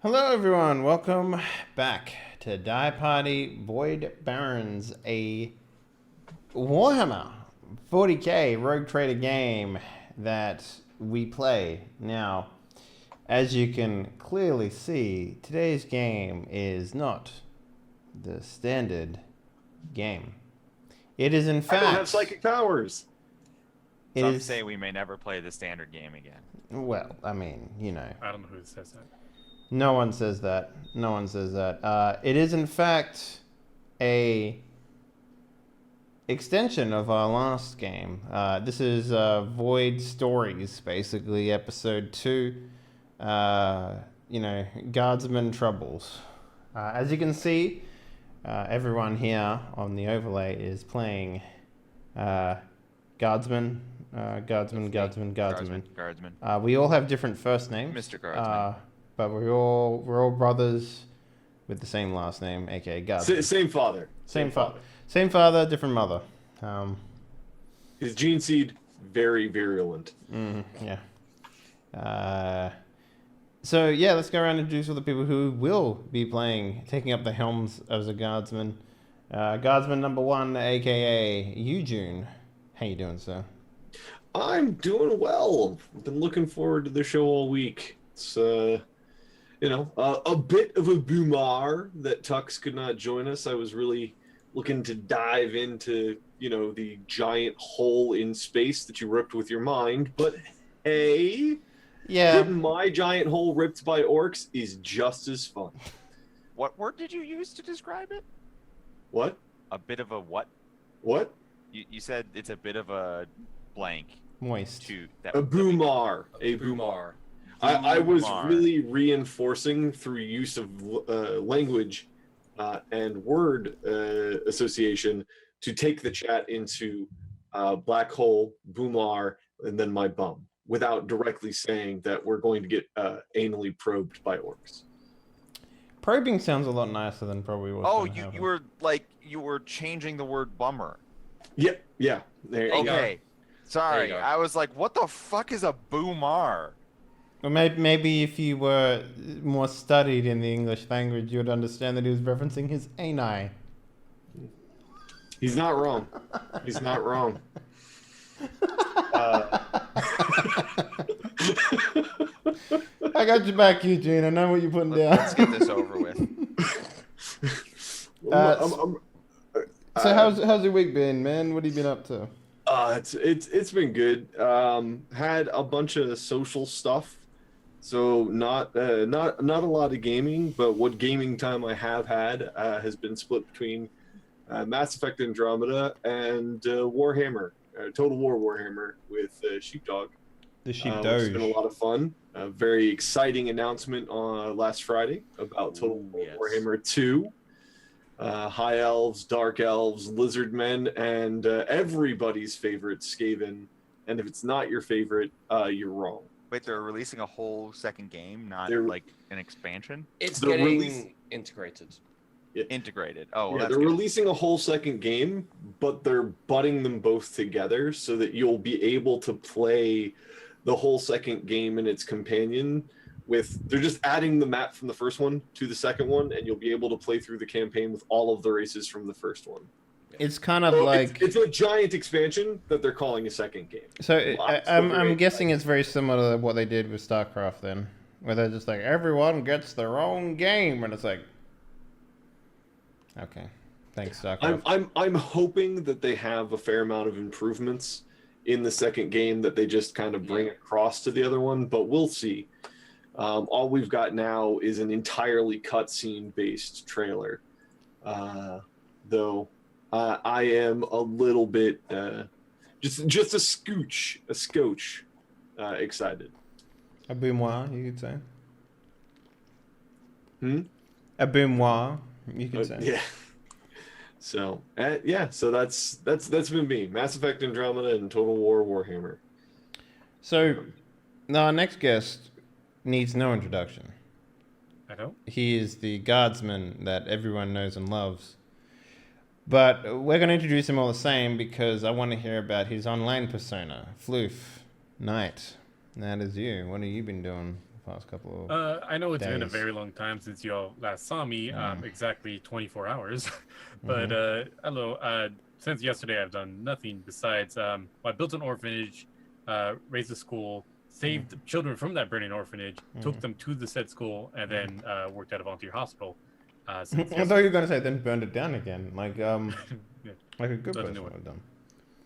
Hello everyone, welcome back to Die Party Void Barons, a Warhammer 40k Rogue Trader game that we play. Now, as you can clearly see, today's game is not the standard game. It is in fact... I don't have psychic powers! Some say we may never play the standard game again. Well, I mean, you know. I don't know who says that. No one says that. No one says that. It is in fact a extension of our last game. This is Void Stories, basically episode 2. Guardsman Troubles. As you can see, everyone here on the overlay is playing Guardsman. Guardsman. We all have different first names. Mr. Guardsman. But we're all brothers with the same last name, aka Guardsman. Same father. Same father, different mother. His gene seed, very virulent. Yeah. So yeah, let's go around and introduce all the people who will be taking up the helms as a Guardsman. Guardsman number 1, aka Eugene. How you doing, sir? I'm doing well. I've been looking forward to the show all week. It's a bit of a boomer that Tux could not join us. I was really looking to dive into, the giant hole in space that you ripped with your mind. But hey, yeah, getting my giant hole ripped by orcs is just as fun. What word did you use to describe it? What? A bit of a what? What? You said it's a bit of a blank. Moist. A boomer. A boomer. I was really reinforcing through use of language and word association to take the chat into black hole, boomar, and then my bum, without directly saying that we're going to get anally probed by orcs. Probing sounds a lot nicer than probably what. Oh, you were changing the word bummer. Yeah. There you go. Okay, sorry. I was like, what the fuck is a boomar? Well, maybe if you were more studied in the English language, you would understand that he was referencing his ani. He's not wrong. He's not wrong. I got your back, Eugene. I know what you're putting down. Let's get this over with. So how's your week been, man? What have you been up to? It's been good. Had a bunch of social stuff. So not a lot of gaming, but what gaming time I have had has been split between Mass Effect Andromeda and Warhammer, Total War Warhammer with Sheepdog. The Sheepdog. It's been a lot of fun. A very exciting announcement on last Friday about Total War Warhammer 2. High Elves, Dark Elves, Lizard Men, and everybody's favorite Skaven. And if it's not your favorite, you're wrong. Wait, they're releasing a whole second game, not like an expansion? It's getting integrated. Yeah. Integrated. Oh, well, yeah, they're releasing a whole second game, but they're butting them both together so that you'll be able to play the whole second game and its companion they're just adding the map from the first one to the second one, and you'll be able to play through the campaign with all of the races from the first one. It's kind of like it's a giant expansion that they're calling a second game. So I'm guessing it's very similar to what they did with StarCraft then, where they're just like everyone gets their own game, and it's like, okay, thanks StarCraft. I'm hoping that they have a fair amount of improvements in the second game that they just kind of bring across to the other one, but we'll see. All we've got now is an entirely cutscene based trailer, though. I am a little bit, just a scotch excited. A boomoir, you could say. A boomoir, you could say. Yeah. So so that's been me. Mass Effect Andromeda and Total War Warhammer. So, our next guest needs no introduction. I don't? He is the guardsman that everyone knows and loves. But we're going to introduce him all the same because I want to hear about his online persona. Floof, Knight, that is you. What have you been doing past couple of. I know it's been a days. very long time since y'all last saw me, exactly 24 hours. But hello. Since yesterday, I've done nothing besides I built an orphanage, raised a school, saved children from that burning orphanage, took them to the said school, and then worked at a volunteer hospital. Since I thought you were gonna say then burned it down again, like yeah. like a good Built a person new would one. have done.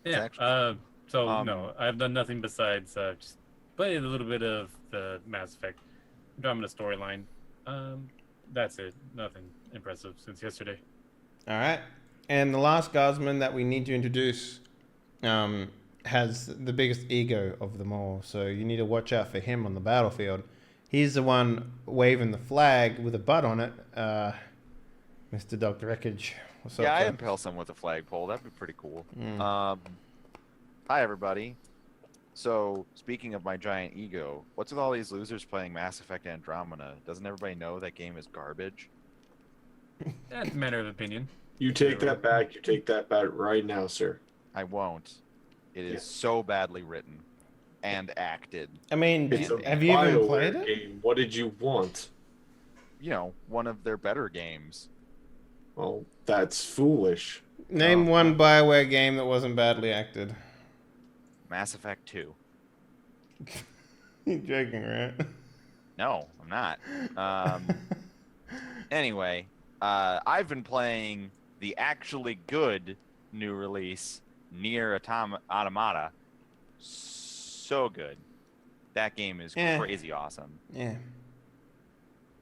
Yeah. Actually- So no, I've done nothing besides just play a little bit of the Mass Effect Andromeda storyline. That's it. Nothing impressive since yesterday. All right, and the last guardsman that we need to introduce has the biggest ego of them all, so you need to watch out for him on the battlefield. He's the one waving the flag with a butt on it, Mr. Dr. Wreckage. What's up, Yeah, I sir? impale someone with a flagpole. That'd be pretty cool. Mm. Hi, everybody. So, speaking of my giant ego, what's with all these losers playing Mass Effect Andromeda? Doesn't everybody know that game is garbage? That's a matter of opinion. You take that back. You take that back right now, sir. I won't. It is Yeah. so badly written and acted. I mean, It's a have you even played BioWare it? game. What did you want? You know, one of their better games. Well, that's foolish. Name one BioWare game that wasn't badly acted. Mass Effect 2. You're joking, right? No, I'm not. Anyway, I've been playing the actually good new release, Nier Automata. So good. That game is crazy awesome. Yeah.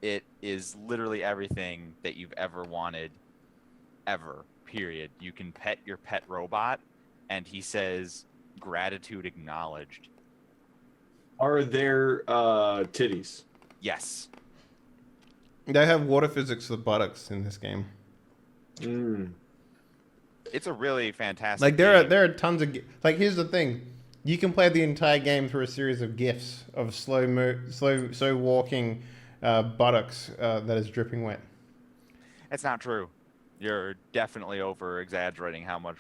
It is literally everything that you've ever wanted, ever, period. You can pet your pet robot, and he says, gratitude acknowledged. Are there titties? Yes. They have water physics for the buttocks in this game. Mm. It's a really fantastic Like game. there are tons of like here's the thing, you can play the entire game through a series of gifs of slow walking buttocks that is dripping wet. It's not true. You're definitely over exaggerating how much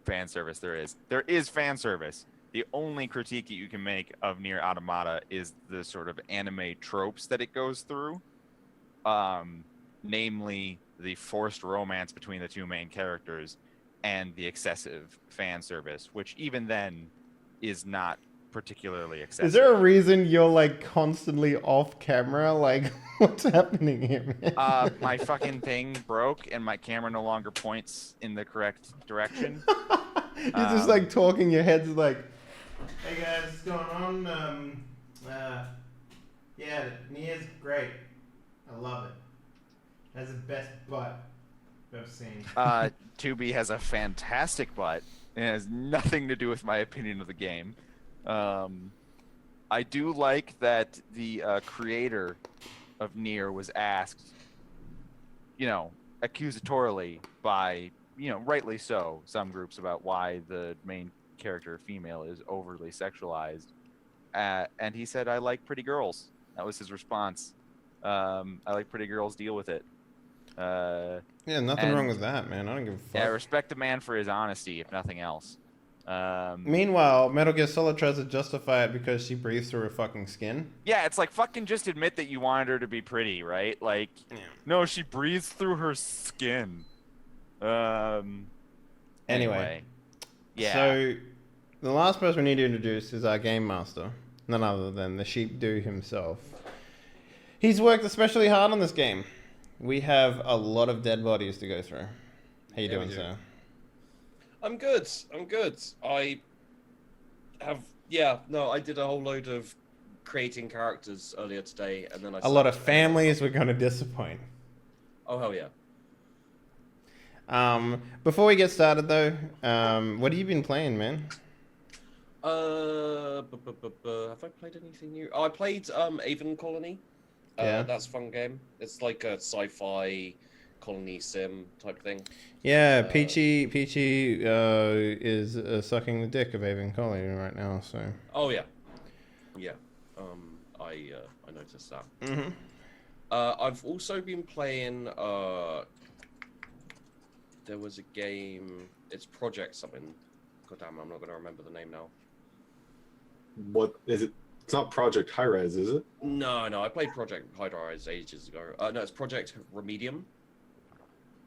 fan service there is. There is fan service. The only critique that you can make of Nier Automata is the sort of anime tropes that it goes through. Namely the forced romance between the two main characters and the excessive fan service, which even then is not particularly excessive. Is there a reason you're like constantly off camera? Like, what's happening here, man? My fucking thing broke and my camera no longer points in the correct direction. You're just like talking, your head's like, hey guys, what's going on? Yeah, Nia's great. I love it. Has the best butt I've ever seen. 2B has a fantastic butt. It has nothing to do with my opinion of the game. I do like that the creator of Nier was asked, accusatorily by, rightly so, some groups about why the main character female is overly sexualized. And he said, I like pretty girls. That was his response. I like pretty girls, deal with it. Yeah, nothing wrong with that, man. I don't give a fuck. Yeah, respect a man for his honesty, if nothing else. Meanwhile, Metal Gear Solid tries to justify it because she breathes through her fucking skin. Yeah, it's like fucking just admit that you wanted her to be pretty, right? Like, no, she breathes through her skin. Anyway. Yeah. So, the last person we need to introduce is our game master, none other than the sheepdoo himself. He's worked especially hard on this game. We have a lot of dead bodies to go through. How you doing, sir? I'm good. I did a whole load of creating characters earlier today, and then A lot of families we're going to disappoint. Oh, hell yeah. Before we get started, though, what have you been playing, man? Have I played anything new? Oh, I played Heathen Colony. Yeah. That's a fun game. It's like a sci-fi colony sim type thing. Yeah, Peachy is sucking the dick of Avon Colony right now, so... Oh, yeah. Yeah. I noticed that. Mm-hmm. I've also been playing... there was a game... It's Project something. God damn, I'm not going to remember the name now. What is it? It's not Project Hi-Res, is it? No, I played Project Hydrise ages ago. No, it's Project Remedium.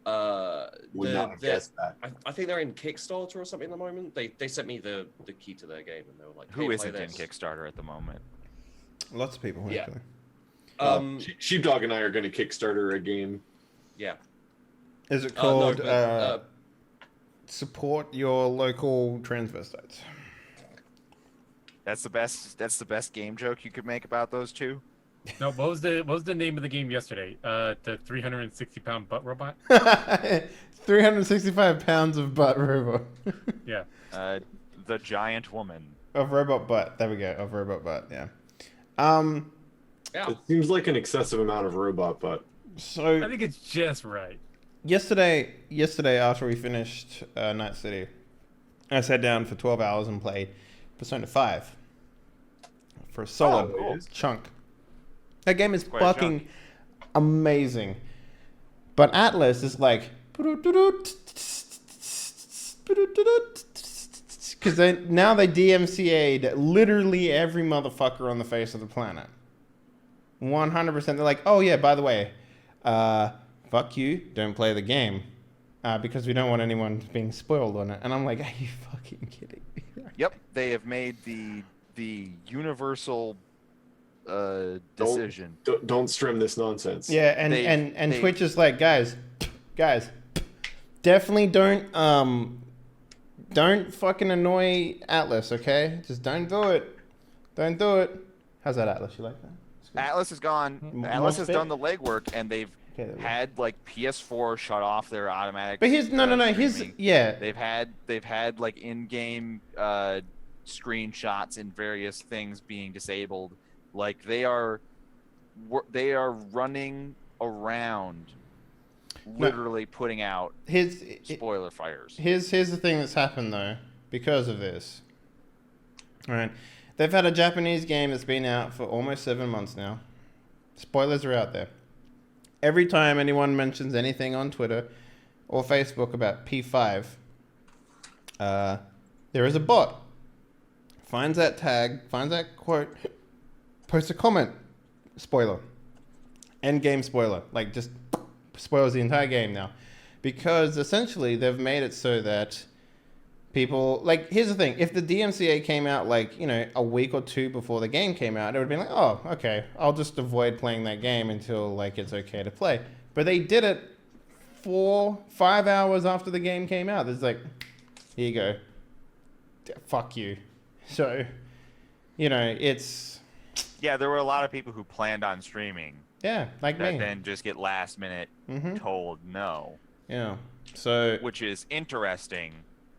Would not have guessed that. I think they're in Kickstarter or something at the moment. They sent me the key to their game and they were like, Who hey, isn't play in this. Kickstarter at the moment? Lots of people. Yeah. Actually. Sheepdog and I are going to Kickstarter a game. Yeah. Is it called no, support your local transvestites? That's the best game joke you could make about those two. No, what was the name of the game yesterday? The 360-pound butt robot. 365 pounds of butt robot. Yeah. The giant woman. Of robot butt. There we go. Of robot butt. Yeah. Yeah. It seems like an excessive amount of robot butt. So I think it's just right. yesterday after we finished Night City, I sat down for 12 hours and played Persona 5 for a solid chunk. That game is Quite a fucking chunk. amazing. But Atlas is like because now they DMCA'd literally every motherfucker on the face of the planet. 100%. They're like, oh yeah, by the way, fuck you, don't play the game, because we don't want anyone being spoiled on it. And I'm like, are you fucking kidding me? Yep, they have made the universal decision. Don't stream this nonsense. Yeah, and Twitch is like, guys, definitely don't fucking annoy Atlas, okay? Just don't do it. Don't do it. How's that, Atlas? You like that? Atlas is gone. More Atlas has spit? done the legwork, and they've Okay, there we go. had like PS4 shut off their automatic. But here's no. Here's streaming. yeah. They've had like in-game screenshots and various things being disabled. Like they are running around, literally putting out spoiler fires. Here's the thing that's happened though because of this. All right, they've had a Japanese game that's been out for almost 7 months now. Spoilers are out there. Every time anyone mentions anything on Twitter or Facebook about P5, there is a bot. Finds that tag, finds that quote, posts a comment. Spoiler. End game spoiler. Like, just spoils the entire game now. Because essentially, they've made it so that people... Like, here's the thing. If the DMCA came out, like, you know, a week or two before the game came out, it would have been like, oh, okay, I'll just avoid playing that game until, like, it's okay to play. But they did it 4-5 hours after the game came out. It's like, here you go. Fuck you. So, you know, it's... Yeah, there were a lot of people who planned on streaming Yeah, like that me. then just get last minute told no, Yeah. So which is interesting.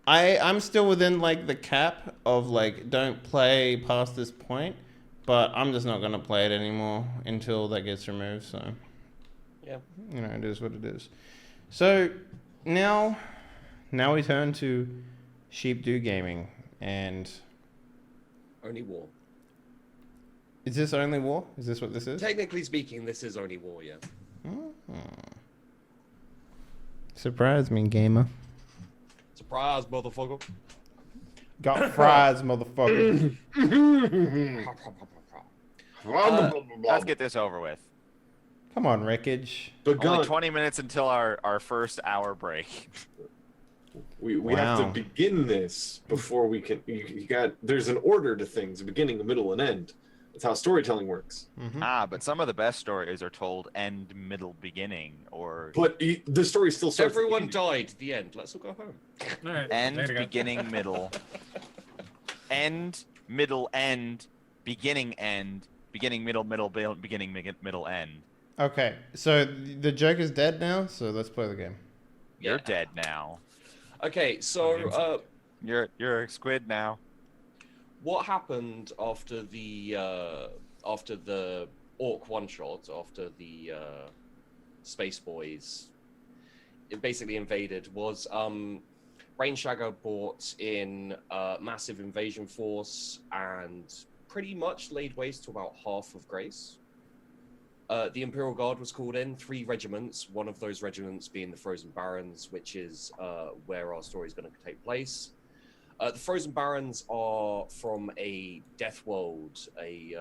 I'm still within like the cap of like don't play past this point, but I'm just not gonna play it anymore until that gets removed. So Yeah. you know, it is what it is. So now we turn to Sheep Do Gaming, and Only war. is this only war? Is this what this is? Technically speaking, this is only war, yeah. Surprise me, gamer. Surprise, motherfucker. Got fries, motherfucker. Let's get this over with. Come on, Wreckage. Only 20 minutes until our first hour break. We have to Wow. begin this before we can. There's an order to things: a beginning, a middle, and end. That's how storytelling works. But some of the best stories are told end, middle, beginning, or But the story still starts. at the Everyone beginning. died. The end. Let's all go home. All right. end, there you go. beginning, middle. End, middle, end, beginning, end, beginning, middle, beginning, middle, end. Okay, so the joke is dead now, so let's play the game. You're Yeah. dead now. Okay, so You're a squid now. what happened after the Orc one shot, after the Space Boys it basically invaded, was Rainshagger brought in a massive invasion force and pretty much laid waste to about half of Grace. The Imperial Guard was called in, 3 regiments, one of those regiments being the Frozen Barons, which is where our story is going to take place. The Frozen Barons are from a death world, a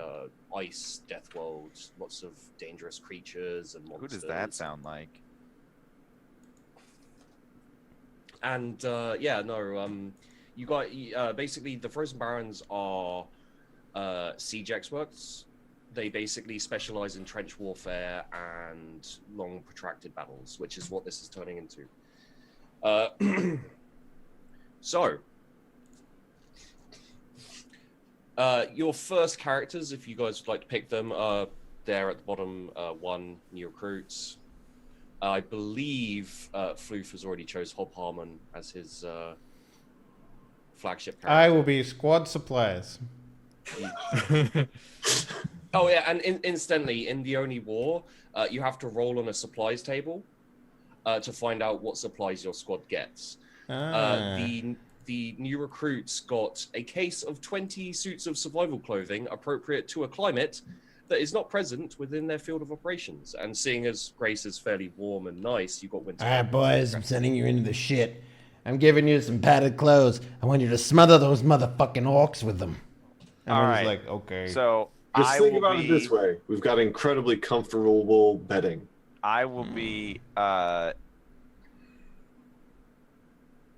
ice death world. Lots of dangerous creatures and monsters. Who does that sound like? And you got basically the Frozen Barons are siege experts. They basically specialize in trench warfare and long protracted battles, which is what this is turning into. So, your first characters, if you guys would like to pick them, are there at the bottom. One, new recruits. I believe Floof has already chose Hob Harmon as his flagship character. I will be squad supplies. Oh yeah, and incidentally, in the Only War, you have to roll on a supplies table to find out what supplies your squad gets. The new recruits got a case of 20 suits of survival clothing appropriate to a climate that is not present within their field of operations. And seeing as Grace is fairly warm and nice, you got winter. All right, boys, I'm sending you into the shit. I'm giving you some padded clothes. I want you to smother those motherfucking orcs with them. And All we're right. just like, okay. So Just I think will about be, it this way: we've got incredibly comfortable bedding. I will be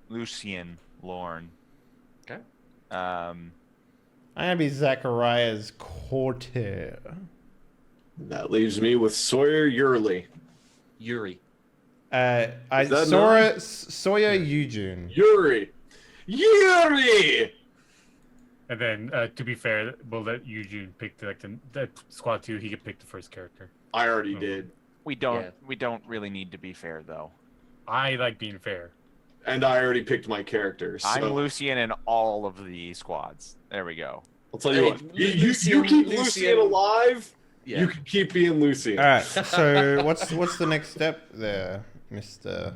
Lucian Lorne. Okay. I'm gonna be Zachariah's Cortair. That leaves me with Sawyer Yurley. Yuri. Sawyer Eugene. Yuri! And then, to be fair, we'll let Eugene pick the squad 2. He could pick the first character. I already did. We don't really need to be fair though. I like being fair. And I already picked my character. So I'm Lucian in all of the squads. There we go. I'll tell you what. You keep Lucian alive. Yeah. You can keep being Lucian. All right. So what's the next step there, Mister?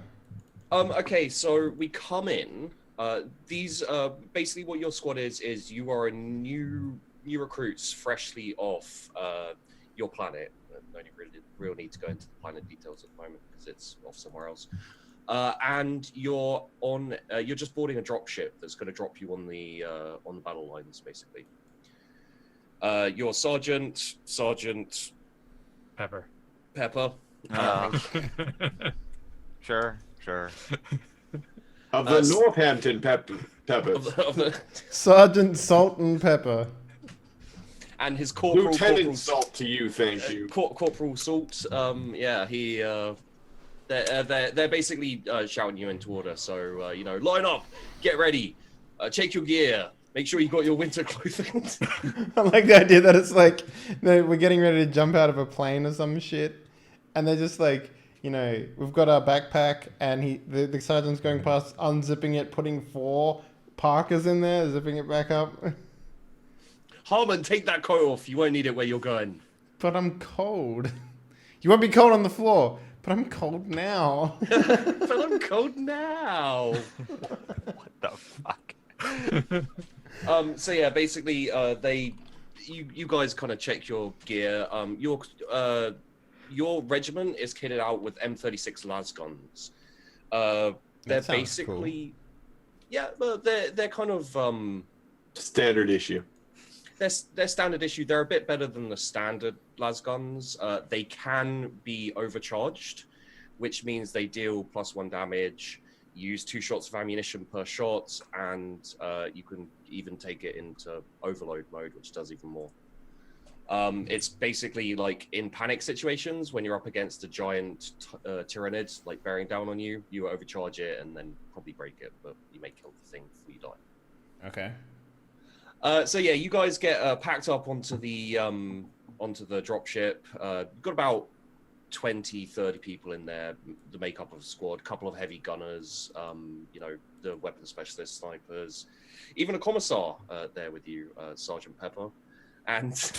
Okay, so we come in. These basically what your squad is you are a new recruits freshly off your planet. No real need to go into the planet details at the moment because it's off somewhere else. And you're just boarding a drop ship that's going to drop you on the battle lines, basically. Your Sergeant Pepper. Sure. Of the Northampton Peppers. and Sergeant Salt and Pepper. his corporal. Lieutenant Salt to you, thank you. Corporal Salt. He. They're basically shouting you into order. So line up, get ready, check your gear, make sure you got your winter clothing. I like the idea that it's like we're getting ready to jump out of a plane or some shit, and they're just like, we've got our backpack, and the sergeant's going past, unzipping it, putting 4 parkas in there, zipping it back up. Harmon, take that coat off. You won't need it where you're going. But I'm cold. You won't be cold on the floor. But I'm cold now. But I'm cold now. What the fuck? So yeah, basically, you guys kind of check your gear. Your regiment is kitted out with M36 las guns. They're basically, but they're kind of Standard issue. They're standard issue. They're a bit better than the standard las guns. They can be overcharged, which means they deal +1 damage, use 2 shots of ammunition per shot, and you can even take it into overload mode, which does even more. It's basically like in panic situations when you're up against a giant tyrannid like bearing down on you, you overcharge it and then probably break it, but you may kill the thing before you die. Okay. So yeah, you guys get packed up onto the dropship. You've got about 20-30 people in there, the makeup of a squad, a couple of heavy gunners, the weapon specialist snipers, even a commissar there with you, Sergeant Pepper, and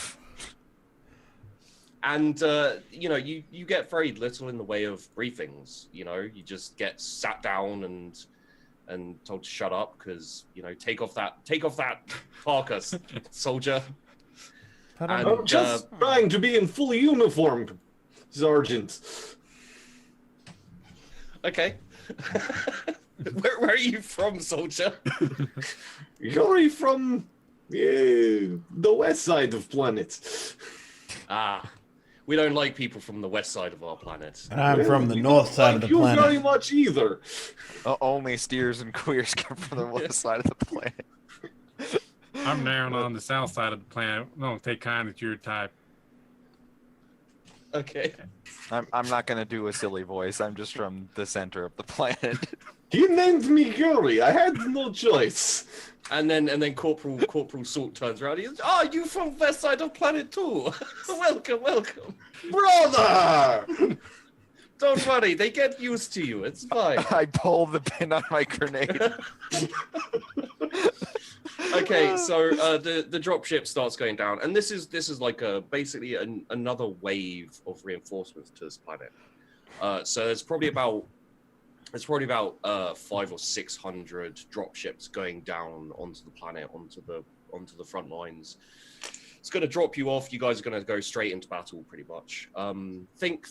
you get very little in the way of briefings. You just get sat down and told to shut up because take off that parka, soldier. I'm just trying to be in full uniform, Sergeant. Okay. Where are you from, soldier? You're from the west side of planet. Ah, we don't like people from the west side of our planet. And I'm from the We north don't side of like the you very planet. much either. Only steers and queers come from the west side of the planet. I'm down on the south side of the planet. Don't take kindly to your type. Okay. I'm not gonna do a silly voice. I'm just from the center of the planet. He named me Gary. I had no choice. And then Corporal Salt turns around. He goes, "Oh, you from west side of planet too? welcome. Brother! Don't worry, they get used to you. It's fine." I pull the pin on my grenade. Okay, so the dropship starts going down, and this is like basically another wave of reinforcements to this planet. So there's probably about 500 or 600 dropships going down onto the planet, onto the front lines. It's going to drop you off. You guys are going to go straight into battle, pretty much. Think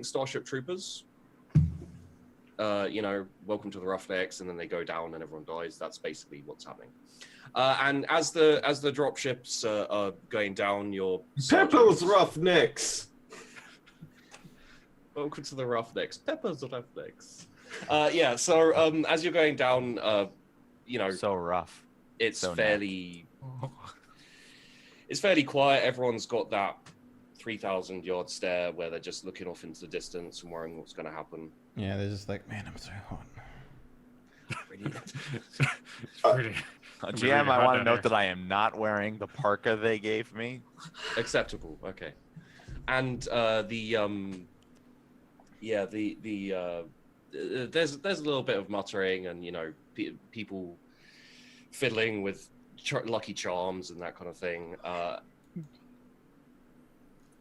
Starship Troopers. Welcome to the Roughnecks, and then they go down and everyone dies. That's basically what's happening. And as the dropships are going down, your Pepper's Roughnecks. welcome to the Roughnecks. Pepper's Roughnecks. Yeah. So as you're going down, So rough. it's so fairly quiet. Everyone's got that 3,000 yard stare where they're just looking off into the distance and worrying what's going to happen. Yeah, they're just like, man, I'm so hot. Pretty- GM, I hot want to down note there. that I am not wearing the parka they gave me. Acceptable. Okay. And there's a little bit of muttering and people fiddling with lucky charms and that kind of thing.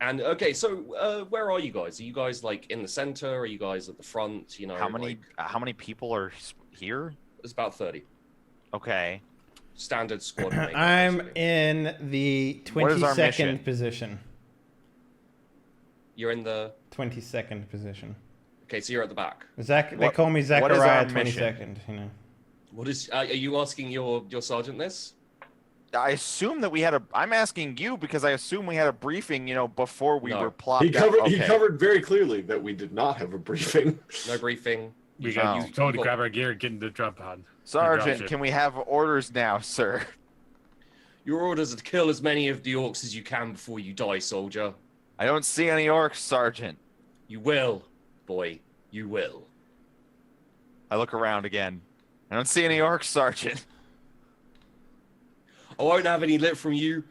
And okay, so where are you guys? Are you guys like in the center? Are you guys at the front? How many people are here? It's about 30. Okay. Standard squad. makeup, I'm basically. in the What is our 22nd mission? position. You're in the. 22nd position. Okay, so you're at the back. They What- call me what is our Zachariah mission? 22nd. You know. What is? Are you asking your sergeant this? I assume that we had a. I'm asking you because I assume we had a briefing, before we No. were plopped. He covered. down. He Okay. covered very clearly that we did not have a briefing. No briefing. We got Oh. you told to grab our gear and get in the drop pod. Sergeant, Dropship. can we have orders now, sir? Your orders are to kill as many of the orcs as you can before you die, soldier. I don't see any orcs, Sergeant. You will, boy. You will. I look around again. I don't see any orcs, Sergeant. I won't have any lip from you.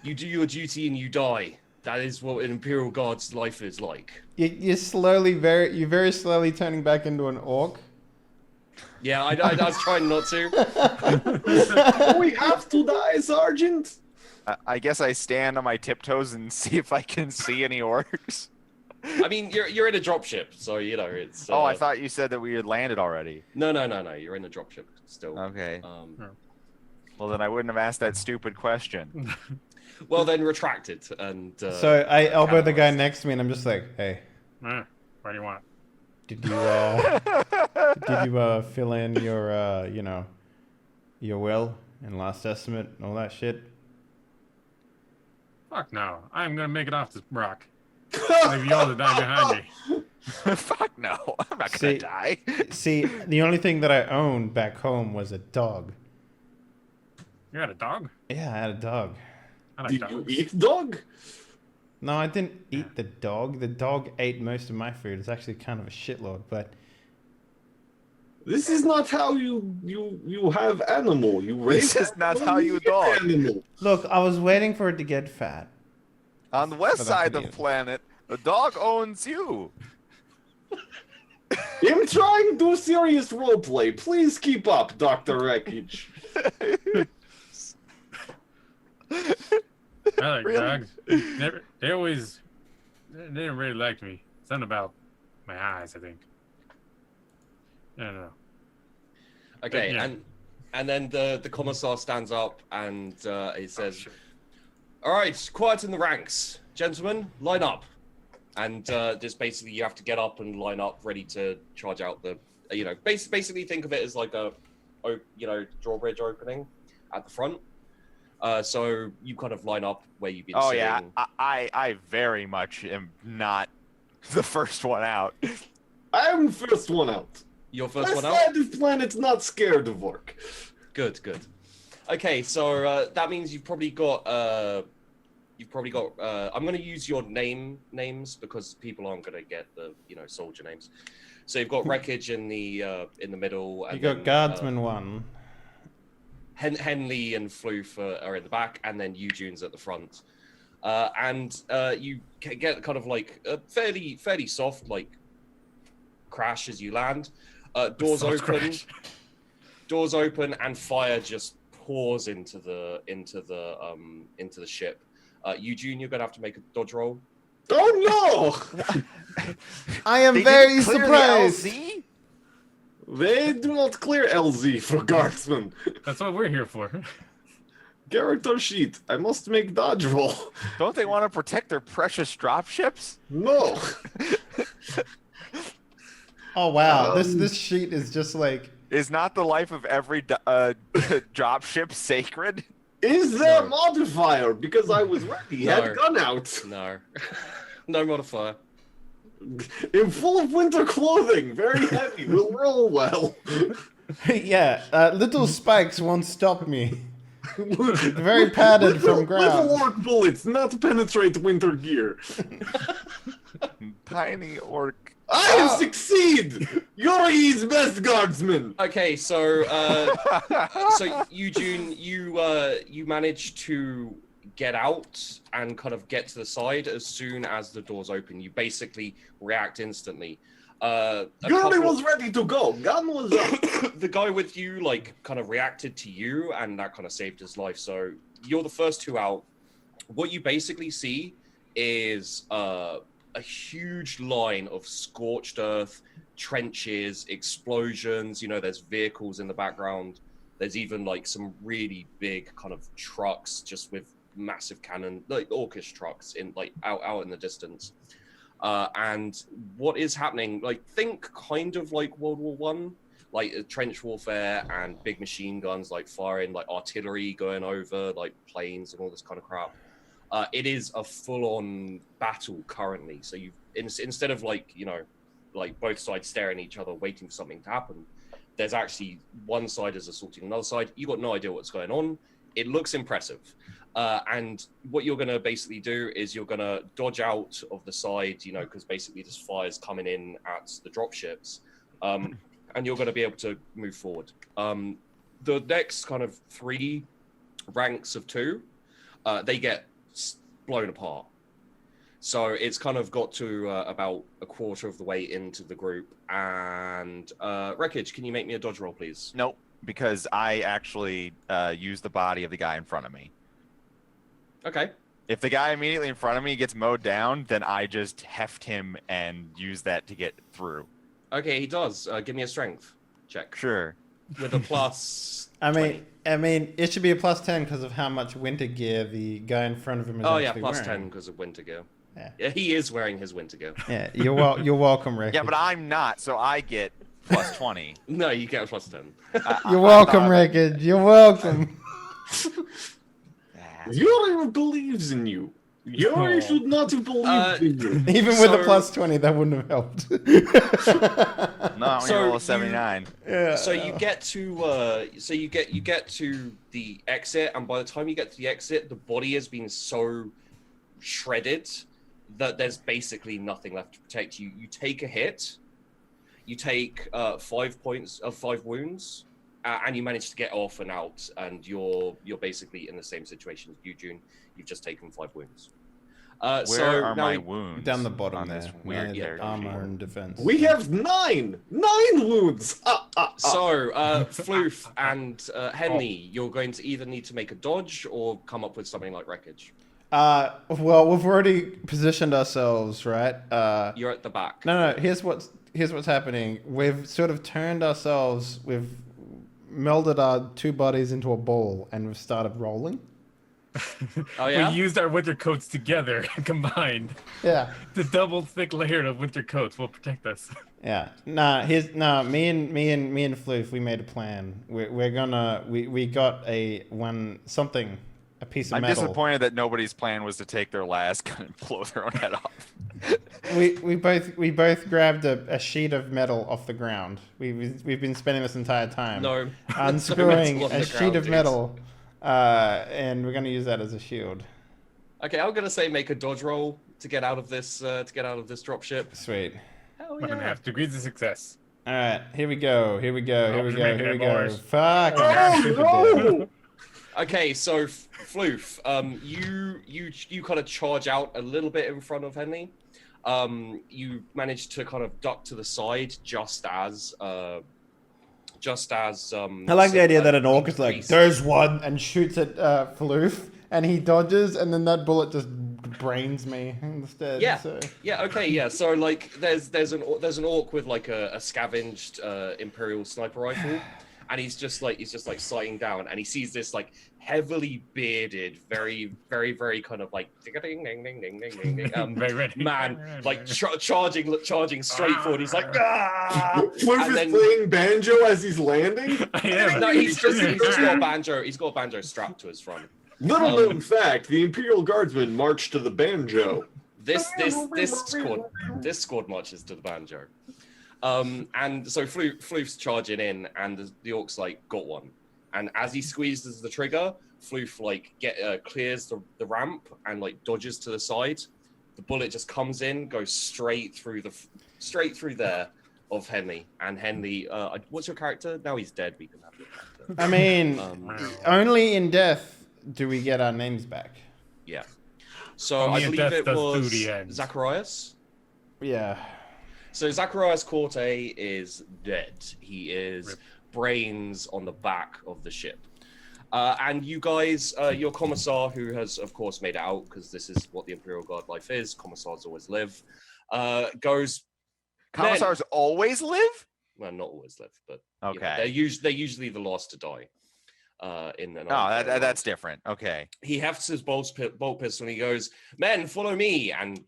You do your duty and you die. That is what an Imperial Guard's life is like. You're very slowly turning back into an orc. Yeah, I was trying not to. We have to die, Sergeant. I guess I stand on my tiptoes and see if I can see any orcs. I mean, you're in a dropship, so it's. Oh, I thought you said that we had landed already. No. You're in a dropship still. Okay. Um, Well, then I wouldn't have asked that stupid question. well, then retract it and. So I elbow the guy analyze. next to me and I'm just like, hey, What do you want? did you fill in your your will and last estimate and all that shit? Fuck no. I'm gonna make it off this rock. Leave you all to die behind me. Fuck no, I'm not See- gonna die. See, the only thing that I owned back home was a dog. You had a dog? Yeah, I had a dog. I like Did dogs. you eat dog? No, I didn't eat the dog. The dog ate most of my food. It's actually kind of a shitlord, but This is not how you have animal. You raise. This is not animal, how you eat dog. Animal. look, I was waiting for it to get fat. On the west But I side could of eat the it. planet, the dog owns you. I'm trying to do serious roleplay. Please keep up, Dr. Wreckage. I like Really? dogs. They didn't really like me. Something about my eyes, I think. I don't know. Okay, Yeah. and then the commissar stands up and he says, "All right, quiet in the ranks, gentlemen, line up." And just basically, you have to get up and line up, ready to charge out the basically think of it as like a drawbridge opening at the front. So you kind of line up where you've been Oh sitting. yeah, I very much am not the first one out. I'm first one out. Your first My one out? side of planet's not scared of work. Good. Okay, so that means you've probably got I'm going to use your names because people aren't going to get the soldier names. So you've got Wreckage in the middle. And You got Guardsman 1. Henley and Floof are in the back, and then Eugene's at the front. And you get kind of like a fairly soft like crash as you land. Doors open, and fire just pours into the ship. Eugene, you're gonna have to make a dodge roll. Oh no! I am They very didn't clear the surprised. LZ? They do not clear LZ for guardsmen. That's what we're here for. Character sheet. I must make dodge roll. Don't they want to protect their precious dropships? No. Oh wow, this sheet is just like. Is not the life of every dropship sacred? Is there No. modifier? Because I was ready. No. Had gun out. No, no modifier. In full of winter clothing. Very heavy. Will roll well. Yeah, little spikes won't stop me. Very padded from ground. Little orc bullets not penetrate winter gear. Tiny orc. I succeed! You're his best guardsman! Okay, so so Eugene, you managed to get out and kind of get to the side as soon as the doors open. You basically react instantly. Gurney was ready to go. Gun was up. The guy with you like kind of reacted to you, and that kind of saved his life. So you're the first two out. What you basically see is a huge line of scorched earth, trenches, explosions. There's vehicles in the background. There's even like some really big kind of trucks just with massive cannon, like orcish trucks in like out in the distance. And what is happening, like think kind of like World War One, like trench warfare and big machine guns like firing, like artillery going over like planes and all this kind of crap. It is a full-on battle currently. So you instead of like both sides staring at each other waiting for something to happen, there's actually one side is assaulting another side. You got no idea what's going on. It looks impressive. And what you're going to basically do is you're going to dodge out of the side, because basically this fire's coming in at the dropships. And you're going to be able to move forward. The next kind of 3 ranks of 2, they get blown apart. So it's kind of got to about a quarter of the way into the group. And Wreckage, can you make me a dodge roll, please? Nope, because I actually used the body of the guy in front of me. Okay. If the guy immediately in front of me gets mowed down, then I just heft him and use that to get through. Okay, he does. Give me a strength check. Sure. With a plus. I 20. mean, it should be a plus 10 because of how much winter gear the guy in front of him is Oh yeah, actually plus wearing. 10 because of winter gear. Yeah. He is wearing his winter gear. Yeah, you're welcome, Rick. Yeah, but I'm not, so I get plus 20. No, you get a plus 10. You're welcome, Rickard. You're welcome. Yuri believes in you. Yuri should not have believed in you. Even with a plus 20, that wouldn't have helped. No, So I'm roll you- a 79. Yeah. So you get to you get to the exit, and by the time you get to the exit, the body has been so shredded that there's basically nothing left to protect you. You take a hit, you take 5 points of 5 wounds, and you manage to get off and out, and you're basically in the same situation as Eugene. You've just taken 5 wounds. Where are now my wounds? Down the bottom on there. this weird Yeah, character armor sheet? and defense. We have 9 wounds. So, Floof and Henley, you're going to either need to make a dodge or come up with something like wreckage. Well, we've already positioned ourselves, right? You're at the back. No. Here's what's happening. We've sort of turned ourselves. We've melded our 2 bodies into a ball, and we've started rolling. Oh, yeah? We used our winter coats together combined. Yeah. The double thick layer of winter coats will protect us. Yeah. Me and Floof, we made a plan. We got a piece of I'm metal. disappointed that nobody's plan was to take their last gun and blow their own head off. We both grabbed a sheet of metal off the ground. We've been spending this entire time No. unscrewing No metal on a the sheet ground, of dude. metal, and we're gonna use that as a shield. Okay, I'm gonna say make a dodge roll to get out of this dropship. Sweet. Hell 1.5 degrees of success. All right, here we go. Hope you're making it, boys. Fuck. Oh, Okay, so Floof, you kind of charge out a little bit in front of Henley. You manage to kind of duck to the side just as I like the idea that an orc is like, there's one, and shoots at Floof, and he dodges, and then that bullet just brains me instead. Yeah. So. Yeah. Okay. Yeah. So like, there's an orc with like a scavenged Imperial sniper rifle, and he's just like sighting down, and he sees this like heavily bearded, very kind of like Very ready. man like charging straight forward. He's like, ah! Floof And is then- playing banjo as he's landing. I am. No, he's just got a banjo. He's got a banjo strapped to his front. Little known fact: the Imperial Guardsmen marched to the banjo. This squad marches to the banjo. And so Floof's charging in, and the orc's like, got one. And as he squeezes the trigger, Floof like clears the ramp and like dodges to the side. The bullet just comes in, goes straight through there of Henley. And Henley, what's your character? Now he's dead. We can have your character. I mean, only in death do we get our names back. Yeah. So Only I in believe death it does was duty end. Zacharias. Yeah. So Zacharias Corte is dead. He is Rip. brains on the back of the ship. And you guys, your commissar, who has of course made it out, because this is what the Imperial Guard life is, commissars always live, goes, Commissars always live? well, not always live, but Okay. you know, they're usually the last to die. In an No, unfair world. that's different. Okay. He hefts his bolt pistol and he goes, "Men, follow me!" and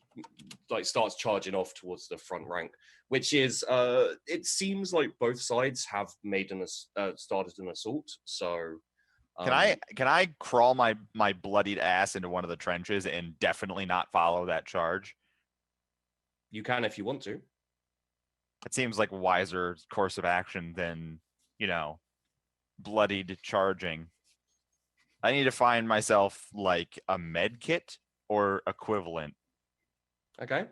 like starts charging off towards the front rank, which is it seems like both sides have started an assault. So Can I crawl my bloodied ass into one of the trenches and definitely not follow that charge? You can if you want to. It seems like a wiser course of action than, bloodied charging. I need to find myself like a med kit or equivalent, Okay.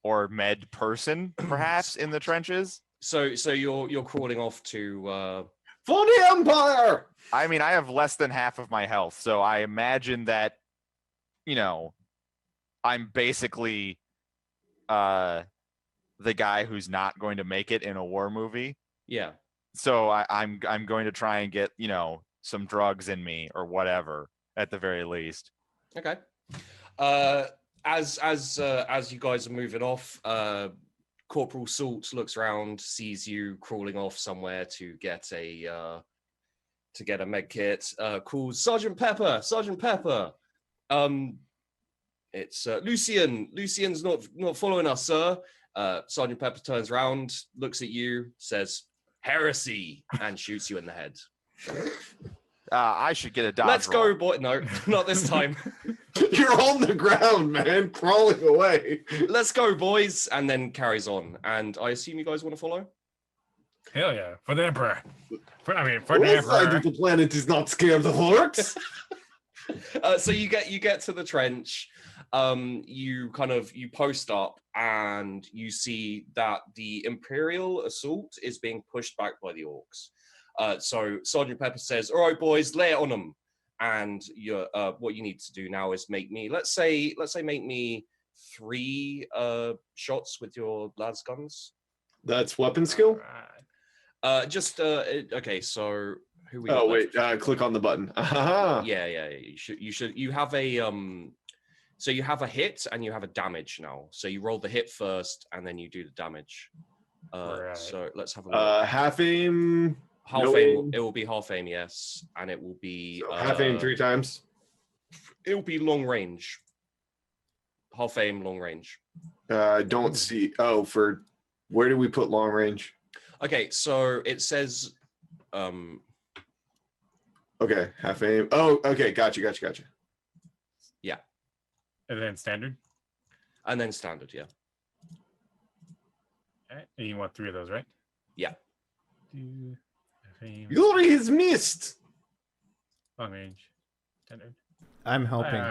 or med person perhaps in the trenches. So you're crawling off to For the Empire! I mean, I have less than half of my health, so I imagine that, I'm basically the guy who's not going to make it in a war movie. yeah. So I'm going to try and get, some drugs in me or whatever at the very least. Okay. As you guys are moving off, Corporal Salt looks around, sees you crawling off somewhere to get a med kit. Calls Sergeant Pepper. Sergeant Pepper. It's Lucian. Lucian's not following us, sir. Sergeant Pepper turns around, looks at you, says, "Heresy," and shoots you in the head. I should get a dodge Let's roll. go, boy. No, not this time. You're on the ground, man, crawling away. Let's go, boys, and then carries on. And I assume you guys want to follow? Hell yeah, for the Emperor. For the What side Emperor. of the planet is not scared of orcs? So you get to the trench. You post up, and you see that the Imperial assault is being pushed back by the orcs. So Sergeant Pepper says, "All right, boys, lay it on them." And what you need to do now is make me, let's say make me 3 shots with your las guns. That's weapon skill? Okay, so who we Oh, got wait, left? click on the button. Aha. Yeah. You have a so you have a hit and you have a damage now. So you roll the hit first and then you do the damage. Right. So let's have a look. Half aim. Half no aim. aim. It will be half aim, yes, and it will be So half aim 3 times. It'll be long range. Half aim, long range. Don't see. Oh, for where do we put long range? Okay, so it says. Okay, half aim. Oh, okay, gotcha. Yeah. And then standard. And then standard, yeah. All right. And you want 3 of those, right? Yeah. Yuri has missed. Long range. Standard. I'm helping.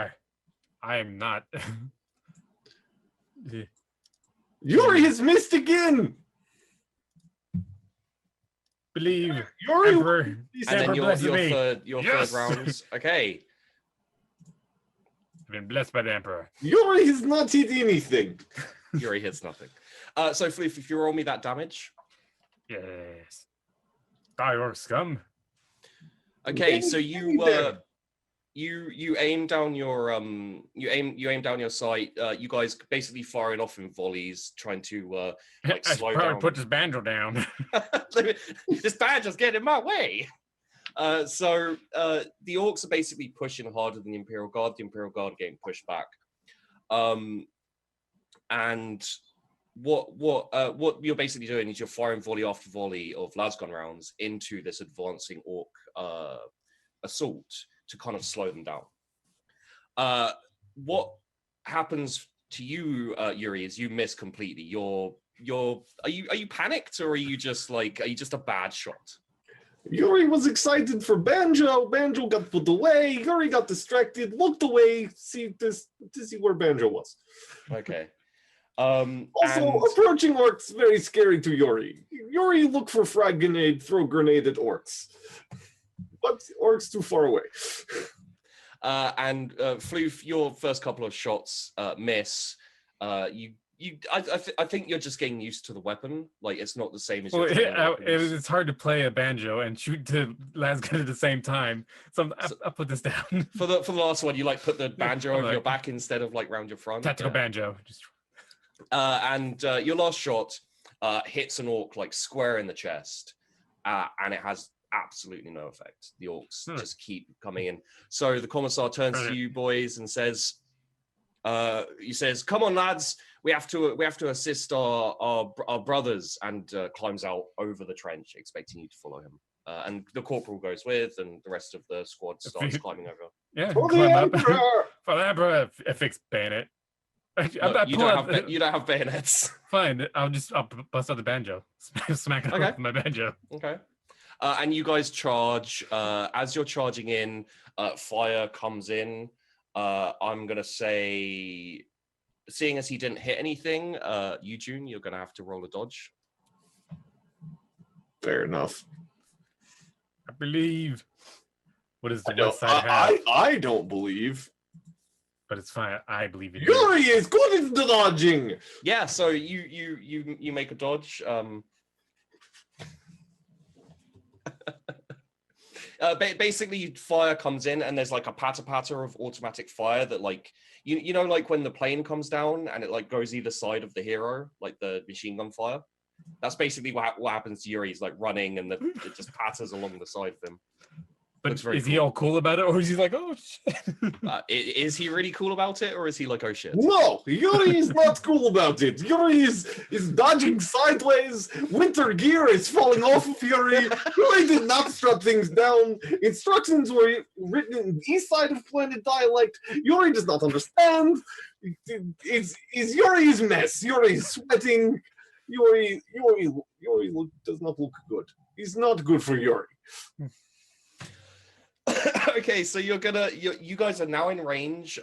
I am not. Yuri has missed again. Believe. Yuri. Emperor. And Emperor then blesses me. your Yes! third round. Okay. I've been blessed by the Emperor. Yuri has not hit anything. Yuri hits nothing. So Floof, if you roll me that damage. Yes. Die orc scum. Okay, so Give me them. you aim down your you aim down your sight. You guys basically firing off in volleys, trying to like I should slow probably down. put this banjo down. This banjo's getting in my way. So the orcs are basically pushing harder than the Imperial Guard. The Imperial Guard getting pushed back. And what you're basically doing is you're firing volley after volley of lasgun rounds into this advancing orc assault to kind of slow them down. What happens to you, Yuri, is you miss completely. Are you panicked, or are you just a bad shot? Yuri was excited for Banjo. Banjo got put away. Yuri got distracted, looked away, to see where Banjo was. Okay. Also, And- approaching orcs very scary to Yuri. Yuri look for frag grenade, throw grenade at orcs. But orcs too far away. And Floof, your first couple of shots miss. I think you're just getting used to the weapon. Like, it's not the same as. Well, your weapons. it's hard to play a banjo and shoot the lasgun at the same time. So I'll put this down. For the last one, you like put the banjo over like- your back instead of like round your front. Tactical Yeah. banjo. Just And your last shot hits an orc like square in the chest, and it has absolutely no effect. The orcs just keep coming in. So the commissar turns to you boys and says, he says, "Come on, lads, we have to assist our brothers," and climbs out over the trench, expecting you to follow him. And the corporal goes with, and the rest of the squad starts climbing over. yeah, For the climb up. Emperor! For the Emperor, fix bayonet. No, you don't have bayonets. Fine, I'll bust out the banjo. Smack it Okay. with my banjo. Okay. And you guys charge. As you're charging in, fire comes in. I'm going to say, seeing as he didn't hit anything, Eugene, you're going to have to roll a dodge. Fair enough. I believe. What does the west side have? I don't believe. But it's fine. I believe in you. Yuri is good at the dodging. Yeah, so you make a dodge. Basically, fire comes in, and there's like a patter of automatic fire that, like, you know, like when the plane comes down and it like goes either side of the hero, like the machine gun fire. That's basically what happens to Yuri. He's like running, and it just patters along the side of him. But is he all cool about it, or is he like, oh shit? Is he really cool about it, or is he like, oh shit? No, Yuri is not cool about it. Yuri is dodging sideways. Winter gear is falling off of Yuri. Yuri did not strut things down. Instructions were written in the east side of planet dialect. Yuri does not understand. It's Yuri's mess. Yuri is sweating. Yuri does not look good. He's not good for Yuri. Okay, so you guys are now in range.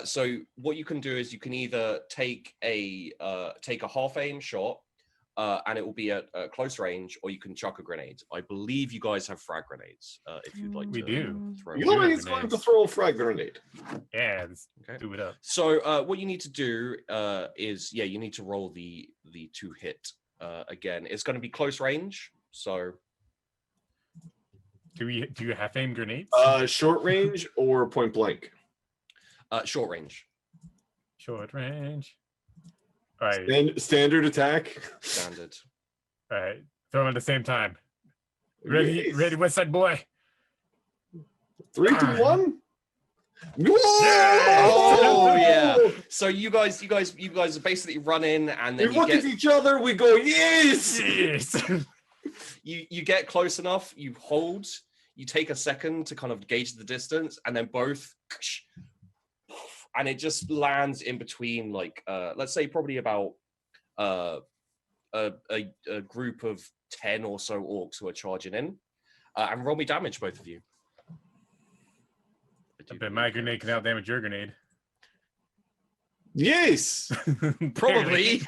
So what you can do is you can either take a half aim shot, and it will be at close range, or you can chuck a grenade. I believe you guys have frag grenades. If you'd like We to do. throw Yuri is going to throw a frag grenade. Yeah, let's Okay. do it up. So what you need to do is you need to roll the 2 hit again. It's going to be close range. So Do you have aim grenades? Short range or point blank? short range. Short range. All right. Standard attack. Standard. All right. Throw them at the same time. Ready, Yes. ready, West Side Boy. 3, 2, 1. Oh yeah. So you guys are basically running, and then We you look get at each other. We go, yes. Yes. you get close enough. You hold. You take a second to kind of gauge the distance, and then both, and it just lands in between, like let's say probably about a group of 10 or so orcs who are charging in, and roll me damage, both of you. I bet my grenade can outdamage your grenade. Yes. Probably.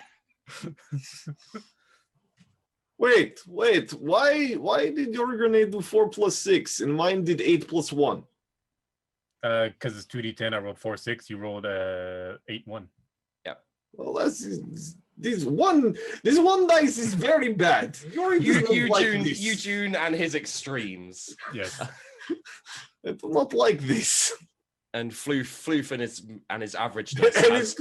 Wait. Why did your grenade do 4 + 6 and mine did 8 + 1? Because it's 2d10. I rolled 4, 6. You rolled 8, 1. Well, this one dice is very bad. Eugene and his extremes. Yes. I do not like this. And Floof and his average dice. And it's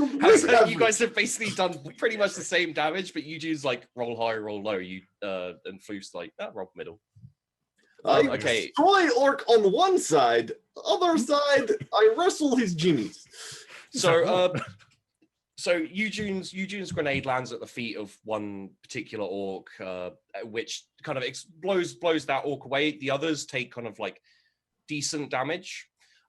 You guys have basically done pretty much the same damage, but Eugene's like roll high, roll low. And Floof's like roll middle. Okay. Destroy orc on one side, other side I wrestle his jimmies. So Eugene's grenade lands at the feet of one particular orc, which kind of blows that orc away. The others take kind of like decent damage.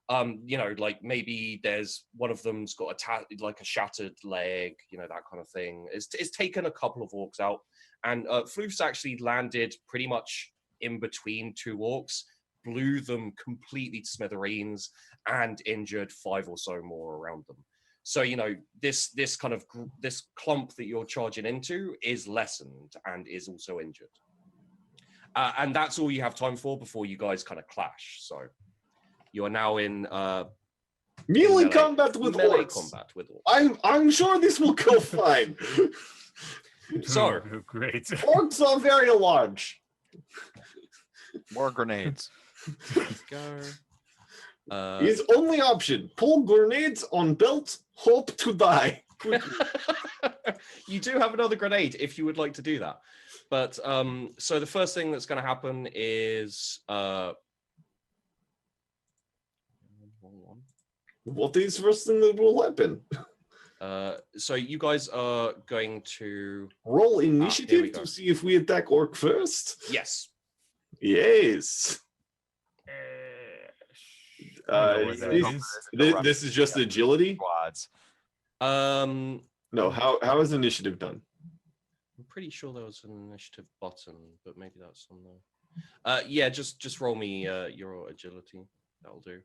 Like maybe there's one of them's got a shattered leg, that kind of thing. It's taken a couple of orcs out, and Floof's actually landed pretty much in between two orcs, blew them completely to smithereens, and injured 5 or so more around them. So this kind of this clump that you're charging into is lessened and is also injured, and that's all you have time for before you guys kind of clash. So you are now in melee combat with orcs. I'm sure this will go fine. So great. Orcs are very large. More grenades. Let's go. His only option: pull grenades on belt, hope to die. You do have another grenade if you would like to do that. But so the first thing that's going to happen is what is the first thing that will happen? So you guys are going to roll initiative to see if we attack orc first. Yes. Yes. This is just agility. Squads. No. How is initiative done? I'm pretty sure there was an initiative button, but maybe that's on there. Yeah, just roll me your agility. That'll do.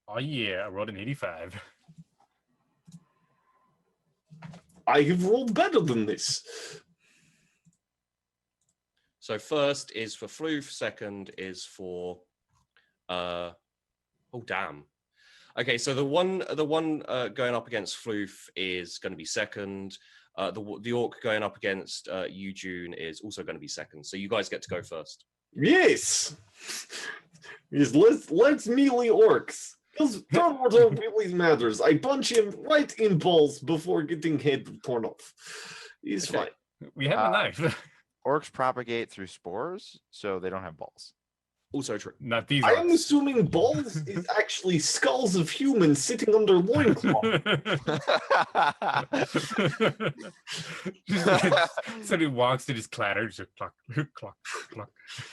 Oh yeah, I rolled an 85. I have rolled better than this. So first is for Floof, second is for oh damn. Okay, so the one going up against Floof is going to be second. The orc going up against Eugene is also going to be second. So you guys get to go first. Yes. Yes, let's melee orcs. Because third order really matters. I punch him right in balls before getting head torn off. He's fine. We have a knife. Orcs propagate through spores, so they don't have balls. Also true. Not these. I am assuming balls is actually skulls of humans sitting under loincloth. Somebody walks to this clatter, just clock, clock, clock,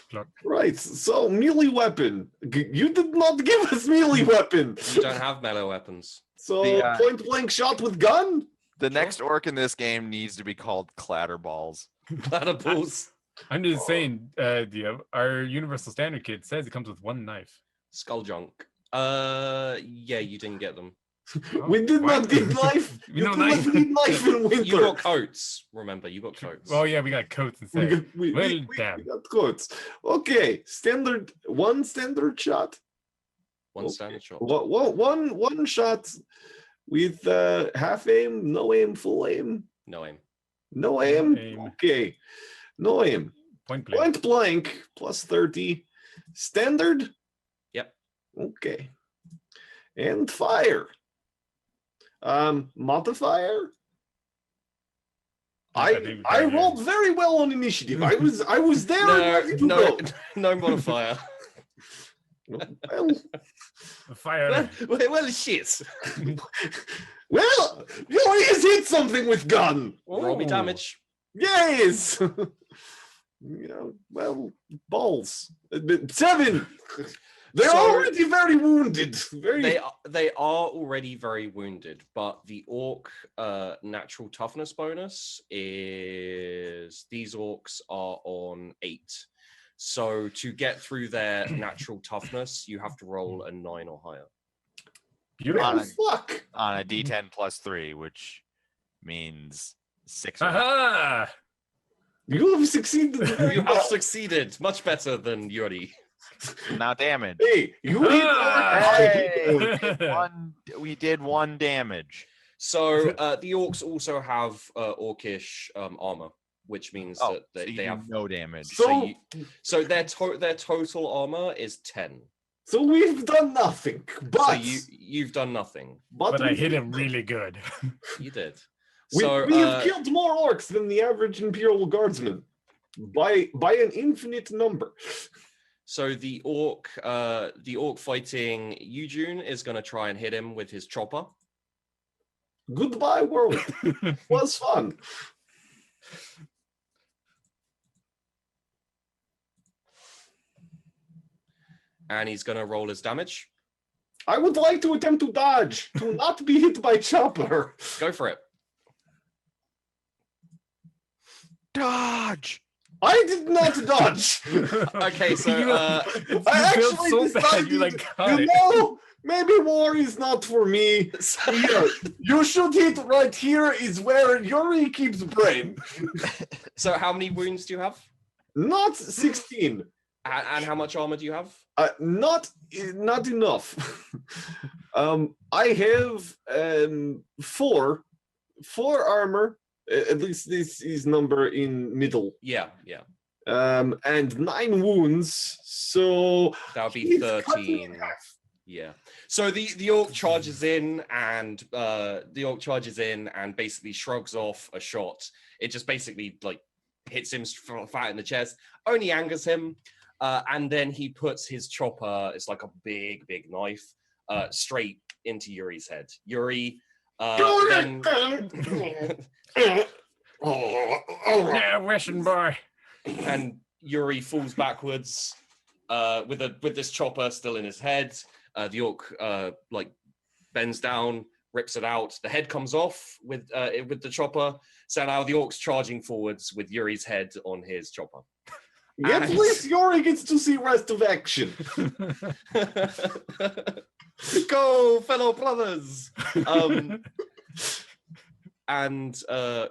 clock. Right. So melee weapon. You did not give us melee weapon. You don't have melee weapons. So point blank shot with gun. The next orc in this game needs to be called Clatterballs. Clatterballs. I'm just saying, our Universal Standard kit says it comes with one knife. Skull junk. Yeah, you didn't get them. Oh, we did not get knife. You know, knife in winter. You got coats. Remember, you got coats. Oh yeah, we got coats instead. We got coats. Okay, one standard shot. One standard shot. One shot with half aim, no aim, full aim. No aim. No aim. Okay. No aim. Point blank. Point blank plus 30. Standard? Yep. Okay. And fire. Modifier? I rolled very well on initiative. I was there. No modifier. Well, Fire. Well, shit. well, Yuri has hit something with gun. Roll me Ooh. damage. Yes. Well, balls. 7. They're So- already very wounded. They are already very wounded, but the orc natural toughness bonus is these orcs are on 8. So to get through their natural toughness, you have to roll a 9 or higher. Beautiful. On Oh, fuck. on a D10 plus 3, which means 6. Or Aha! You have succeeded. You have succeeded much better than Yuri. now damage. Hey, you hit Ah! Hey, we did 1 damage. So the orcs also have orcish armor, which means Oh, that so you they do have. no damage. So, Their total armor is 10. so we've done nothing. But So you've done nothing. But I we- hit him really good. You did. We, So we have killed more orcs than the average Imperial guardsman by an infinite number. So the orc fighting Eugene is going to try and hit him with his chopper. Goodbye, world. Was fun. And he's going to roll his damage. I would like to attempt to dodge, to not be hit by chopper. Go for it. Dodge. I did not dodge. Okay, so You I built actually so bad, decided, you like got you it. know, maybe war is not for me. Here, you should hit right here is where Yuri keeps brain. so how many wounds do you have? Not 16. And how much armor do you have? Not enough. I have 4 armor. At least this is number in middle. Yeah. And 9 wounds. So That would be he's cut in 13. half. Yeah. So the orc charges in and basically shrugs off a shot. It just basically like hits him flat in the chest, only angers him. And then he puts his chopper, it's like a big knife, straight into Yuri's head. Yuri then Yeah, Russian boy. and Yuri falls backwards with this chopper still in his head. The orc like bends down, rips it out. The head comes off with the chopper. So now the orc's charging forwards with Yuri's head on his chopper. At least Yuri gets to see rest of action. Go, fellow brothers! And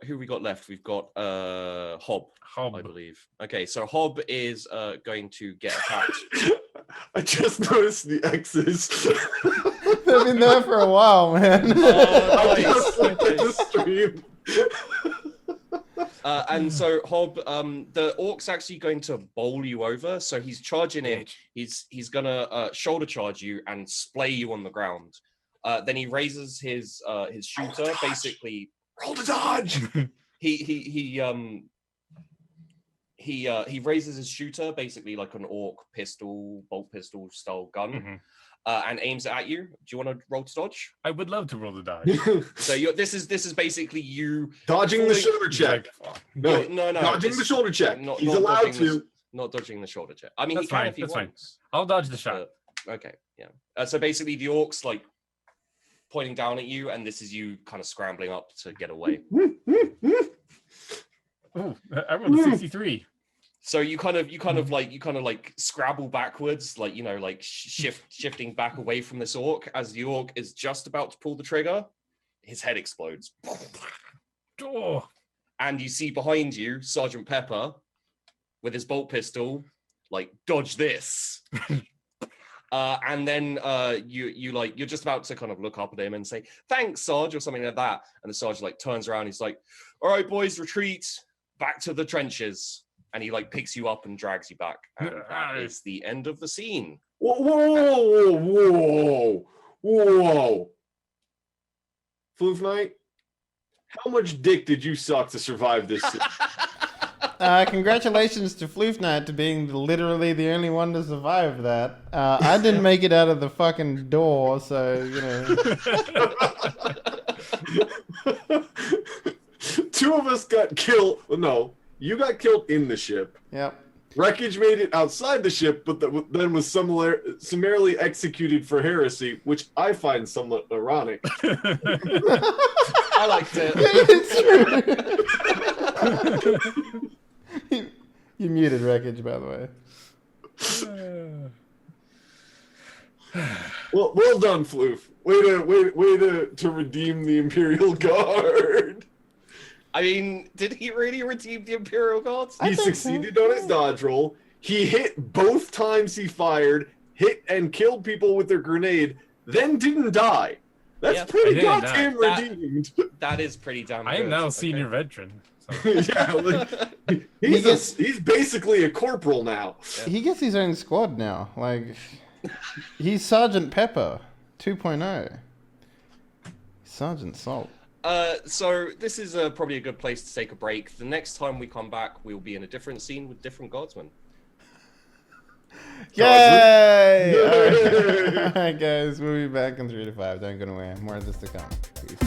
who we got left? We've got Hob, I believe. Okay, so Hob is going to get attacked. I just noticed the X's. They've been there for a while, man. I just looked at the stream. And so Hob, the orc's actually going to bowl you over. So he's charging in. He's gonna shoulder charge you and splay you on the ground. Then he raises his shooter. Basically, Roll to dodge. he raises his shooter, basically like an orc pistol, bolt pistol style gun, and aims it at you. Do you want to roll to dodge? I would love to roll the dodge. So this is basically you Dodging the shoulder check. No, no, dodging the shoulder check. not- He's not allowed dodging to. not dodging the shoulder check. I mean, That's he can fine, if he that's fine. wants. I'll dodge the shot. Okay, yeah. So basically, the orc's like pointing down at you, and this is you kind of scrambling up to get away. Ooh, I rolled a 63. So you kind of like scrabble backwards, like like shifting back away from this orc. As the orc is just about to pull the trigger, his head explodes, Oh, and you see behind you Sergeant Pepper with his bolt pistol, like dodge this. And then you're just about to kind of look up at him and say, "Thanks, Sarge," or something like that. And the Sarge like turns around. He's like, "All right, boys, retreat back to the trenches." And he like picks you up and drags you back. And that is the end of the scene. Whoa. Floof Knight, how much dick did you suck to survive this? Congratulations to Floofnight to being literally the only one to survive that. I didn't make it out of the fucking door, so, you know. Two of us got killed. Well, no, you got killed in the ship. Yep. Wreckage made it outside the ship, but then was summarily executed for heresy, which I find somewhat ironic. I liked it. It's true. You muted Wreckage, by the way. Well done, Floof. Way to redeem the Imperial Guard. I mean, did he really redeem the Imperial Guards? He succeeded on his dodge roll. He hit both times he fired, hit and killed people with their grenade, then didn't die. That's pretty goddamn redeemed. That is pretty damn good. I am now a senior veteran. So. Yeah, like, he's basically a corporal now. He gets his own squad now. Like, he's Sergeant Pepper 2.0. Sergeant Salt. So this is probably a good place to take a break. The next time we come back, we'll be in a different scene with different guardsmen. Yay! All right, guys, we'll be back in 3 to 5. Don't go away. More of this to come. Peace.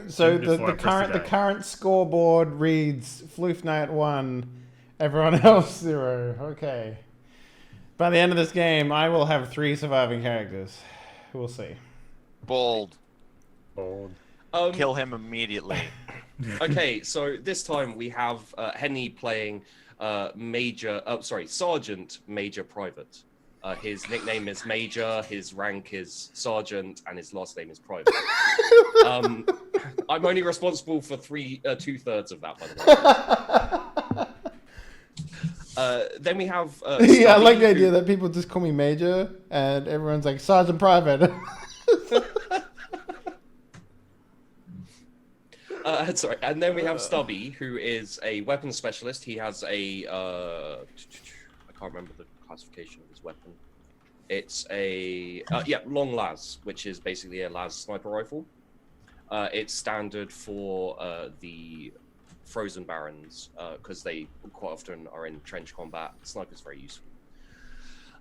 So the current scoreboard reads Floofnight 1, everyone else 0. Okay. By the end of this game, I will have 3 surviving characters. We'll see. Bold. Kill him immediately. Okay, so this time we have Henny playing Sergeant Major Private. His nickname is Major, his rank is Sergeant, and his last name is Private. I'm only responsible for 2/3 of that, by the way. Then we have... yeah, I like the idea that people just call me Major, and everyone's like, Sergeant Private. Sorry, and then we have Stubby, who is a weapons specialist. He has a... I can't remember the classification of his weapon. It's a long las, which is basically a las sniper rifle. It's standard for the frozen barons because they quite often are in trench combat. Sniper's very useful.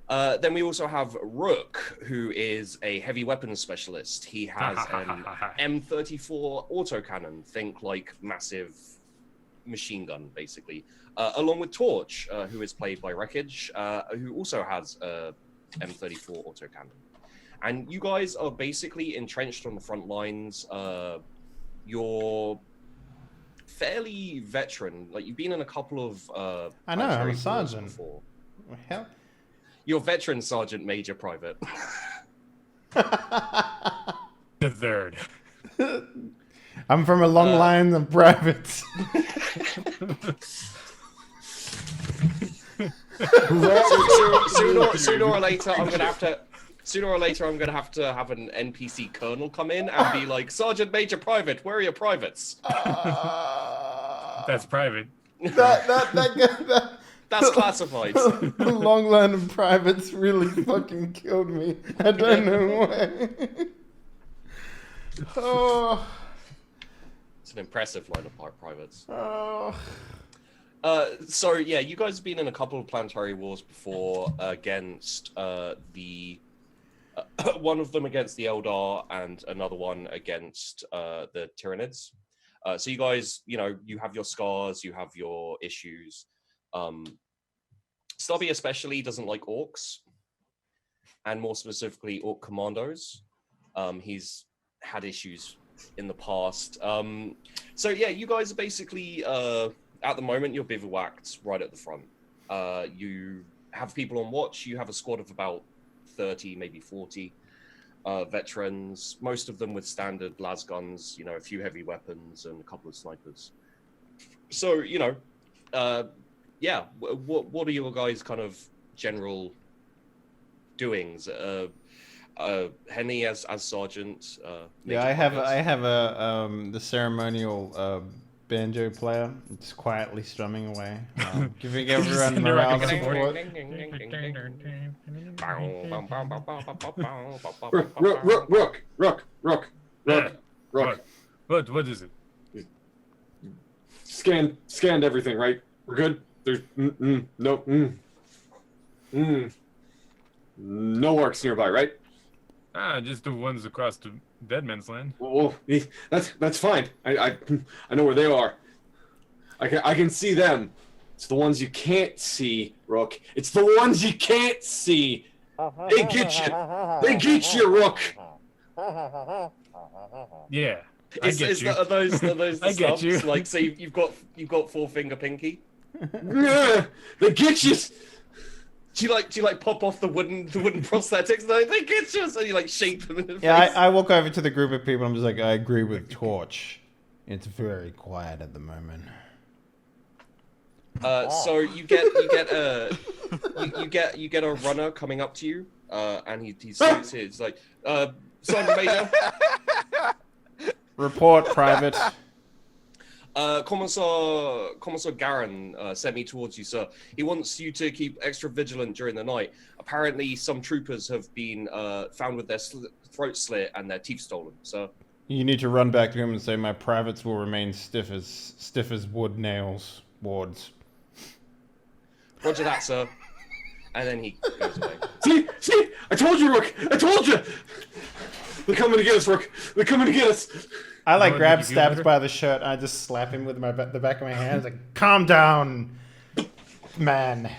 Then we also have Rook, who is a heavy weapons specialist. He has an M34 autocannon, think like massive machine gun, basically. Along with Torch, who is played by Wreckage, who also has a M34 autocannon. And you guys are basically entrenched on the front lines. You're fairly veteran. Like, you've been in a couple of... I know, I'm a sergeant. Before. Hell. You're veteran Sergeant Major Private. The third. I'm from a long line of privates. Sooner or later, I'm gonna have to have an NPC colonel come in and be like, Sergeant Major Private, where are your privates? That's private. That's classified. The long line of privates really fucking killed me. I don't know why. Oh. It's an impressive line of privates. Oh. So yeah, you guys have been in a couple of planetary wars before against the one of them against the Eldar and another one against the Tyranids. So you guys, you have your scars, you have your issues. Stubby especially doesn't like orcs, and more specifically orc commandos. He's had issues in the past. So yeah, you guys are basically at the moment you're bivouacked right at the front. You have people on watch. You have a squad of about 30, maybe 40 veterans, most of them with standard las guns, a few heavy weapons and a couple of snipers. So, yeah, what are your guys' kind of general doings? Henny as sergeant. Yeah, Major Progress. I have a the ceremonial banjo player. It's quietly strumming away, giving everyone Sitting there morale rocking support. Rook. What is it? Scanned everything, right? We're good. There's no no orcs nearby, right? Just the ones across the Dead Man's Land. Well, that's fine. I know where they are. I can see them. It's the ones you can't see, Rook. It's the ones you can't see. They get you. They get you, Rook. Yeah. Are those the I get you. subs? Like, say you've got four-finger pinky. Yeah, they get you. Do you like pop off the wooden prosthetics? And they get you, so you like shake them in the face. Yeah, I walk over to the group of people. I'm just like, I agree with Torch. It's very quiet at the moment. So you get a runner coming up to you, and he says, "It's like, Sergeant Major, Report, Private. Commissar Garin sent me towards you, sir. He wants you to keep extra vigilant during the night. Apparently, some troopers have been found with their throat slit and their teeth stolen. So You need to run back to him and say my privates will remain stiff as wood nails wards. Roger that, sir. And then he goes away. See, I told you, Rook. I told you. They're coming to get us, Rook. They're coming to get us. I like Oh, grab did you feel Stabs better? by the shirt. And I just slap him with the back of my hand. Like, calm down, man.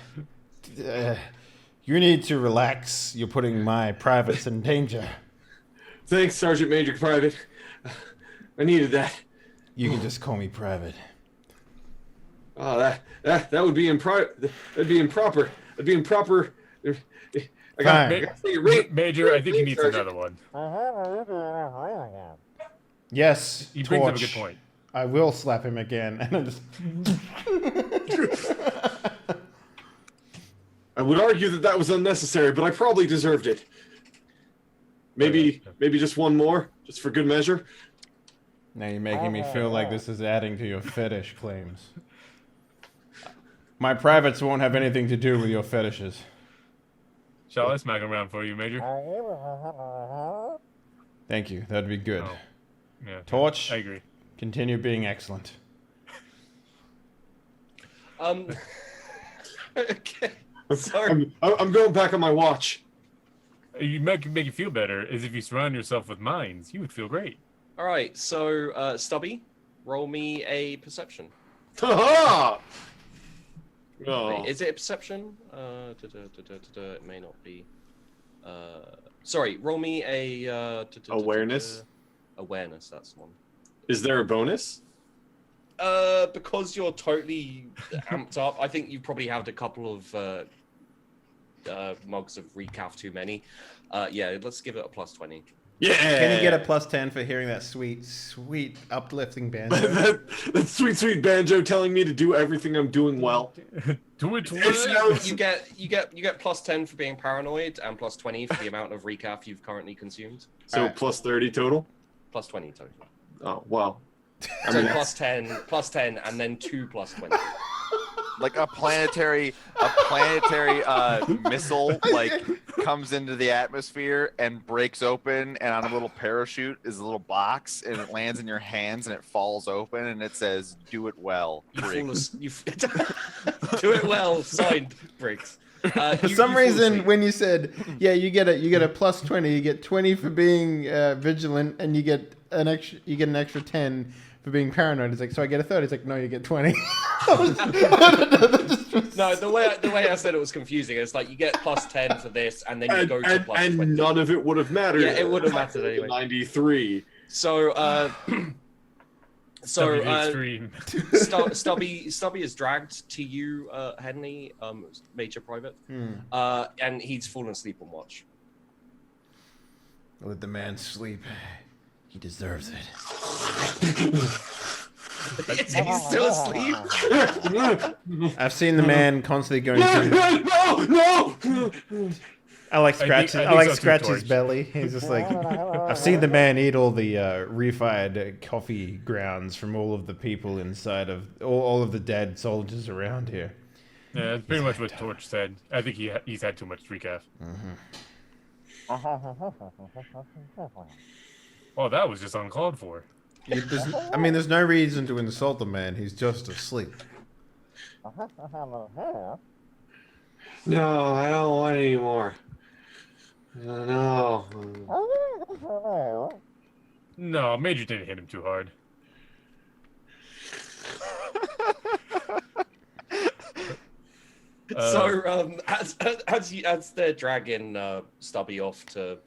You need to relax. You're putting my privates in danger. Thanks, Sergeant Major Private. I needed that. You can just call me Private. Oh, that would be that'd be improper. That'd be improper. I Fine. got say your rate. Major, I think he needs Sergeant. another one. Yes, He brings up a Torch. good point. I will slap him again. And I'm just... I would argue that was unnecessary, but I probably deserved it. Maybe just one more, just for good measure. Now you're making me feel like this is adding to your fetish claims. My privates won't have anything to do with your fetishes. Shall I smack him around for you, Major? Thank you. That'd be good. Oh. Yeah. Torch, I agree. continue being excellent. Okay. Sorry. I'm going back on my watch. You make you feel better is if you surround yourself with mines. You would feel great. All right. So, Stubby, roll me a perception. Ha Oh. Wait, is it a perception? It may not be. Sorry, roll me a Awareness? Awareness, that's the one. Is there a bonus? Because you're totally amped up, I think you probably had a couple of mugs of recaf too many. Yeah, let's give it a plus 20. Yeah. Can you get a plus 10 for hearing that sweet, sweet, uplifting banjo? that sweet banjo telling me to do everything I'm doing well. Do it It's well. now- You get plus 10 for being paranoid and plus 20 for the amount of recaf you've currently consumed. So Alright. plus 30 total. Plus 20 total. Oh wow. I So mean, plus 10, and then 2 plus 20. Like a planetary missile like comes into the atmosphere and breaks open, and on a little parachute is a little box, and it lands in your hands and it falls open and it says "Do it well." Briggs." Do it well, signed Briggs. For some reason, when you said, "Yeah, you get a plus 20, you get 20 for being vigilant, and you get an extra 10 for being paranoid," it's like, so I get a 30. It's like, no, you get 20. No, the way I said it was confusing. It's like you get plus 10 for this, and then you go to plus 20. and none of it would have mattered. Yeah, it would have mattered anyway. 93. So, Extreme. Stubby is dragged to you, Henley, Major Private, and he's fallen asleep on watch. Let the man sleep. He deserves it. Is he still asleep? I've seen the man constantly going through. No! Alex I scratches. think Alex so too, scratches Torch. belly. He's just like, I've seen the man eat all the refired coffee grounds from all of the people inside of all of the dead soldiers around here. Yeah, that's pretty much what Torch said. I think he's had too much decaf. Oh, that was just uncalled for. There's no reason to insult the man. He's just asleep. No, I don't want any more. No. No, Major didn't hit him too hard. So as they're dragging Stubby off to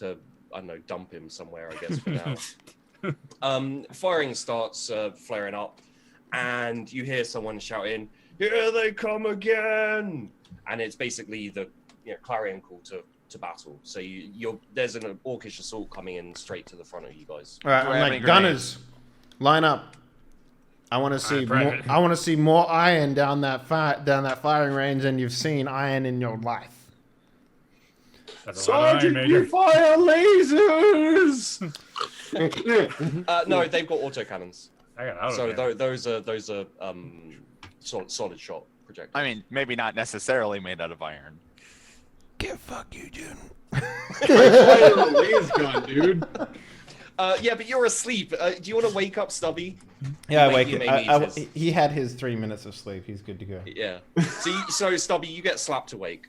I don't know, dump him somewhere, I guess for now. Firing starts flaring up, and you hear someone shouting, "Here they come again!" And it's basically the clarion call to battle. So there's an orcish assault coming in straight to the front of you guys. All right, I'm like, gunners, line up. I want to see more. I want to see more iron down that firing range than you've seen iron in your life. Sergeant, you fire lasers! No, they've got autocannons. I got auto So cannon. those are solid shot projectiles. I mean, maybe not necessarily made out of iron. Get fuck you, dude. Fire a laser gun, dude. Yeah, but you're asleep. Do you want to wake up Stubby? Yeah, he had his 3 minutes of sleep. He's good to go. Yeah. So Stubby, you get slapped awake.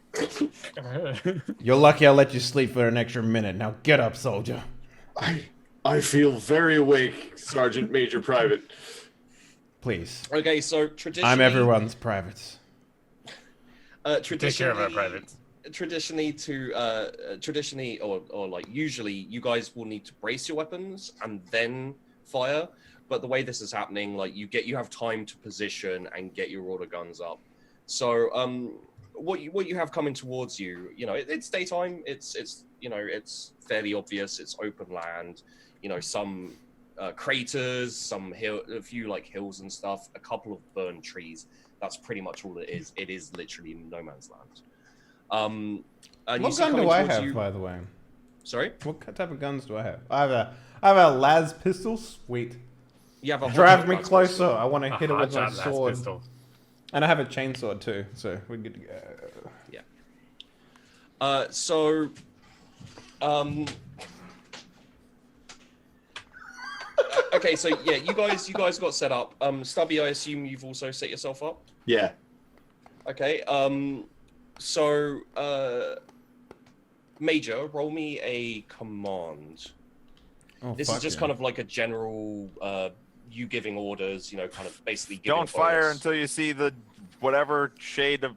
You're lucky I let you sleep for an extra minute. Now get up, soldier. I feel very awake, Sergeant Major Private. Please. Okay, so traditionally, I'm everyone's privates. Take care of our privates. Traditionally, or like usually, you guys will need to brace your weapons and then fire. But the way this is happening, like you have time to position and get your order guns up. So what you have coming towards you, it's daytime. It's fairly obvious. It's open land. Some craters, a few like hills and stuff. A couple of burned trees. That's pretty much all it is. It is literally no man's land. And What gun do I have, by the way? Sorry? What type of guns do I have? I have a las pistol. Sweet. You have a Drive me hot closer. pistol. I want to hit it with my Hot shot sword. pistol. And I have a chainsaw too, so we're good to go. Okay, so yeah, you guys got set up. Stubby, I assume you've also set yourself up. Yeah. Okay. Major, roll me a command. Oh, This is just kind of like a general, you giving orders, kind of basically giving Don't fire until you see the whatever shade of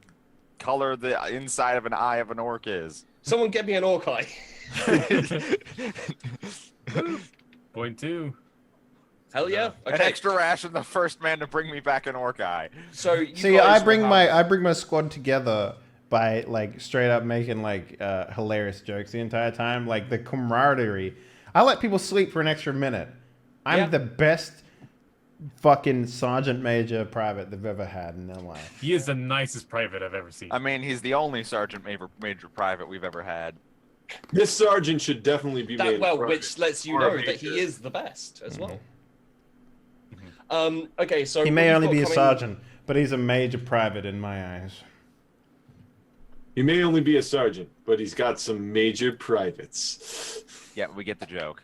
color the inside of an eye of an orc is. Someone get me an orc eye. Point 2. Hell yeah. An Okay. extra ration, the first man to bring me back an orc eye. So you See, guys I bring will my have- squad together by like straight up making like hilarious jokes the entire time, like the camaraderie. I let people sleep for an extra minute. I'm the best fucking sergeant major private they've ever had in their life. He is the nicest private I've ever seen. I mean, he's the only sergeant major private we've ever had. This sergeant should definitely be made. which lets you know that he is the best as well. Okay, so He may what only you've be a got coming- sergeant, but he's a major private in my eyes. He may only be a sergeant, but he's got some major privates. Yeah, we get the joke.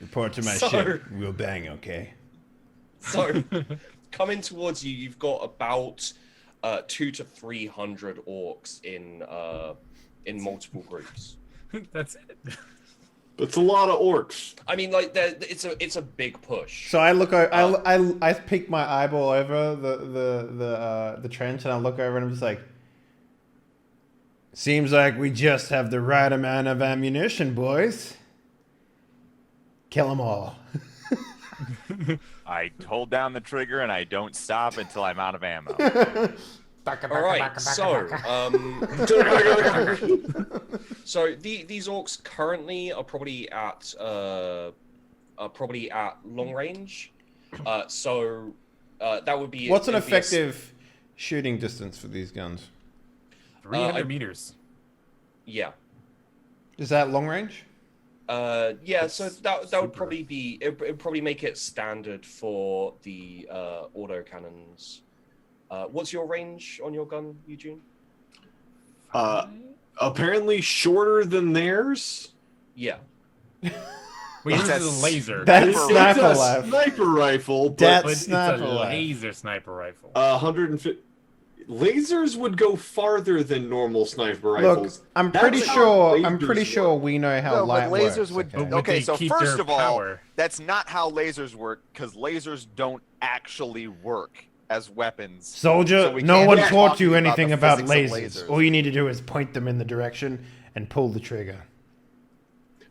Report to my So- ship. We'll bang, okay? So, coming towards you, you've got about 200 to 300 orcs in multiple groups. That's it. That's a lot of orcs. I mean, like, it's a big push. So I look. I peek my eyeball over the trench, and I look over, and I'm just like, seems like we just have the right amount of ammunition, boys. Kill them all. I hold down the trigger and I don't stop until I'm out of ammo. All right, so so these orcs currently are probably at long range. So that would be What's an it'd be a s- effective shooting distance for these guns? 300 meters. Yeah. Is that long range? Yeah, so that would super. probably be it'd probably make it standard for the auto cannons. What's your range on your gun, Eugene? Apparently shorter than theirs. Yeah. Wait, It's this a is a laser. That's It's sniper a life. sniper rifle, That's but But it's a sniper life. laser sniper rifle. 150. Lasers would go farther than normal sniper Look, rifles. I'm That's pretty how sure. lasers I'm pretty sure work. we know how No, light but lasers works. would. okay? But would Okay, they so keep first their of all, power? that's not how lasers work because lasers don't actually work as weapons. Soldier, So we no can't one be taught talking you about anything the about physics of lasers. lasers. All you need to do is point them in the direction and pull the trigger.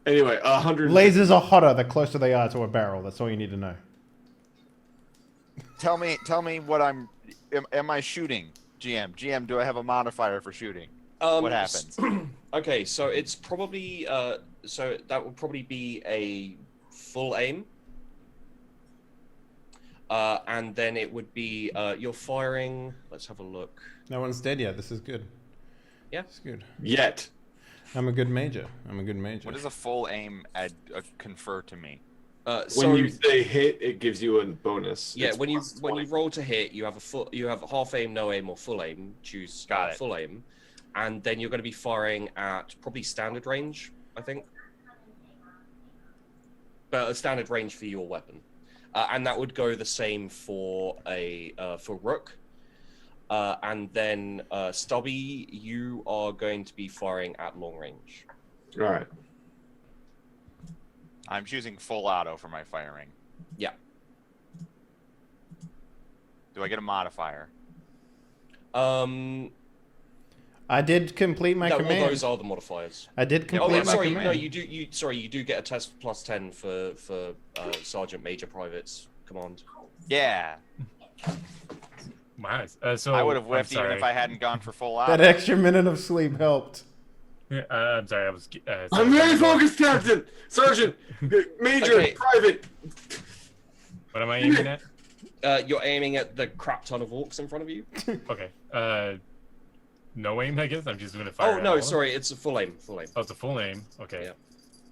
Anyway, 100. Lasers are hotter the closer they are to a barrel. That's all you need to know. Tell me what I'm. Am I shooting? GM, do I have a modifier for shooting? What happens? Okay, so it's probably so that would probably be a full aim. And then it would be you're firing. Let's have a look. No one's dead yet. This is good. Yeah. It's good. Yet. I'm a good major. What does a full aim confer to me? When you say hit, it gives you a bonus. Yeah, It's when you +20. roll to hit, you have half aim, no aim, or full aim. Choose Got it. full aim, and then you're going to be firing at probably standard range, I think. But a standard range for your weapon, and that would go the same for a for Rook. And then Stubby, you are going to be firing at long range. All right. I'm choosing full auto for my firing. Yeah. Do I get a modifier? I I did complete my command. All those are the modifiers. I did Oh, complete my sorry. command. No, you do. You do get a test plus 10 for sergeant, major, private's command. Yeah. Nice. So I would have I'm whiffed even sorry. if I hadn't gone for full auto. That extra minute of sleep helped. Yeah, I'm sorry. I was. I'm very focused, Captain, Sergeant, Major, Okay. Private. What am I aiming at? You're aiming at the crap ton of orcs in front of you. Okay. No aim, I guess. I'm just doing a fire. Oh at no, all. sorry, it's a full aim. Full aim. Oh, it's a full aim. Okay.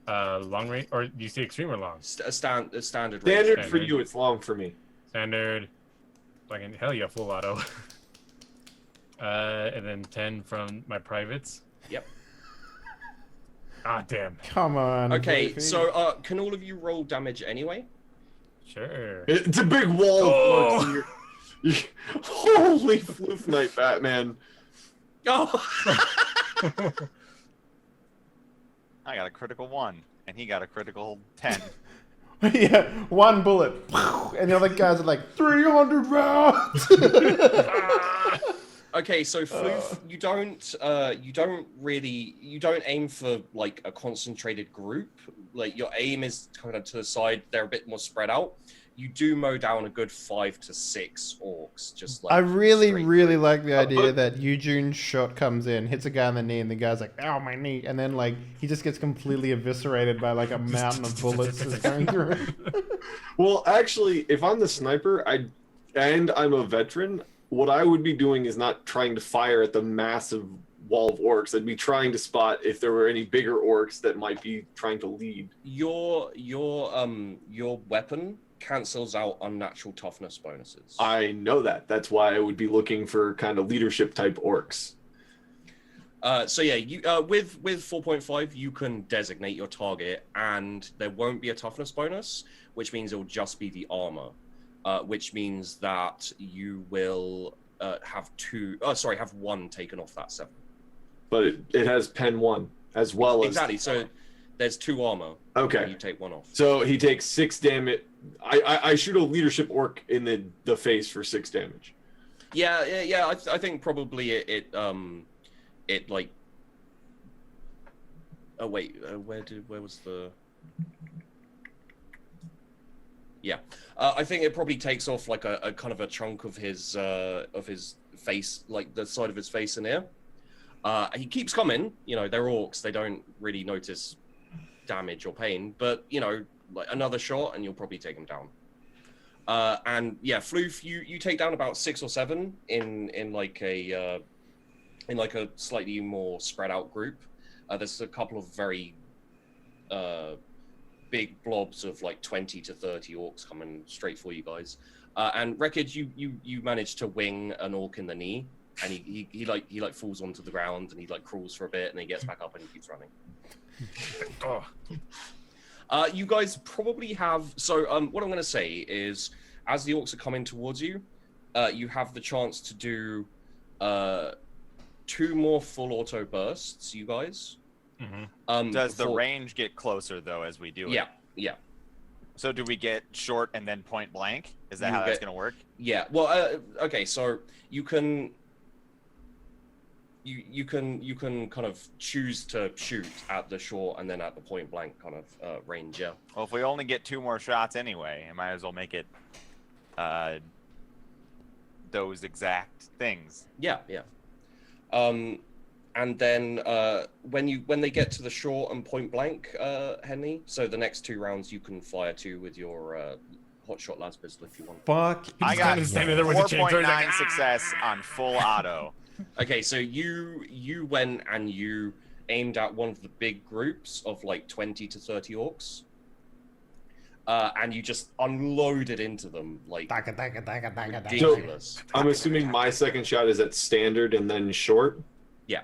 Long range, or do you say extreme or long? A standard range. Standard for Standard. you, it's long for me. Standard. Fucking hell yeah, full auto. And then 10 from my privates. Yep. Ah, damn. Come on. Okay, Fluffy. so can all of you roll damage anyway? Sure. It's a big wall Oh! of orcs in your... Holy floof night, Batman. Oh. I got a critical 1, and he got a critical 10. yeah, one bullet, and the other guys are like 300 rounds. Okay, so Floof, you don't aim for like a concentrated group. Like your aim is kind of to the side. They're a bit more spread out. You do mow down a good 5 to 6 orcs. Just like I really, straight really through. like the idea that Eugene's shot comes in, hits a guy on the knee, and the guy's like, "Ow, my knee!" And then like he just gets completely eviscerated by like a mountain of bullets just going through him. Well, actually, if I'm the sniper, and I'm a veteran, what I would be doing is not trying to fire at the massive wall of orcs. I'd be trying to spot if there were any bigger orcs that might be trying to lead. Your weapon cancels out unnatural toughness bonuses. I know that. That's why I would be looking for kind of leadership type orcs. So yeah, you with 4.5 you can designate your target, and there won't be a toughness bonus, which means it'll just be the armor, which means that you will have one taken off that 7. But it has pen 1 as well Exactly. So there's 2 armor. Okay. when you take 1 off. So he takes 6 damage. I shoot a leadership orc in the face for 6 damage. Yeah. I think probably it like. Oh wait, where was the? Yeah, I think it probably takes off like a kind of a chunk of his face, like the side of his face and ear. He keeps coming. You know, they're orcs. They don't really notice damage or pain, but you know, like another shot and you'll probably take him down. And yeah, Floof, you take down about 6 or 7 in like a slightly more spread out group. There's a couple of very big blobs of like 20 to 30 orcs coming straight for you guys. And Wreckage, you managed to wing an orc in the knee, and he falls onto the ground, and he like crawls for a bit, and he gets back up and he keeps running. You guys probably have. So what I'm going to say is, as the orcs are coming towards you, you have the chance to do 2 more full auto bursts. You guys. Mm-hmm. Does the range get closer though as we do it? Yeah. So do we get short and then point blank? Is that how that's going to work? Yeah. Well, okay. So you can kind of choose to shoot at the short and then at the point blank kind of range. Yeah. Well, if we only get 2 more shots anyway, I might as well make it those exact things. Yeah. And then when they get to the short and point blank, Henley, so the next 2 rounds you can fire 2 with your hotshot las pistol if you want. Fuck. I got standing there with the chainsaw, 4.9 success on full auto. Okay, so you went and you aimed at one of the big groups of like 20 to 30 orcs. And you just unloaded into them like ridiculous. So, I'm assuming my second shot is at standard and then short. Yeah.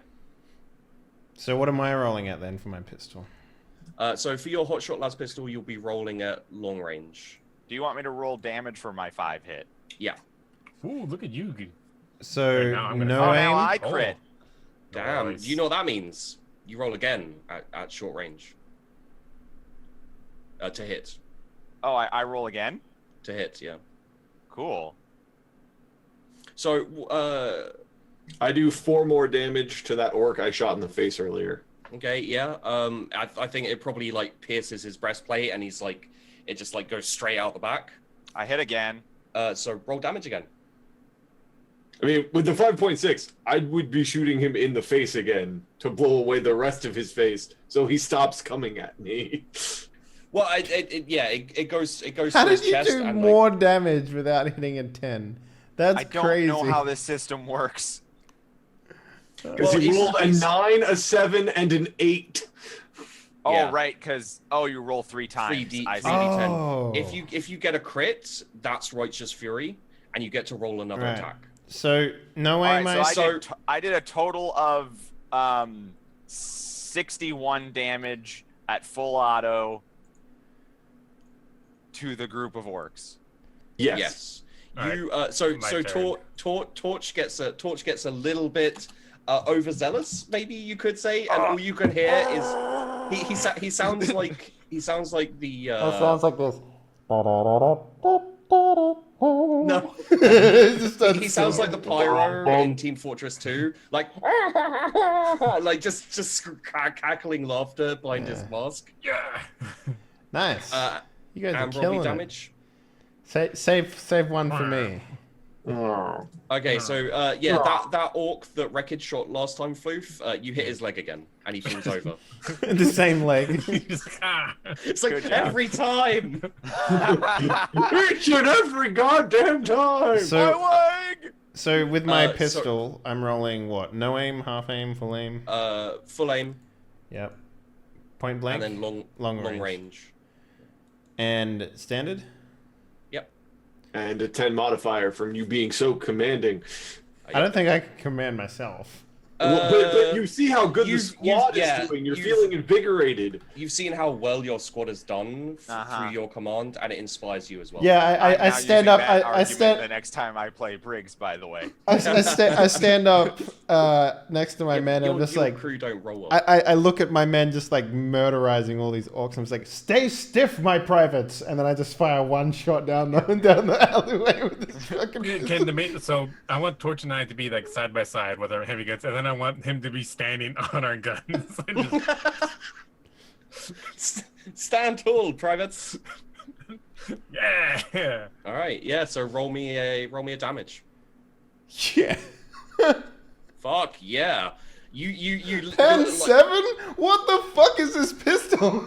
So what am I rolling at then for my pistol? So for your hotshot las pistol, you'll be rolling at long range. Do you want me to roll damage for my 5 hit? Yeah. Ooh, look at you. So Right now I'm gonna- no Oh, aim. now I crit. Damn. Nice. You know what that means? You roll again at short range. To hit. Oh, I roll again? To hit, yeah. Cool. So, I do 4 more damage to that orc I shot in the face earlier. okay, yeah. I think it probably like pierces his breastplate, and he's like, it just like goes straight out the back. I hit again. So roll damage again. I mean, with the 5.6, I would be shooting him in the face again to blow away the rest of his face, so he stops coming at me. Well, it goes. How through his did you chest do and, more damage without hitting a 10? That's I don't crazy. know how this system works. Because Well, he he's- rolled a he's- 9, a 7, and an 8. Oh, Yeah. right, because you roll 3 times. 3D I see. 3d10. Oh. If you get a crit, that's righteous fury, and you get to roll another Right. attack. So no All aim. right, I I did a total of 61 damage at full auto to the group of orcs. Yes. All You right. so My so turn. Torch gets a little bit overzealous, maybe you could say, and all you can hear is he sounds like the like this. no. Just He sounds like the pyro in Team Fortress 2, like like just cackling laughter behind his mask. Yeah. Nice. You guys are And roll killing me it. damage. Save one for me. Oh. Okay, so that orc that Wreckage shot last time, Floof, you hit his leg again, and he falls over. The same leg. It's like Good job. every time. Each and every goddamn time! So with my So- pistol, I'm rolling what? No aim, half aim, full aim. Full aim, Yep. Point blank. and then long range. And standard. And a 10 modifier from you being so commanding. I don't think I can command myself. But you see how good the you've- squad yeah, is doing. You're you've- feeling invigorated. You've seen how well your squad has done Uh-huh. through your command, and it inspires you as well. Yeah, I'm I now stand using up. that I argument stand. the next time I play Briggs, by the way. I stand up next to my men, and I'm just your like, crew don't roll well. I look at my men just like murderizing all these orcs. I'm just like, stay stiff, my privates, and then I just fire one shot down the alleyway with this fucking. So I want Torch and I to be like side by side with our heavy guns, and then I want him to be standing on our guns. And just, Stand tall, privates. yeah. All right, yeah. So roll me a damage. Yeah. Fuck yeah. You 10-7? What the fuck is this pistol?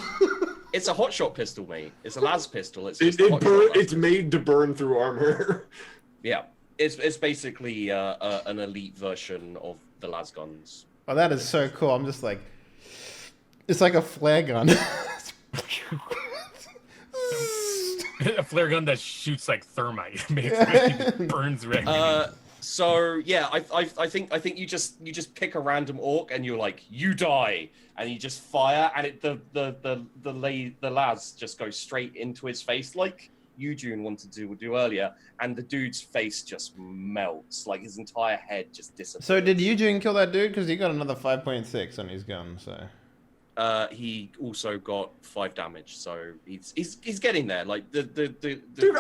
It's a hotshot pistol, mate. It's a las pistol. It's It, just a it hotshot burn, las it's made to burn through armor. Yeah, it's basically an elite version of the las guns. Oh, that is so cool. I'm just like, It's like a flare gun. A flare gun that shoots like thermite, basically burns red. So yeah, I think you just pick a random orc and you're like, you die, and you just fire, and the lads just go straight into his face like Eugene wanted to do earlier, and the dude's face just melts, like his entire head just disappears. So did Eugene kill that dude? Because he got another 5.6 on his gun. So. He also got 5 damage, so he's getting there. Like the Dude,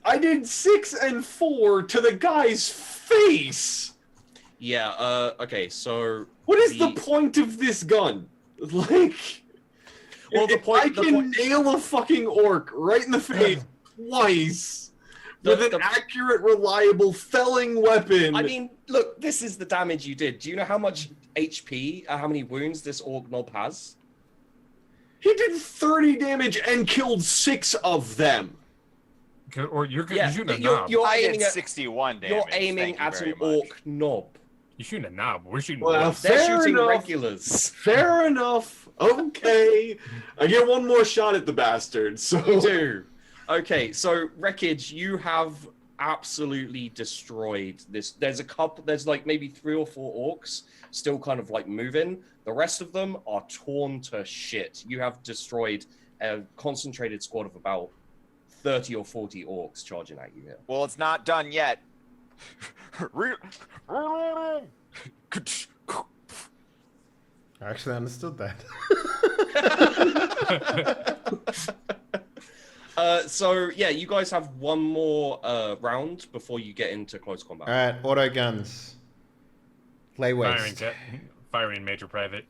I did 6 and 4 to the guy's face. Yeah. Okay. So what is the point of this gun? Like, well, I can nail a fucking orc right in the face twice with an accurate, reliable, felling weapon. I mean, look, this is the damage you did. Do you know how much HP, how many wounds this orc knob has? He did 30 damage and killed 6 of them. Or you're shooting a knob. I did 61 damage. You're aiming at an orc knob. You're shooting a knob. We're shooting. Well, they're shooting enough. Regulars. Fair enough. Okay. I get one more shot at the bastard. So you do. Okay, so Wreckage, you have absolutely destroyed this. There's like maybe 3 or 4 orcs still kind of like moving. The rest of them are torn to shit. You have destroyed a concentrated squad of about 30 or 40 orcs charging at you here. Well, it's not done yet. I actually understood that. So yeah, you guys have one more round before you get into close combat. All right, auto guns. Lay waste. Firing major private.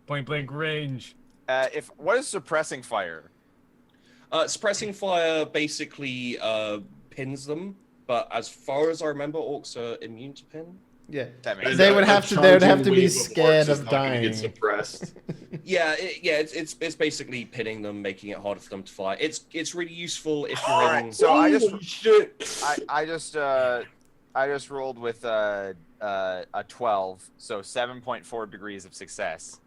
Point blank range. What is suppressing fire? Suppressing fire basically pins them, but as far as I remember, orcs are immune to pin. Yeah, That makes they would have to. They would have to be Wave of scared orcs is of not gonna dying. Get suppressed. It's basically pinning them, making it harder for them to fire. It's really useful if you're All in. right, so I Holy shit. I just rolled with a 12, so 7.4 degrees of success.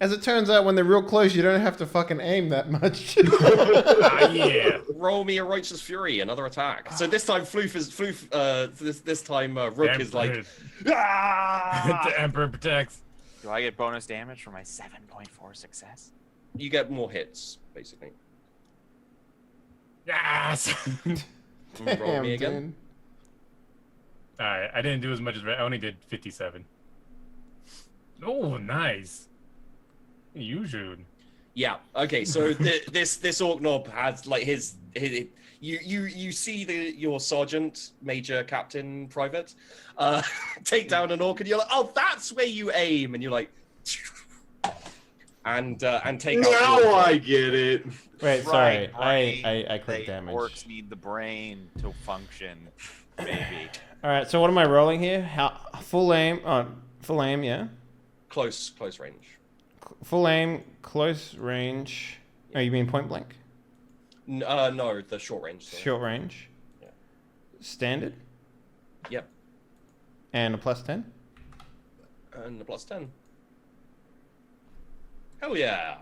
As it turns out, when they're real close, you don't have to fucking aim that much. Yeah. Roll me a righteous fury, another attack. So this time, this time Rook is like, ah! The Emperor protects. Do I get bonus damage for my 7.4 success? You get more hits, basically. Yes. Roll me again. dude. All right, I didn't do as much as I only did 57. Oh, nice. You should. Yeah. Okay. So this orc knob has like his you see your sergeant, major, captain, private, take down an orc, and you're like, oh, that's where you aim, and you're like, and take out. Now I get it. Wait, sorry. I clicked They damage. Orcs need the brain to function, baby. All right. So what am I rolling here? Full aim. Oh, full aim. Yeah. Close range. Full aim, close range. Oh, you mean point blank? No, the short range. Sorry. Short range. Yeah. Standard. Yep. And a +10. And the +10. Hell yeah.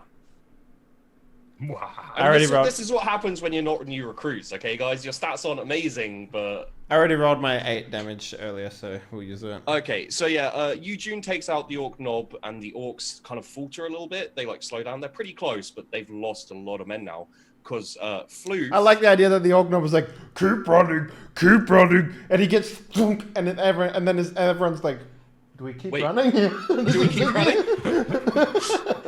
Wow. This is what happens when you're not new recruits, okay, guys? Your stats aren't amazing, but... I already rolled my 8 damage earlier, so we'll use it. Okay, so yeah, Eugene takes out the orc knob, and the orcs kind of falter a little bit. They, like, slow down. They're pretty close, but they've lost a lot of men now, because Floof... I like the idea that the Ognob was like, keep running, and he gets thunk, and then everyone's like, do we keep running? Do we keep running?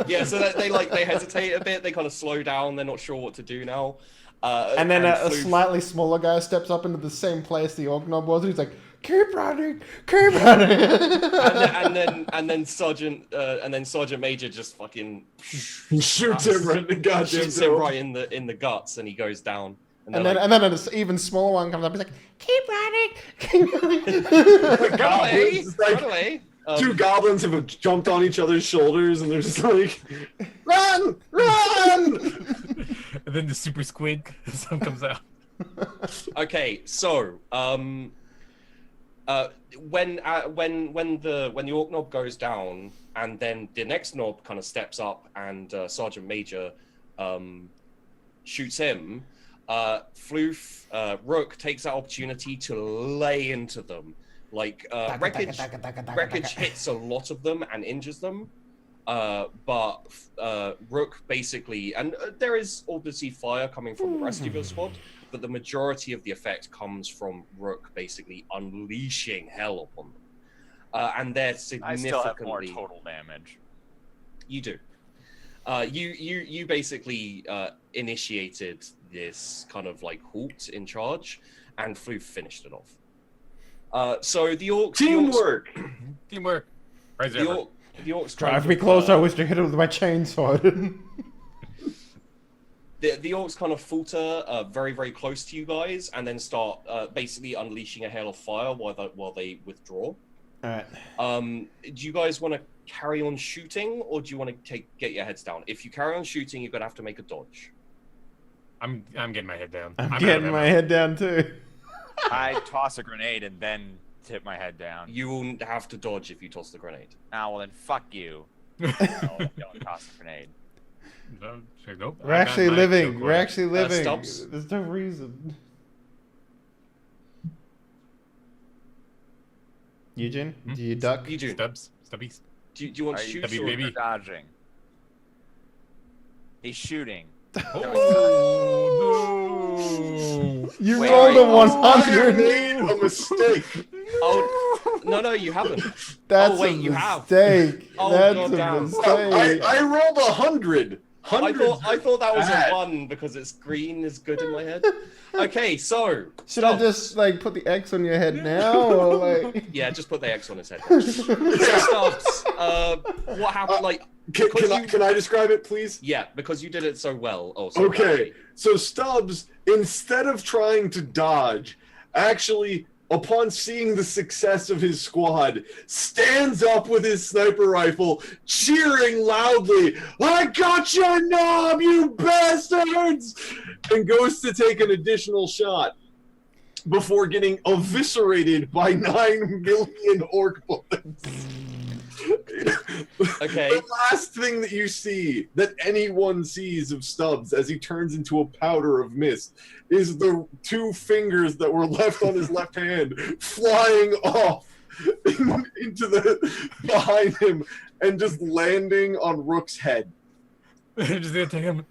Yeah, so they hesitate a bit. They kind of slow down. They're not sure what to do now. And then a slightly smaller guy steps up into the same place the Ognob was, and he's like, keep running. and then Sergeant Major just fucking Shoots him right in the goddamn shoots him right in the guts, and he goes down. And then an even smaller one comes up. He's like, keep running. Run away. 2 goblins have jumped on each other's shoulders, and they're just like, run! And then the super squid sun comes out. Okay, so When the orc knob goes down, and then the next knob kind of steps up, and Sergeant Major shoots him, Rook takes that opportunity to lay into them. Like wreckage hits a lot of them and injures them, but Rook basically, and there is obviously fire coming from the rest of your squad, but the majority of the effect comes from Rook basically unleashing hell upon them, and they're significantly. I still have more total damage. You do. You basically initiated this kind of like halt in charge, and Floof finished it off. So the orcs. Teamwork. Teamwork. Right The orcs Drive me close. I wish to hit it with my chainsaw. The orcs kind of falter very, very close to you guys, and then start basically unleashing a hail of fire while they withdraw. All right. Do you guys want to carry on shooting, or do you want to get your heads down? If you carry on shooting, you're gonna have to make a dodge. I'm getting my head down. I'm getting my head down too. I toss a grenade and then tip my head down. You will have to dodge if you toss the grenade. Ah, well then fuck you. No, don't toss the grenade. No, nope. We're actually living. We're actually. actually living. Stubbs? There's no reason. Eugene, do you duck? You do. Stubbies. Do you want to Are you shoot? W, Or... baby? dodging? He's shooting. Oh, You Wait, rolled wait. a I 100. made a mistake. Oh no, you haven't. That's wait, a you have. mistake. Oh, That's a goddamn. mistake. I rolled 100. I thought that was bad. a 1 because it's green is good in my head. Okay, so Should I Stubbs. just like put the X on your head now, or like? Yeah, just put the X on his head. So Stubbs, what happened? Like, Can I describe it, please? yeah, because you did it so well. Oh, so Okay, badly. so Stubbs, instead of trying to dodge, actually, upon seeing the success of his squad, stands up with his sniper rifle, cheering loudly, "I got your knob, you bastards!" and goes to take an additional shot before getting eviscerated by 9 million orc bullets. Okay. The last thing that you see, that anyone sees of Stubbs as he turns into a powder of mist, is the 2 fingers that were left on his left hand flying off into the behind him and just landing on Rook's head. just gonna take him.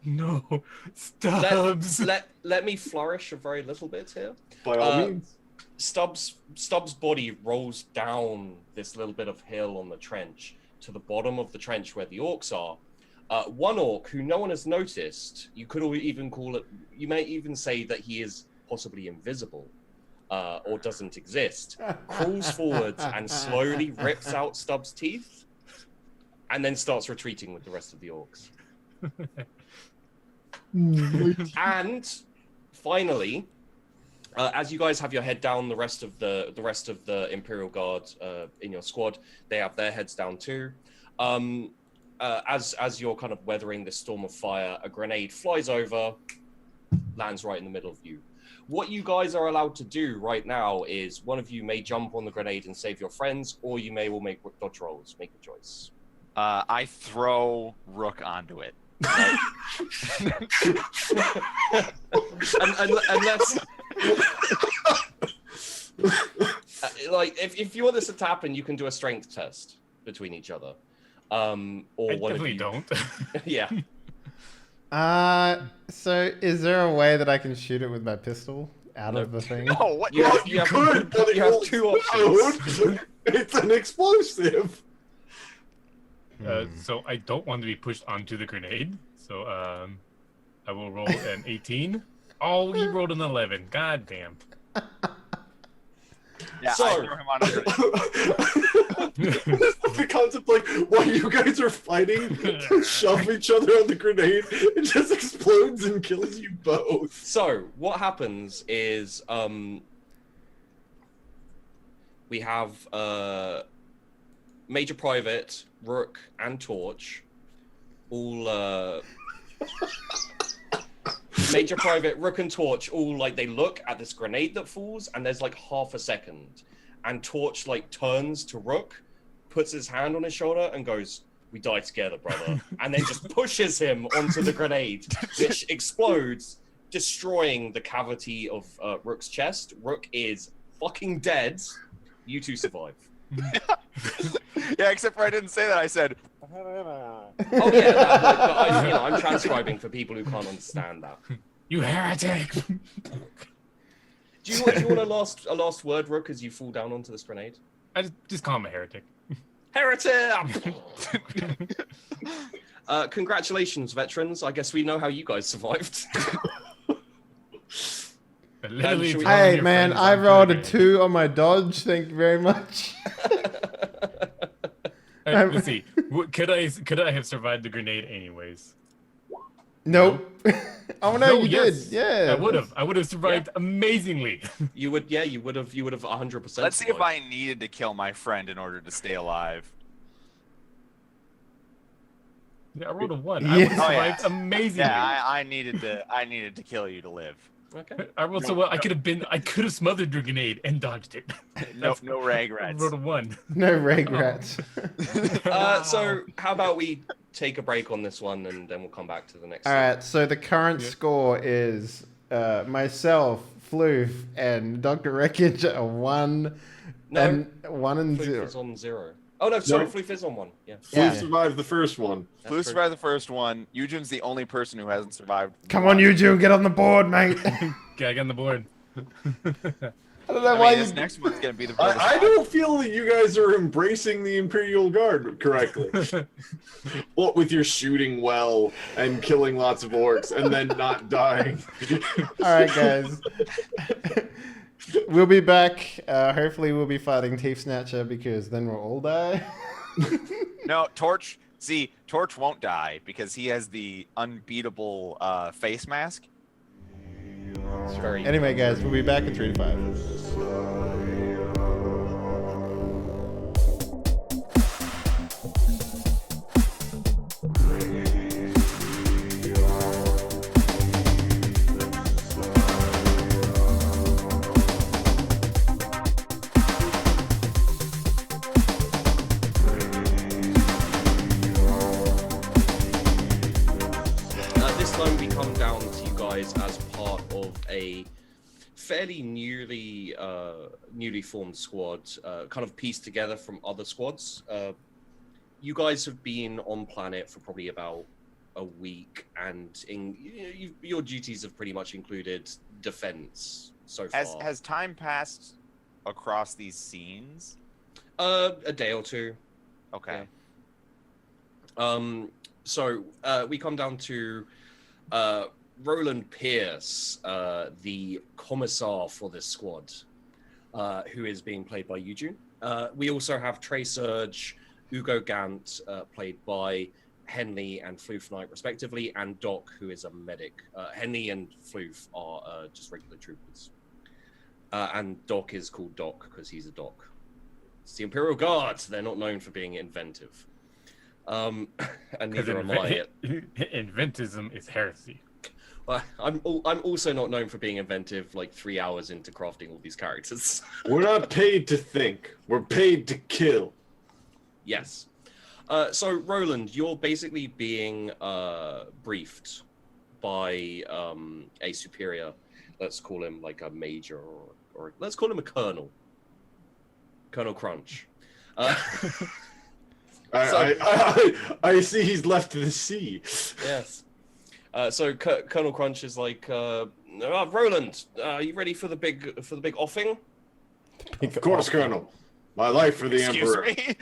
No, Stubbs. Let me flourish a very little bit here. By all means. Stubbs' body rolls down this little bit of hill on the trench to the bottom of the trench where the orcs are. One orc who no one has noticed, you could even call it, you may even say that he is possibly invisible or doesn't exist, crawls forwards and slowly rips out Stubbs' teeth and then starts retreating with the rest of the orcs. And finally, as you guys have your head down, the rest of the Imperial Guard in your squad, they have their heads down too. As you're kind of weathering this storm of fire, a grenade flies over, lands right in the middle of you. What you guys are allowed to do right now is one of you may jump on the grenade and save your friends, or you may make dodge rolls. Make a choice. I throw Rook onto it. Unless, like, if you want this to happen, you can do a strength test between each other. Or I one of definitely you. don't. Yeah. So is there a way that I can shoot it with my pistol out of the thing? Oh, what? You have, You could, but it you have will 2 options. explode. It's an explosive. So I don't want to be pushed onto the grenade. So I will roll an 18. Oh, he rolled an 11. God damn. Yeah, So- I threw him onto it. The concept, like, while you guys are fighting, shove each other on the grenade, it just explodes and kills you both. So what happens is we have Major Private, Rook, and Torch all Major Private, Rook, and Torch all like they look at this grenade that falls, and there's like half a second, and Torch like turns to Rook, puts his hand on his shoulder, and goes, "We die together, brother," and then just pushes him onto the grenade, which explodes, destroying the cavity of Rook's chest. Rook is fucking dead. You two survive. Yeah, except for I didn't say that. I said, Oh yeah, that, but I'm transcribing for people who can't understand that. You heretic! Do you want a last word, Rook, as you fall down onto this grenade? I just call him a heretic. Heretic! Congratulations, veterans. I guess we know how you guys survived. Literally, Should we- telling Hey your man, friends I onto rolled the a grenade. 2 on my dodge. Thank you very much. Let's see. Could I have survived the grenade anyways? Nope. Oh no, you yes. did. Yeah. I would have survived amazingly. You would 100%. let's see if I needed to kill my friend in order to stay alive. Yeah, I rolled a 1. Yeah. I would have Oh, yeah. survived amazingly. Yeah, I needed to kill you to live. Okay. I rolled so well. I could have smothered the grenade and dodged it. No I regrets. rolled a 1. No regrets. So how about we take a break on this one, and then we'll come back to the next. All right. So the current score is myself, Floof, and Dr. Wreckage are 1 No, and Floof 0. is on 0. Oh no, sorry, No. Floof is on 1. Yeah. Floof Yeah. survived the first one. That's Blue true. survived the first one. Eugen's the only person who hasn't survived. Come on, you two, get on the board, mate. Okay, I got on the board. I don't know I why mean, you. this next one's gonna be the furthest. I don't feel that you guys are embracing the Imperial Guard correctly. What with your shooting well and killing lots of orcs and then not dying. All right, guys. We'll be back. Hopefully, we'll be fighting Thief Snatcher because then we'll all die. No, Torch. See, Torch won't die because he has the unbeatable face mask. It's very. Anyway, guys, we'll be back in 3 to 5. This time we come down to you guys as part of a fairly newly formed squad, kind of pieced together from other squads. You guys have been on planet for probably about a week, and your duties have pretty much included defense so far. Has time passed across these scenes? A day or two. Okay. So we come down to Roland Pierce, the commissar for this squad, who is being played by Eugene. We also have Trey Surge, Ugo Gant, played by Henley and Floof Knight, respectively, and Doc, who is a medic. Henley and Floof are just regular troopers. And Doc is called Doc because he's a Doc. It's the Imperial Guards. They're not known for being inventive. And neither am I. Inventism is heresy. I'm also not known for being inventive, like 3 hours into crafting all these characters. We're not paid to think. We're paid to kill. Yes. So, Roland, you're basically being briefed by a superior. Let's call him like a major, or let's call him a colonel. Colonel Crunch. I see he's left the sea. Yes. So Colonel Crunch is like, Roland, are you ready for the big offing? Of course, Colonel. My life for the Excuse Emperor. me.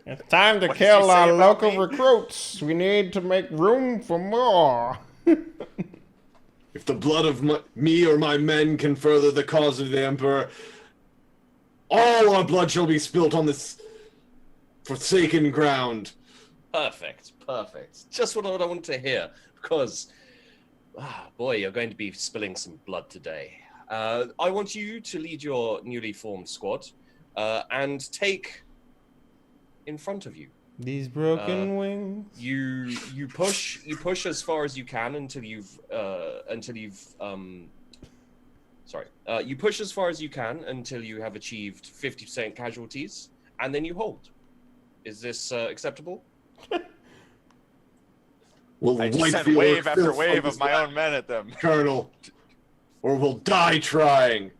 It's time to What did you kill say our about local me? recruits. We need to make room for more. If the blood of me or my men can further the cause of the Emperor, all our blood shall be spilt on this forsaken ground. Perfect. Just what I want to hear, because, boy, you're going to be spilling some blood today. I want you to lead your newly formed squad and take in front of you These broken wings. You push as far as you can until you've you push as far as you can until you have achieved 50% casualties, and then you hold. Is this acceptable? We'll I just wipe sent the wave orc after filth wave from of his my back, own men at them. Colonel, or we'll die trying.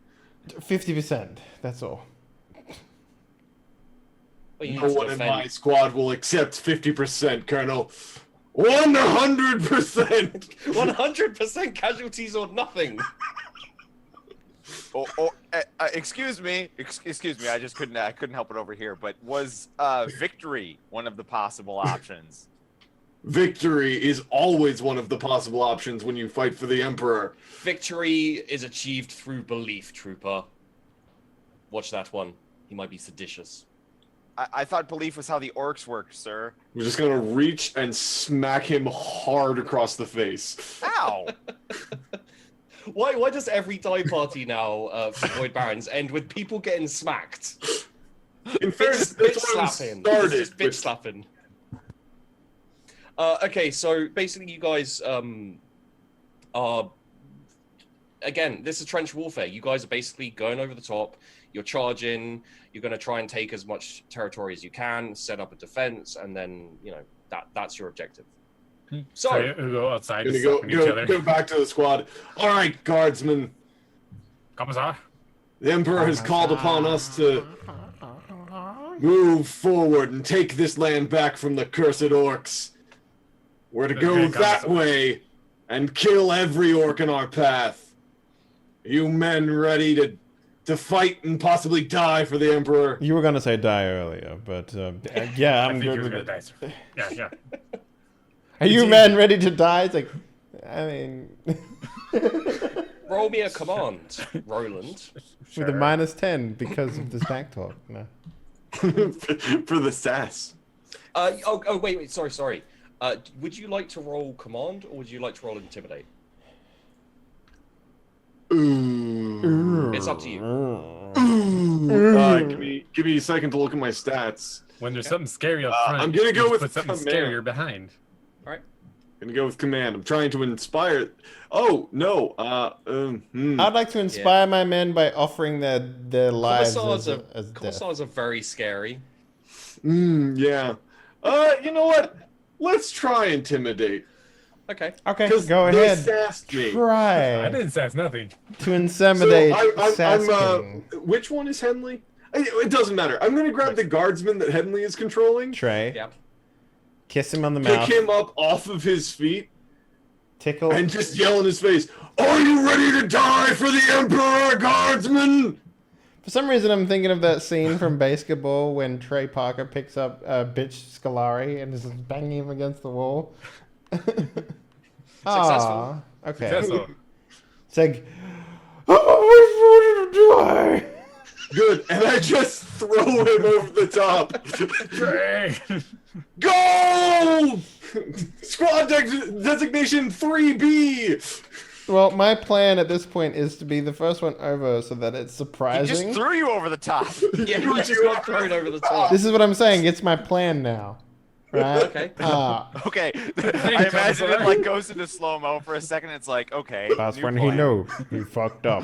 50%. That's all. Well, you No need to one in defend. my squad will accept 50%, Colonel. 100%. 100% casualties or nothing. Excuse me. Excuse me. I couldn't help it over here. But was victory one of the possible options? Victory is always one of the possible options when you fight for the Emperor. Victory is achieved through belief, Trooper. Watch that one. He might be seditious. I thought belief was how the orcs worked, sir. We're just gonna reach and smack him hard across the face. Ow! Why does every die party now for Void Barons end with people getting smacked? In fairness, Bitch that's what slapping. started. It's just bitch slapping. Okay, so basically you guys are... Again, this is trench warfare. You guys are basically going over the top. You're charging. You're going to try and take as much territory as you can, set up a defense, and then, you know, that's your objective. So, We'll go outside Gonna to slapping each other. go back to the squad. All right, guardsmen. Commissar? The Emperor has called upon us to move forward and take this land back from the cursed orcs. We're to go Okay, that Commissar. way and kill every orc in our path. Are you men ready to fight and possibly die for the Emperor? You were gonna say die earlier, but yeah, I I'm think good he was with gonna it. die. Yeah, yeah. Are you men ready to die? It's like, I mean, roll me a command, Roland. with a -10 because of this back talk. No. For the sass. Wait, sorry. Would you like to roll command, or would you like to roll intimidate? Ooh. It's up to you. Give me a second to look at my stats. When there's something scary up front, I'm gonna you go just with put something command. scarier behind. All right. Gonna go with command. I'm trying to inspire. Oh no. I'd like to inspire my men by offering their lives as death. Commissars are very scary. Yeah. You know what? Let's try intimidate. Okay. Okay, 'Cause go they ahead. sassed me. I Try didn't say nothing. to intimidate I'm Saskin. which one is Henley? It doesn't matter. I'm gonna grab the guardsman that Henley is controlling. Trey, Yeah. kiss him on the Pick mouth, him up off of his feet tickle. and just yell in his face, "Are you ready to die for the Emperor, guardsman?" For some reason, I'm thinking of that scene from Basketball when Trey Parker picks up bitch Scolari and is just banging him against the wall. Successful. Okay. Successful. It's like, oh, I want to die. Good, and I just throw him over the top. Trey! Go! Squad designation 3B. Well, my plan at this point is to be the first one over so that it's He surprising. just threw you over the top. Yeah, you just got thrown over the top. This is what I'm saying. It's my plan now. Right? Okay. Okay, I imagine it like goes into slow mo for a second. It's like, okay, That's new when plan. he knows he fucked up.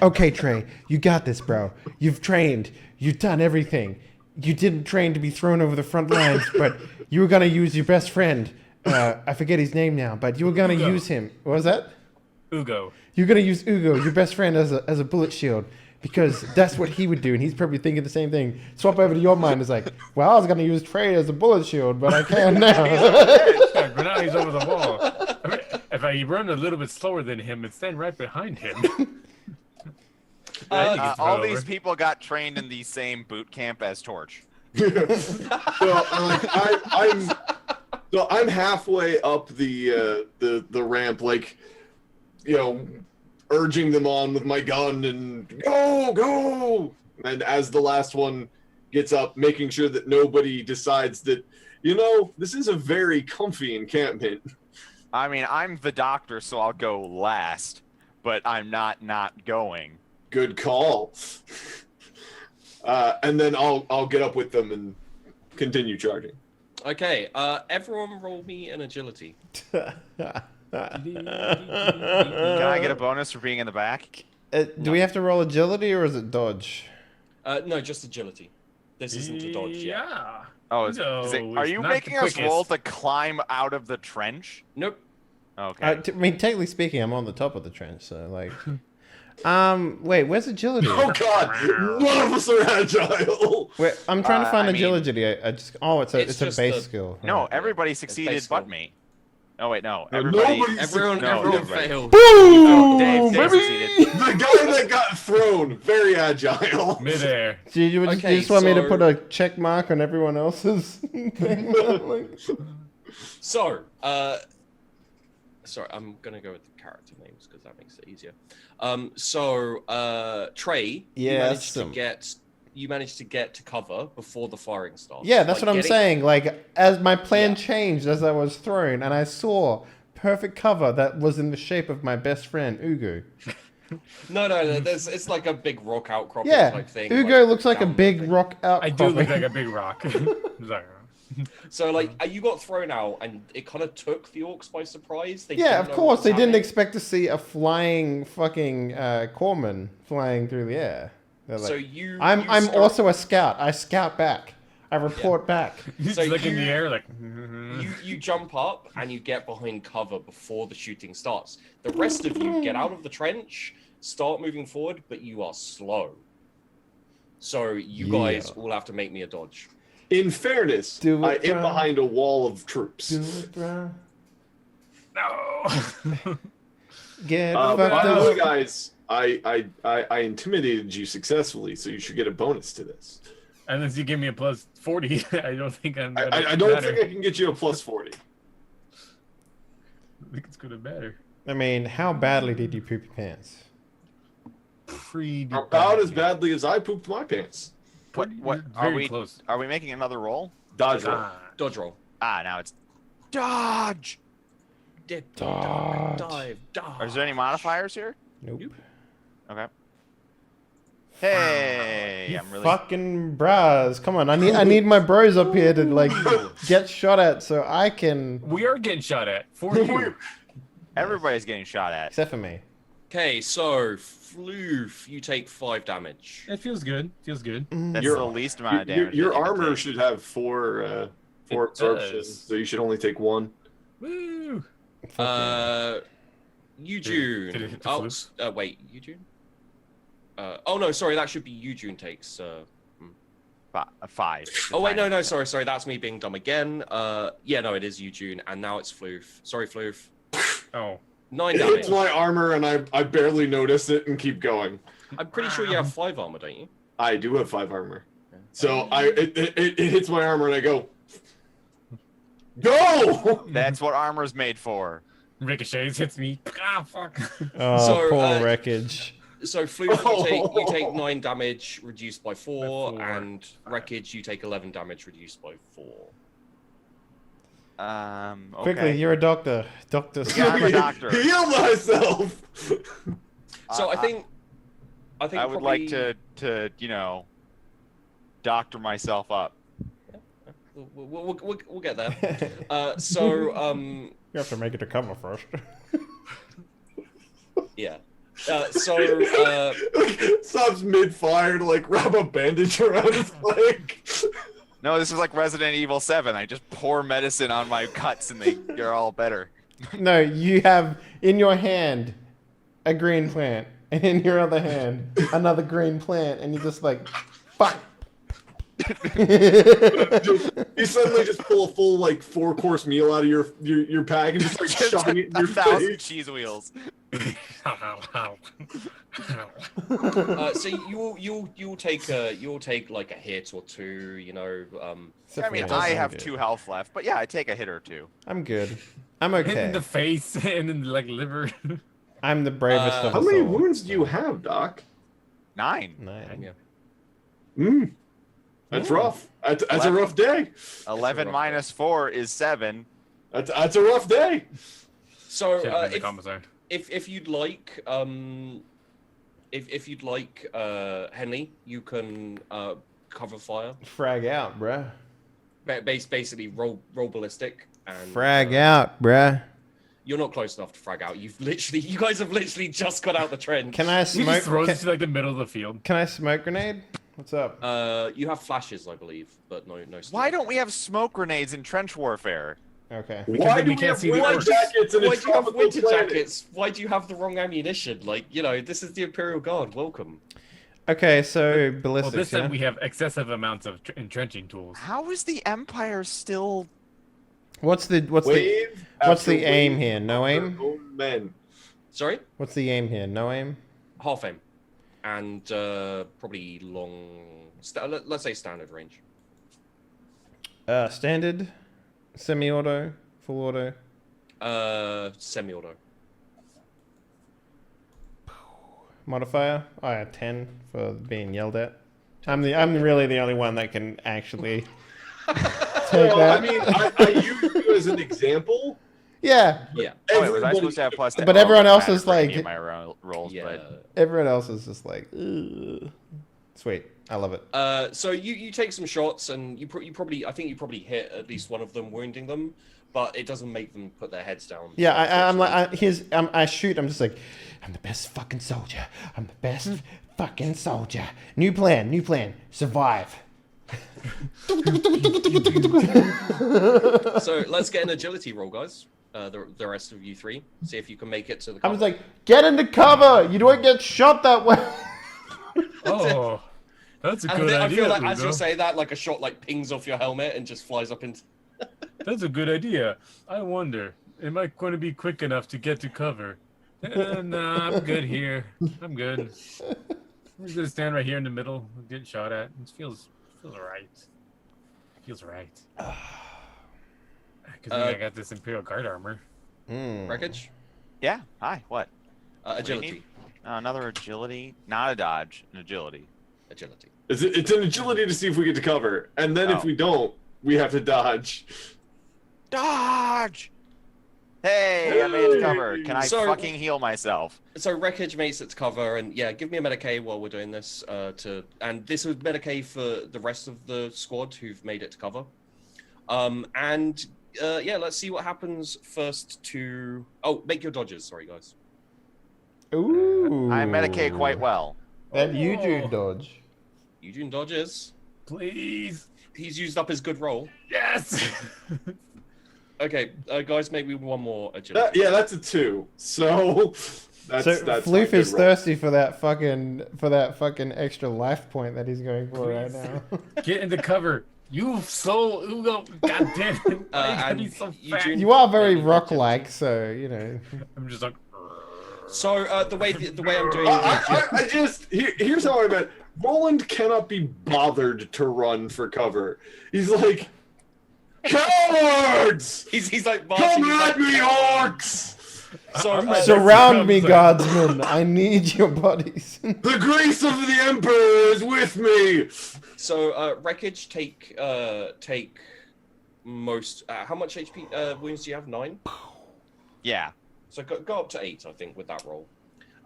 Okay, Trey, you got this, bro. You've trained. You've done everything. You didn't train to be thrown over the front lines, but you were gonna use your best friend. I forget his name now, but you were gonna Ugo. use him. What was that? Ugo. You're gonna use Ugo, your best friend, as a bullet shield. Because that's what he would do, and he's probably thinking the same thing. Swap over to your mind. It's like, well, I was going to use Trey as a bullet shield, but I can now. Yeah, but now he's over the wall. I mean, if I run a little bit slower than him and stand right behind him. Then you can throw All it these over. people got trained in the same boot camp as Torch. I'm halfway up the ramp, like, you know, urging them on with my gun and go. And as the last one gets up, making sure that nobody decides that, you know, this is a very comfy encampment. I mean, I'm the doctor, so I'll go last, but I'm not going. Good call. And then I'll get up with them and continue charging. Okay, everyone roll me an agility. Can I get a bonus for being in the back? Do we have to roll agility or is it dodge? No, just agility. This isn't a dodge yet. Yeah. Oh, are it's you not making the us roll quickest. to climb out of the trench? Nope. Okay. I mean, technically speaking, I'm on the top of the trench, so like. Wait, where's agility? Oh God! None of us are agile. Wait, I'm trying to find I mean- agility. I just. Oh, it's a It's base just skill. No, Right. everybody succeeded base but skill. me. Oh wait, no. No, Everybody. nobody- Everyone, No, everyone everybody. failed. No, Dave succeeded. The guy that got thrown, very agile. Midair. So you Okay, just want me to so- put a check mark on everyone else's thing? Like- So, sorry, I'm gonna go with the character names because that makes it easier. Trey, Yes, you managed to get to cover before the firing starts. Yeah, that's Like, what I'm getting- saying. Like, as my plan Yeah. changed as I was thrown, and I saw perfect cover that was in the shape of my best friend Ugo. No, it's like a big rock outcropping Yeah, type thing. Ugo looks like a down big thing. rock I outcropping. do look like a big rock. Sorry. So like you got thrown out, and it kind of took the orcs by surprise. They Yeah, didn't of know course. what was They didn't happening. expect to see a flying fucking corpsman flying through the air. They're So like, you. I'm you start- also a scout. I scout back. I report back. He's So like in you- the air, like. You jump up and you get behind cover before the shooting starts. The rest of you get out of the trench, start moving forward, but you are slow. So you guys Yeah. all have to make me a dodge. In fairness, Do I it, am bro. behind a wall of troops. Do it, bro. No. Get By fucked the way, up. guys, I intimidated you successfully, so you should get a bonus to this. Unless you give me a plus 40, I don't think I'm. Gonna I don't matter. think I can get you a plus 40. I think it's gonna matter. I mean, how badly did you poop your pants? Pretty About as bad. badly as I pooped my pants. What You're are very we? close. Are we making another roll? Dodge roll. Ah. Dodge roll. Now it's dodge. Dip, Dodge. dive, dodge. Is there any modifiers here? Nope. Okay. Hey, You I'm really. fucking bras. Come on, I need my bros up here to like get shot at so I can. We are getting shot at. For you. Everybody's getting shot at. Except for me. Okay, so Floof, you take 5 damage. It feels good. Feels good. That's Your- the least amount of damage. Your that you can armor take. should have four It absorptions, does. so you should only take 1. Woo. Eugene. Did it hit the Oh, floof? wait, Eugene? Oh no, sorry, that should be Eugene takes. A 5. Oh wait, no, sorry, that's me being dumb again. Yeah, no, it is Eugene, and now it's Floof. Sorry, Floof. Oh. 9 It damage. hits my armor, and I barely notice it and keep going. I'm pretty sure you have 5 armor, don't you? I do have 5 armor. So it hits my armor, and I go, go! That's what armor's made for. Ricochets hits me. Ah, fuck. Oh, So, poor wreckage. So Floof, you take 9 damage reduced by 4, By 4. and Wreckage, you take 11 damage reduced by 4. Okay. Quickly, you're a doctor. Doctor. Yeah, I'm a doctor. Heal myself! So I think I would like to doctor myself up. we'll get there. So You have to make it to cover first. yeah. Stops mid-fire to like wrap a bandage around his leg. No, this is like Resident Evil 7. I just pour medicine on my cuts and they're all better. No, you have in your hand a green plant, and in your other hand another green plant, and you just like, fuck. You suddenly just pull a full like 4-course meal out of your pack and just like shoving it in your 1,000 face. cheese wheels. So you'll take like a hit or 2, you know. I mean, I have 2 health left, but yeah, I take a hit or 2. I'm good. I'm Hit in okay. the face and in like liver. I'm the bravest of How us many all. wounds do you have, Doc? 9. 9. Yeah. That's Ooh. rough. That's a rough day. 11 rough minus 4 is 7. That's a rough day. So Should've been the combo zone. if you'd like, if you'd like, Henley, you can cover fire. Frag out, bruh. basically roll ballistic and Frag out, bruh. You're not close enough to frag out. You guys have literally just got out the trench. Can I He smoke? just throws it to like the middle of the field. Can I smoke grenade? What's up? You have flashes, I believe, but no. Why don't we have smoke grenades in trench warfare? Okay. Why then do we we can't have see the winter orcs. jackets and Why a do you have tropical winter planet? jackets? Why do you have the wrong ammunition? Like, this is the Imperial Guard. Welcome. Okay, so Well, ballistics. this Yeah? time we have excessive amounts of entrenching tools. How is the Empire still? What's the Wave what's after the aim wave here? No of aim? their own men. Sorry? What's the aim here? No aim. Half aim. And probably long... let's say standard range. Standard, semi-auto, full auto. Semi-auto. Modifier. I have 10 for being yelled at. I'm really the only one that can actually take Well, that. I mean, I use you as an example. Yeah, Yeah. Oh, wait, was I Everybody- supposed to have plus 10? But Oh, everyone it else mattered is for any like- of my rolls, Yeah. but everyone else is just like, ugh. Sweet. I love it. So you take some shots and you probably hit at least one of them, wounding them, but it doesn't make them put their heads down. Yeah, I'm like, I shoot. I'm just like, I'm the best fucking soldier. I'm the best fucking soldier. New plan. Survive. So let's get an agility roll, guys. The rest of you three, see if you can make it to the. I was like, get into cover. You don't get shot that way. Oh, that's a And good then I idea. feel like as you Ugo. say that, like a shot like pings off your helmet and just flies up into. That's a good idea. I wonder, am I going to be quick enough to get to cover? Nah, I'm good here. I'm good. I'm just gonna stand right here in the middle, get shot at. It feels right. Feels right. Because I got this Imperial Guard armor. Wreckage. yeah. Hi. What? do you Agility. need? Another agility, not a dodge, an agility. Agility. It's an agility to see if we get to cover, and then if Oh. we don't, we have to dodge. Dodge! Hey, I made it cover. Can I So- fucking heal myself? So wreckage makes it to cover, and yeah, give me a Medicaid while we're doing this. And this was Medicaid for the rest of the squad who've made it to cover. Yeah, let's see what happens first to. Oh, make your dodges. Sorry, guys. Ooh. I medicate quite well. That you do Oh. dodge. Eugene dodges. Please. He's used up his good roll. Yes. Okay, guys, maybe one more agility. Yeah, that's a 2. So that's So my Floof good is roll. thirsty for that fucking extra life point that he's going for right now. Get into cover. You so Ugo. God damn it. Why you gotta be and so Eugene- fat? You are very Maybe rock-like, so you know. I'm just like. So the way I'm doing. Here's how I meant. Roland cannot be bothered to run for cover. He's like, cowards! He's like marching. Come he's like, at me, orcs! So Surround me, guardsmen. I need your bodies. The grace of the Emperor is with me. So wreckage take most. How much HP wounds do you have? 9. Yeah. So go up to 8, I think, with that roll.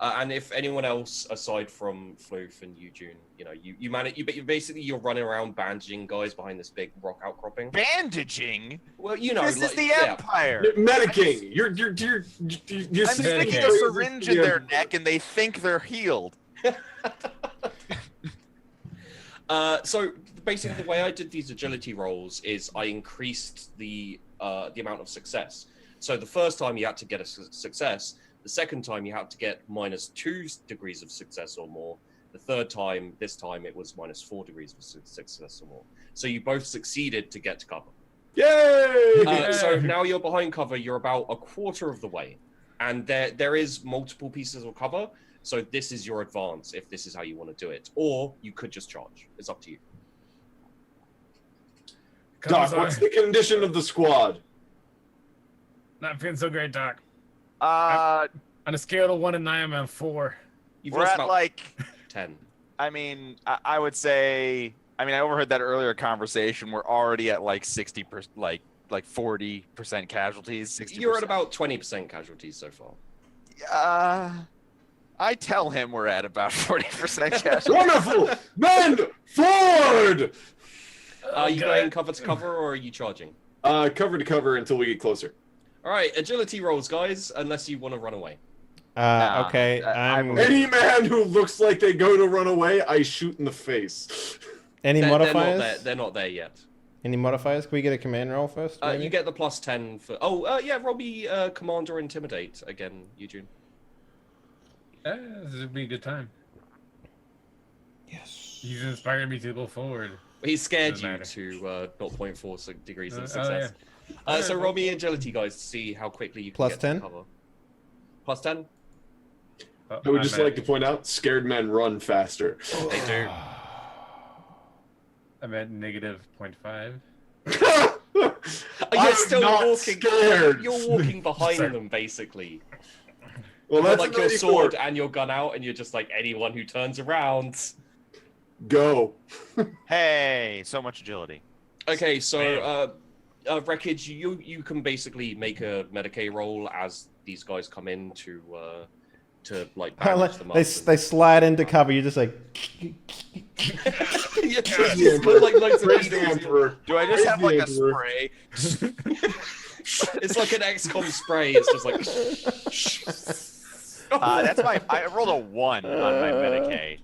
And if anyone else aside from Floof and Eugene, you manage. You're running around bandaging guys behind this big rock outcropping. Bandaging? Well, This is the yeah. Empire. Medicing. You're I'm sticking a Medicaid. syringe in their neck and they think they're healed. So basically, the way I did these agility rolls is I increased the amount of success. So the first time you had to get a success, the second time you had to get -2 degrees of success or more. The third time, this time it was -4 degrees of success or more. So you both succeeded to get to cover. Yay! So now you're behind cover. You're about a quarter of the way, and there is multiple pieces of cover. So this is your advance if this is how you want to do it, or you could just charge. It's up to you. Doc, what's the condition of the squad? Not feeling so great, Doc. On a scale of 1 to 9, I'm at 4. You've we're lost at about like, 10. I mean, I would say, I overheard that earlier conversation. We're already at like 60%, like 40% casualties. 60%. You're at about 20% casualties so far. I tell him we're at about 40% casualties. Wonderful! Men, forward! Are you going cover to cover, or are you charging? Cover to cover until we get closer. All right, agility rolls, guys, unless you want to run away. Okay. Any man who looks like they go to run away, I shoot in the face. Any modifiers? They're not there yet. Any modifiers? Can we get a command roll first? You get the +10 for. Oh, yeah, roll me command or intimidate again, Eugene. This would be a good time. Yes. He's inspired me to go forward. He scared Doesn't you matter. to 0.4 degrees of Oh, success. yeah. So roll me agility, guys, to see how quickly you can Plus get 10? to cover. +10? I would just like to point out, scared men run faster. They do. I'm at -0.5. You're still not walking. scared. You're walking behind Sorry. them, basically. Well, With, that's like your 94. sword and your gun out, and you're just like anyone who turns around. Go. Hey, so much agility. Okay, so wreckage, you can basically make a Medicaid roll as these guys come in to like bandage them up. They slide into cover. You're just like. Yeah, just put, like loads of Praise the needles. Emperor. Do I just Praise have the like a Emperor. spray? It's like an XCOM spray. It's just like. That's my. I rolled a 1 on my Medicaid.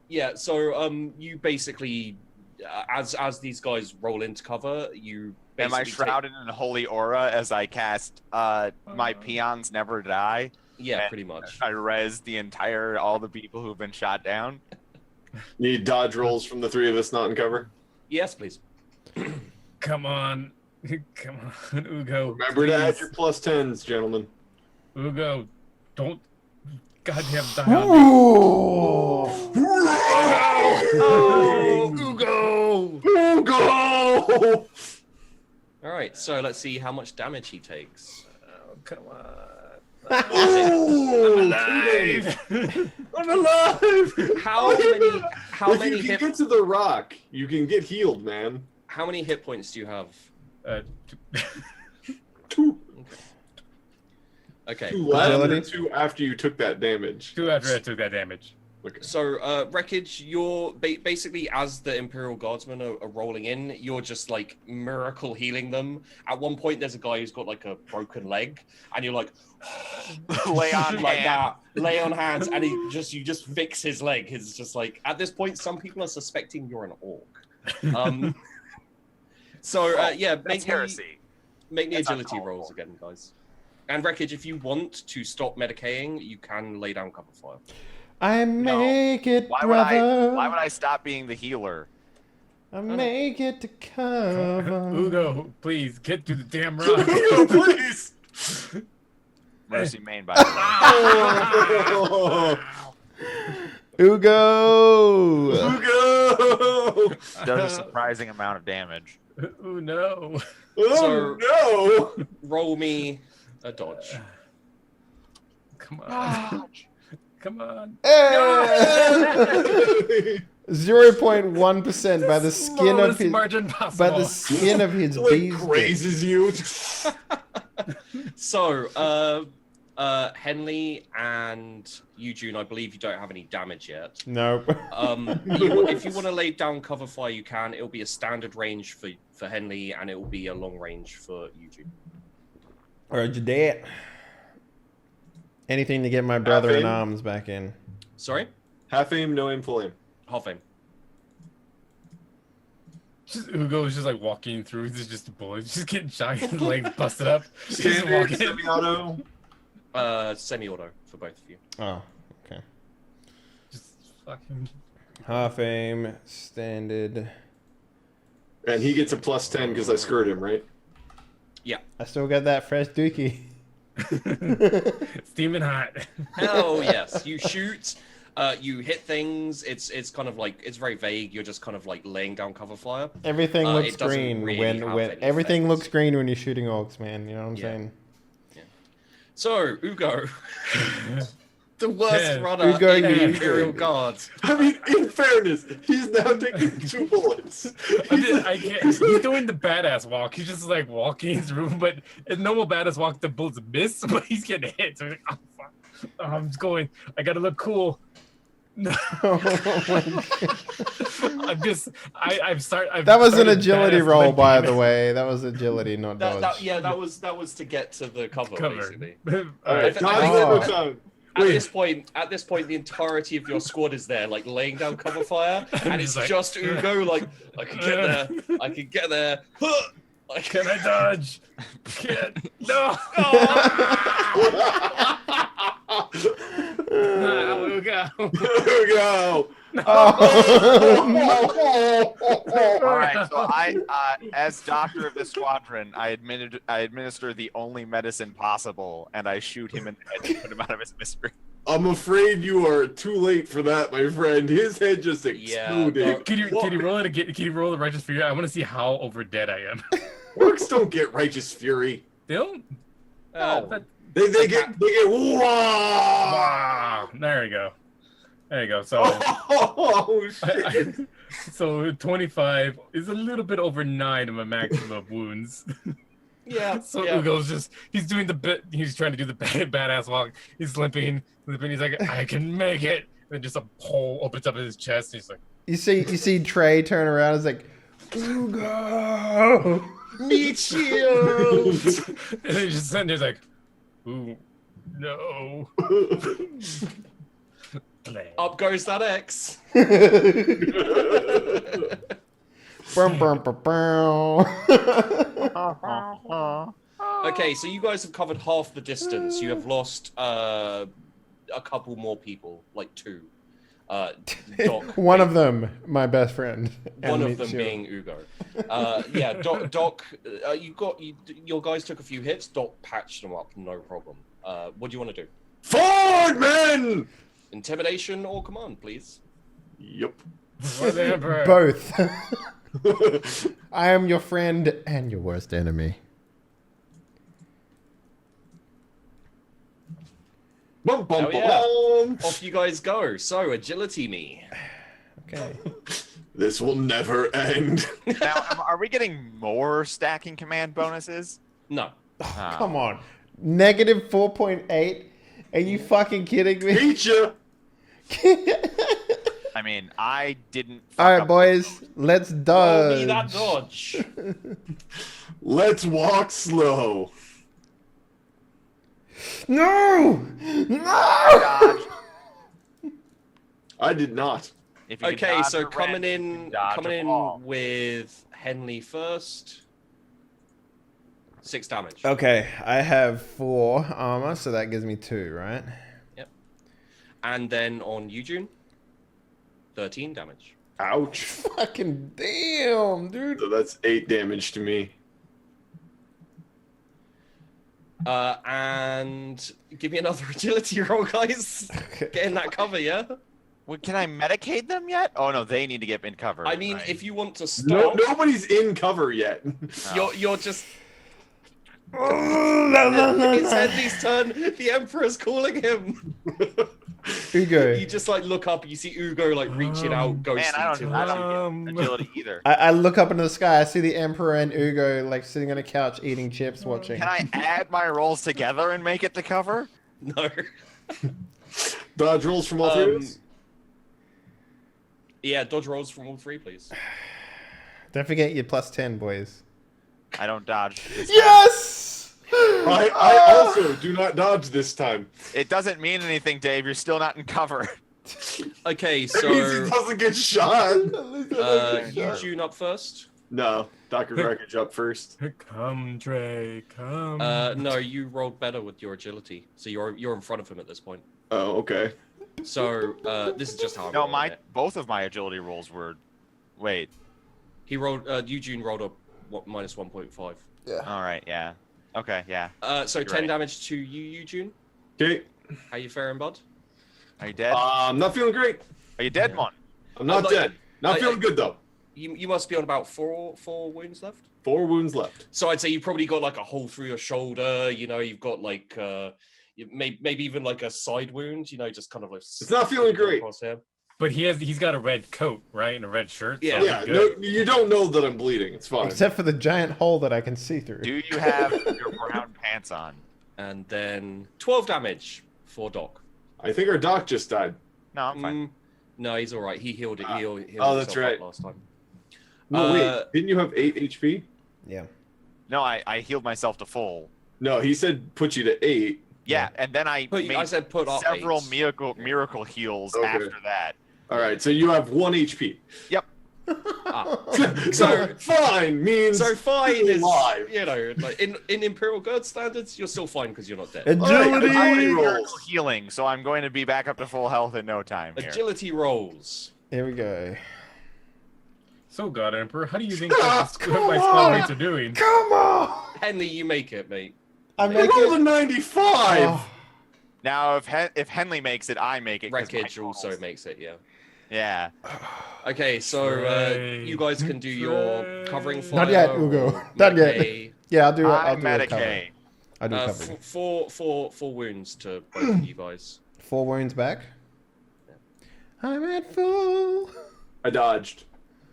Yeah, so you basically, as these guys roll into cover, you Am I basically shrouded in holy aura as I cast my peons never die? Yeah, And pretty much. I res all the people who've been shot down. Need dodge rolls from the three of us not in cover. Yes, please. Come on. Come on, Ugo. Remember to add please. your +10s, gentlemen. Ugo, don't goddamn die on me. Oh, Ugo! Ugo! All right, so let's see how much damage he takes. Oh, come on. Oh, Alive. I'm alive! How many? How if many you can hit? get to the rock, you can get healed, man. How many hit points do you have? Two. Okay. Two left Agility? and two after you took that damage. 2 after I took that damage. Okay. So, wreckage, you're basically as the Imperial Guardsmen are rolling in, you're just like miracle healing them. At one point, there's a guy who's got like a broken leg, and you're like, Lay on like hand. that, lay on hands, and you just fix his leg. It's just like at this point, some people are suspecting you're an orc. Yeah, That's heresy. make the That's agility uncalled rolls for. again, guys. And wreckage, if you want to stop medicaying, you can lay down cover fire. I make it, Why would brother. why would I stop being the healer? I make it to cover. Ugo, please get to the damn rock. Please! Mercy main, by the Oh, Ugo. Ugo! way. Does a surprising amount of damage. Oh no. Oh, no! Roll me a dodge. Come on. Come on. 0.1% by the skin of Smallest his margin possible. by the skin of his Like bees. grazes you. So, Henley and Eugene, I believe you don't have any damage yet. Nope. If you want to lay down cover fire, you can. It'll be a standard range for Henley, and it will be a long range for Eugene. Roger that. Anything to get my brother in aim. arms back in. Sorry? Half aim, no aim, full aim. Half aim. Ugo's just like walking through. He's just a bullet. Just getting shot. His legs busted up. He's just Standard, walking. semi-auto. Semi-auto for both of you. Oh, okay. Just fucking. Half aim, standard. And he gets a +10 because I screwed him, right? I still got that fresh dookie. Steaming hot. Hell yes. You shoot, you hit things. It's kind of like, it's very vague. You're just kind of like laying down cover fire. Everything looks it doesn't green really when have any everything effects. looks green when you're shooting orcs, man. You know what I'm Yeah. saying? So, Ugo. The worst Yeah, runner Ugo, in the you- Imperial Guards. I mean, in fairness, he's now taking 2 bullets. I can't. He's doing the badass walk. He's just like walking through, but a normal badass walk, the bullets miss, but he's getting hit. So like, oh, fuck. I'm just going. I gotta look cool. No. Oh my God. That was an agility roll, by the way. That was agility, not dodge. that was to get to the cover. basically. All right, I dodge think one more at- time. At Wait. this point, the entirety of your squad is there, like laying down cover fire, and it's Just like- just Ugo. Like, I can get there. I can get there. Like, Can I dodge? Can't. No. Ugo. There we go. All right, so I, as doctor of the squadron, I administer the only medicine possible, and I shoot him in the head to put him out of his misery. I'm afraid you are too late for that, my friend. His head just Yeah, exploded. Can you roll it? Can you roll the righteous fury? I want to see how over dead I am. Orcs don't get righteous fury. They don't. no. They get wow. Ah, there you go. There you go. So, Oh shit. so 25 is a little bit over 9 of my maximum of wounds. Yeah. So yeah. Ugo's he's doing the bit, he's trying to do the badass walk. He's limping, he's like, I can make it. And then just a hole opens up in his chest. And he's like, You see Trey turn around. It's like, Ugo. Meat shield. and then he's just sitting there, he's like, ooh, no. Up goes that X. Brum, brum, brum, brum. Okay, so you guys have covered half the distance. You have lost a couple more people, like 2. Doc. One of them, my best friend. One and of them Mitchell. being Ugo. Yeah, Doc. Your guys took a few hits. Doc patched them up, no problem. What do you want to do? Forward, men. Intimidation or command, please. Yep. Whatever. Both. I am your friend and your worst enemy. Bum, bum, Hell yeah. bum. Off you guys go. So agility me. Okay. This will never end. Now, are we getting more stacking command bonuses? No. Oh. Come on. Negative 4.8? Are you fucking kidding me? Teacher. I mean, I didn't. fuck All right, up- boys. Let's Roll dodge. me that dodge. Let's walk slow. No! No! Dodge. I did not. If you can Okay, dodge so a coming wrench, you can in dodge a ball. with Henley first. 6 damage. Okay, I have 4 armor, so that gives me 2, right? And then on Eugene, 13 damage. Ouch. Fucking damn, dude. So that's 8 damage to me. And give me another agility roll, guys. Okay. Get in that cover, yeah? Well, can I medicate them yet? Oh no, they need to get in cover. I mean, right? if you want to No, stop, nobody's in cover yet. Oh. you're just... No. It's Henley's turn. The Emperor's calling him. Ugo. You just like look up, you see Ugo like reaching out, ghostly Man, I to don't him. get agility either. I look up into the sky. I see the Emperor and Ugo like sitting on a couch eating chips, watching. Can I add my rolls together and make it to cover? No. Dodge rolls from all 3 of us. Yeah, dodge rolls from all 3, please. Don't forget your plus 10, boys. I don't dodge. This time. Yes! I also do not dodge this time. It doesn't mean anything, Dave. You're still not in cover. Okay, That means so he doesn't get shot. Eugene up first. No, Dr. Wreckage up first. Come, Trey, come. No, you rolled better with your agility, so you're in front of him at this point. Oh, okay. So this is just how I'm No, rolling it. both of my agility rolls were. Wait. He rolled. Eugene rolled a minus 1.5. All right. Yeah. Okay. Yeah. So You're 10 right. damage to you, Eugene. Okay. How you faring, bud? Are you dead? I'm not feeling great. Are you dead, Mon? I'm not like- dead. Not I- feeling good though. You must be on about four wounds left. 4 wounds left. So I'd say you probably got like a hole through your shoulder. You know, you've got like maybe even like a side wound. You know, just kind of like. It's not feeling great. across here. But he's got a red coat, right, and a red shirt. Yeah. so Yeah, he's no, good. you don't know that I'm bleeding. It's fine. Except for the giant hole that I can see through. Do you have your brown pants on? And then 12 damage for Doc. I think our doc just died. No, I'm fine. No, he's all right. He healed it. He healed Oh, that's himself up right. last time. No, wait. Didn't you have 8 HP? Yeah. No, I healed myself to full. No, he said put you to 8. Yeah, and then I I said put up several 8. miracle heals Okay. after that. All right, so you have 1 HP. Yep. So fine means So fine still is, alive. you know, like in Imperial Guard standards, you're still fine because you're not dead. Agility. Agility Miracle rolls. healing, so I'm going to be back up to full health in no time here. Agility rolls. Here we go. So, God Emperor, how do you think Ah, my come squad on! mates are doing? Come on. Henley, you make it, mate. I You make rolled a it. 95. Oh, Now, if Henley makes it, I make it. 'cause Wreckage my also balls. makes it, yeah. Yeah. Okay, so Trey. you guys can do your covering fire. Not yet, Ugo. or Not yet. Medicaid. yeah, I'll do it. I'll I'm do a cover. Medicaid. I'll do cover. Four wounds to both of you guys. 4 wounds back. I'm at full. I dodged.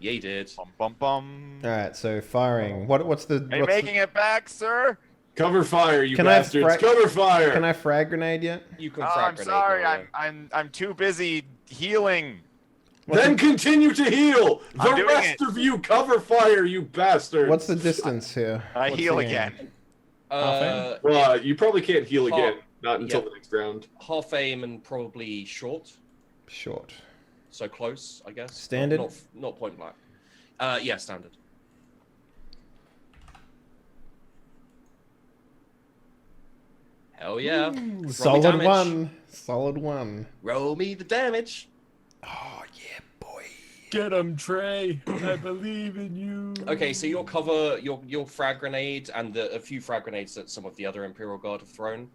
Yeah, you did. Bum bum bum. All right, so firing. What's the? Are you what's making it back, sir? Cover fire, you Can I bastards. fra- Cover fire. Can I frag grenade yet? You can Oh, frag I'm grenade sorry. now, I'm too busy healing. Then continue to heal. I'm The doing rest it. of you cover fire, you bastards. What's the distance here? I What's heal the aim? again. Well, you probably can't heal Half- again. Not until yeah. the next round. Half aim and probably short. Short. So close, I guess. Standard? Not point blank. Yeah, standard. Hell yeah. Ooh, solid damage. 1. Solid 1. Roll me the damage. Oh yeah, boy. Get him, Trey. I believe in you. Okay, so your cover, your frag grenade, and a few frag grenades that some of the other Imperial Guard have thrown,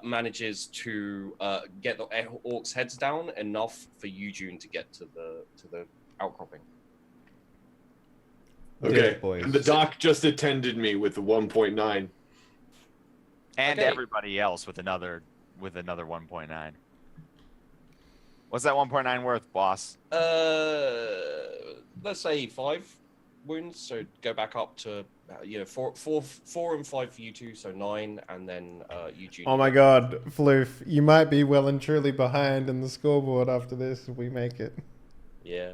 manages to get the orcs' heads down enough for Eugene to get to the outcropping. Okay. Yeah, boys. And the doc just attended me with the 1.9. And Okay. everybody else with another 1.9. What's that 1.9 worth, boss? Let's say 5 wounds. So go back up to 4 and 5 for you two, so 9, and then Eugene. Oh my god, Floof, you might be well and truly behind in the scoreboard after this if we make it. Yeah.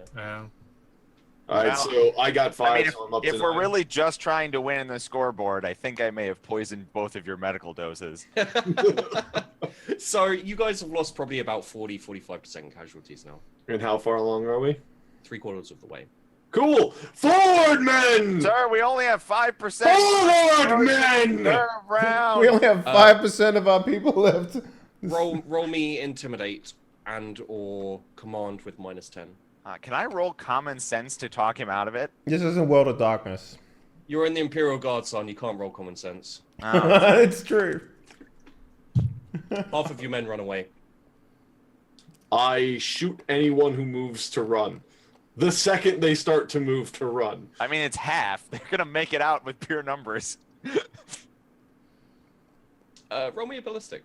All right, Wow. so I got 5, I mean, so I'm up to if we're 9. really just trying to win in the scoreboard, I think I may have poisoned both of your medical doses. So you guys have lost probably about 45% casualties now. And how far along are we? 3/4 of the way. Cool. Forward, men! Sir, we only have 5%. Forward, men! Turn around. We only have 5% of our people left. Roll me intimidate and or command with -10. Can I roll common sense to talk him out of it? This isn't World of Darkness. You're in the Imperial Guard, son. You can't roll common sense. Oh. It's true. Half of your men run away. I shoot anyone who moves to run. The second they start to move to run. I mean, it's half. They're going to make it out with pure numbers. Roll me a ballistic.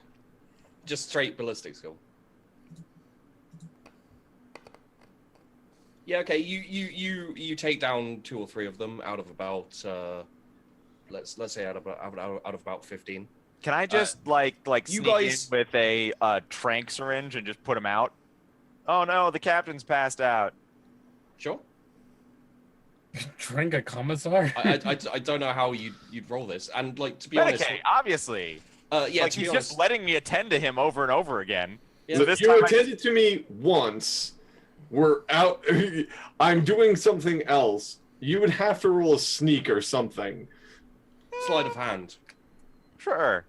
Just straight ballistic skill. Yeah, okay. You take down 2 or 3 of them out of about let's say out of about 15. Can I just like you sneak guys- in with a trank syringe and just put him out? Oh no, the captain's passed out. Sure. Drink a commissar? I don't know how you'd roll this, and like to be honest, Medicaid, obviously. yeah, Like to be he's honest, just letting me attend to him over and over again. Yeah. So this you time I attended to me once. We're out. I'm doing something else. You would have to roll a sneak or something. sleight of hand. sure.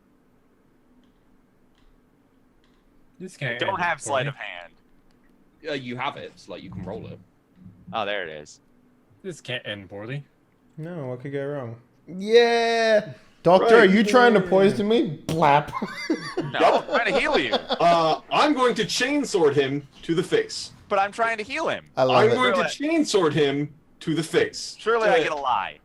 This can't Don't end have sleight poorly. of hand. You have it, like you can roll it. Oh, there it is. This can't end poorly. No, what could go wrong? Yeah! Doctor, Right. are you trying to poison me? Blap. No, I'm trying to heal you, I'm going to chainsword him to the face. but I'm trying to heal him. I love I'm it. going to chainsword him to the face. Surely I get a lie.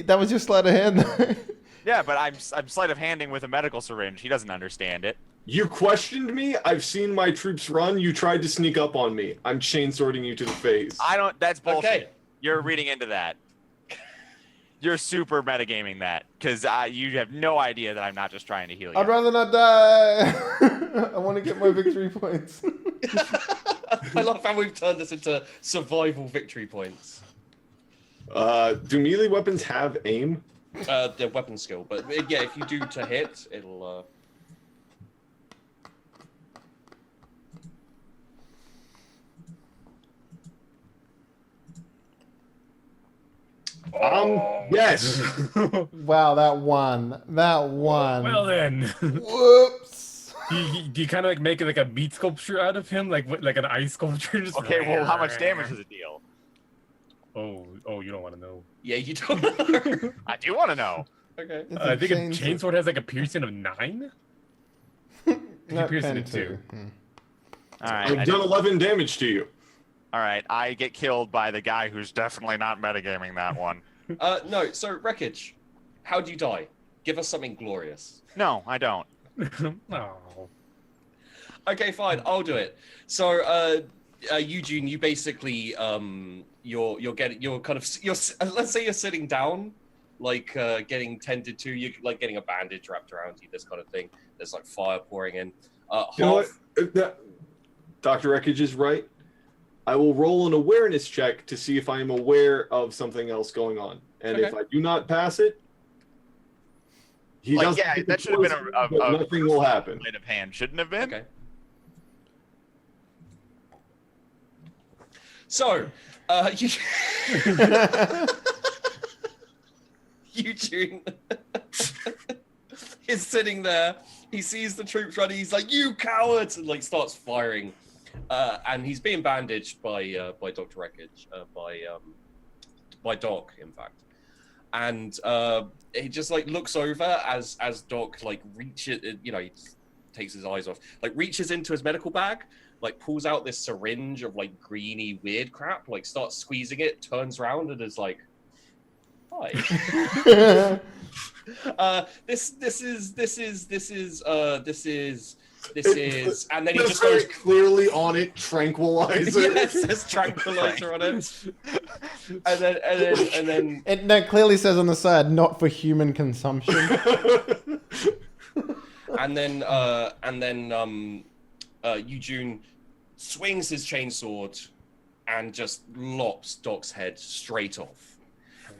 That was your sleight of hand. Yeah, but I'm sleight of handing with a medical syringe. He doesn't understand it. You questioned me. I've seen my troops run. You tried to sneak up on me. I'm chainswording you to the face. I don't. That's bullshit. Okay. You're reading into that. You're super metagaming that because you have no idea that I'm not just trying to heal you. I'd rather not die. I want to get my victory points. I love how we've turned this into survival victory points. Do melee weapons have aim? Their weapon skill, but yeah, if you do to hit, it'll. Yes. Wow, that one. Well then, Whoops. do you kind of like make it like a meat sculpture out of him, like an ice sculpture? Just Okay, well, how much damage does it deal? Oh, you don't want to know. Yeah, you don't know. I do want to know. Okay. It's I think a chainsaw. chainsword has like a piercing of 9. No, piercing pen it too. All right. I've done 11 damage to you. All right. I get killed by the guy who's definitely not metagaming that one. No, so Wreckage, how do you die? Give us something glorious. No, I don't. Oh. Okay, fine, I'll do it. So, Eugene, you basically, you're let's say you're sitting down, like getting tended to, you like getting a bandage wrapped around you, this kind of thing. There's like fire pouring in. You know what? Dr. Wreckage is right. I will roll an awareness check to see if I am aware of something else going on. And if I do not pass it, he Like, doesn't yeah, get the that should have been poison, a but nothing will happen. sleight of hand, shouldn't have been. Okay. So, Eugene is sitting there. He sees the troops running. He's like, "You cowards!" and like starts firing. And he's being bandaged by Dr. Wreckage, by Doc, in fact. And he just like looks over as Doc like reaches, he takes his eyes off, like reaches into his medical bag, like pulls out this syringe of like greeny weird crap, like starts squeezing it, turns around and is like, "Hi." This is, and then he just goes clearly on it, tranquilizer. Yes, it says tranquilizer on it. And then It clearly says on the side, not for human consumption. and then Eugene swings his chainsword and just lops Doc's head straight off.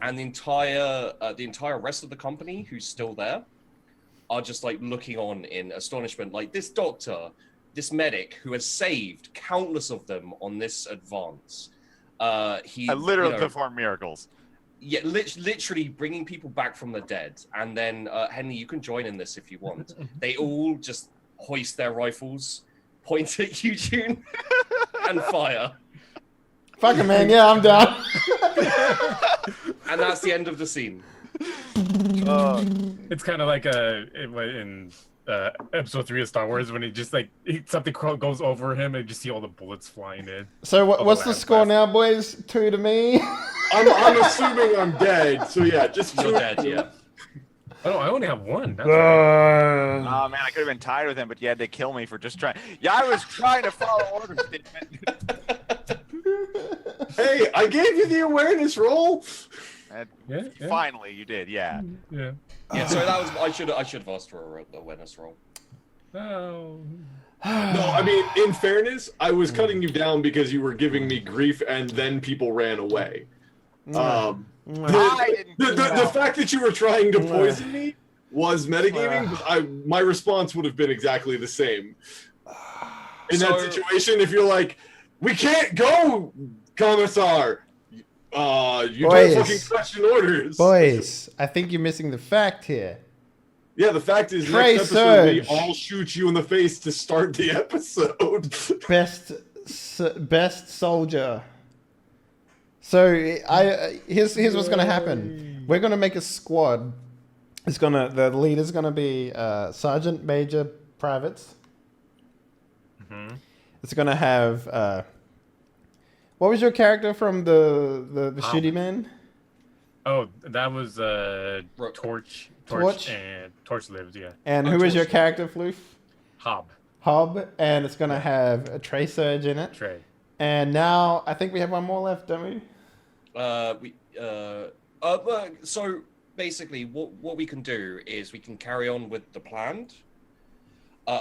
And the entire rest of the company who's still there are just like looking on in astonishment. Like this doctor, this medic who has saved countless of them on this advance. I literally perform miracles. Yeah, literally bringing people back from the dead. And then, Henry, you can join in this if you want. They all just hoist their rifles, point at Eugene, and fire. Fuck it, man. Yeah, I'm down. And that's the end of the scene. It's kind of like in episode 3 of Star Wars when it just like something goes over him and you just see all the bullets flying in. So what's the score now, boys? 2 to me. I'm assuming I'm dead. So yeah, just You're dead, yeah. Oh, I only have 1. That's right. Oh man, I could have been tied with him, but you had to kill me for just trying. Yeah, I was trying to follow orders, Hey, I gave you the awareness roll. Yeah. Finally, you did. Yeah. Yeah. Yeah, so that was I should have asked for a awareness roll. Oh. No, I mean, in fairness, I was cutting you down because you were giving me grief, and then people ran away. I didn't do The that. fact that you were trying to poison me was metagaming. But my response would have been exactly the same. In that situation, if you're like, "We can't go, Commissar," you don't fucking question orders. Boys, I think you're missing the fact here. Yeah, the fact is, Trey next episode we Surge. all shoot you in the face to start the episode. Best soldier. So here's what's gonna happen. We're gonna make a squad. The leader's gonna be sergeant, major, privates. Mm-hmm. It's gonna have. What was your character from the shitty man? Oh, that was Torch? Torch and Torch lives, yeah. And who was your character, Floof? Hob, and it's gonna have a Trey Surge in it. Trey. And now I think we have one more left, don't we? So basically, what we can do is we can carry on with the planned.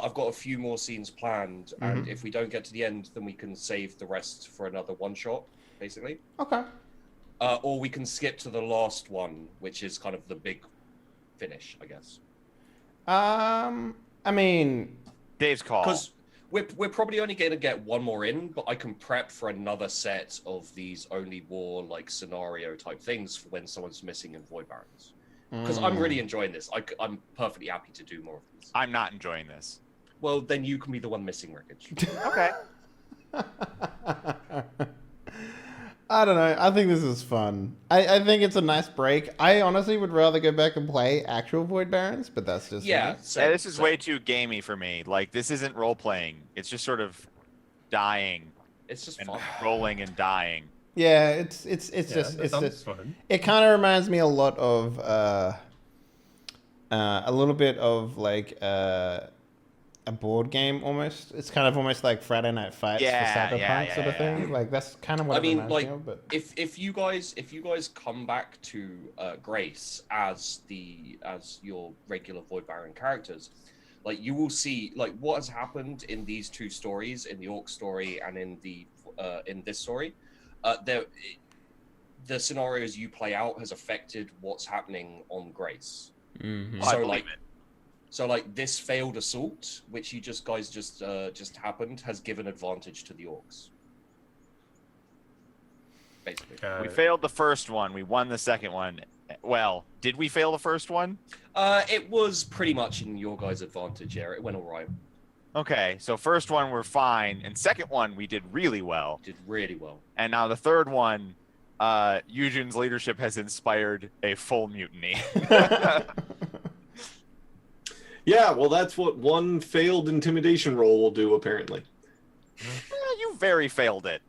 I've got a few more scenes planned, and if we don't get to the end, then we can save the rest for another one shot, basically. Okay. Or we can skip to the last one, which is kind of the big finish, I guess. I mean, Dave's call. Because we're probably only going to get one more in, but I can prep for another set of these only war like scenario type things for when someone's missing in Void Barons. Because I'm really enjoying this. I'm perfectly happy to do more of these. I'm not enjoying this. Well, then you can be the one missing, Wreckage. Okay. I don't know. I think this is fun. I think it's a nice break. I honestly would rather go back and play actual Void Barons, but that's just Yeah. me. So, Yeah, this is way too gamey for me. Like, this isn't role playing. It's just sort of dying It's just and fun. rolling and dying. Yeah, it's just fun. it kind of reminds me a lot of a little bit of like a board game almost. It's kind of almost like Friday Night Fights Yeah, for Cyberpunk yeah, sort of yeah. thing. Like that's kind of what I it mean, reminds like, me of. But if you guys come back to Grace as your regular Void Baron characters, like you will see like what has happened in these two stories, in the Orc story and in this story. The scenarios you play out has affected what's happening on Grace. Mhm. I So believe like, it. so like this failed assault, which you just happened, has given advantage to the Orcs. Basically. We failed the first one. We won the second one. Well, did we fail the first one? It was pretty much in your guys' advantage. Yeah, it went all right. Okay, so first one we're fine, and second one we did really well. Did really well. And now the third one, Eugene's leadership has inspired a full mutiny. Yeah, well, that's what one failed intimidation roll will do, apparently. You very failed it.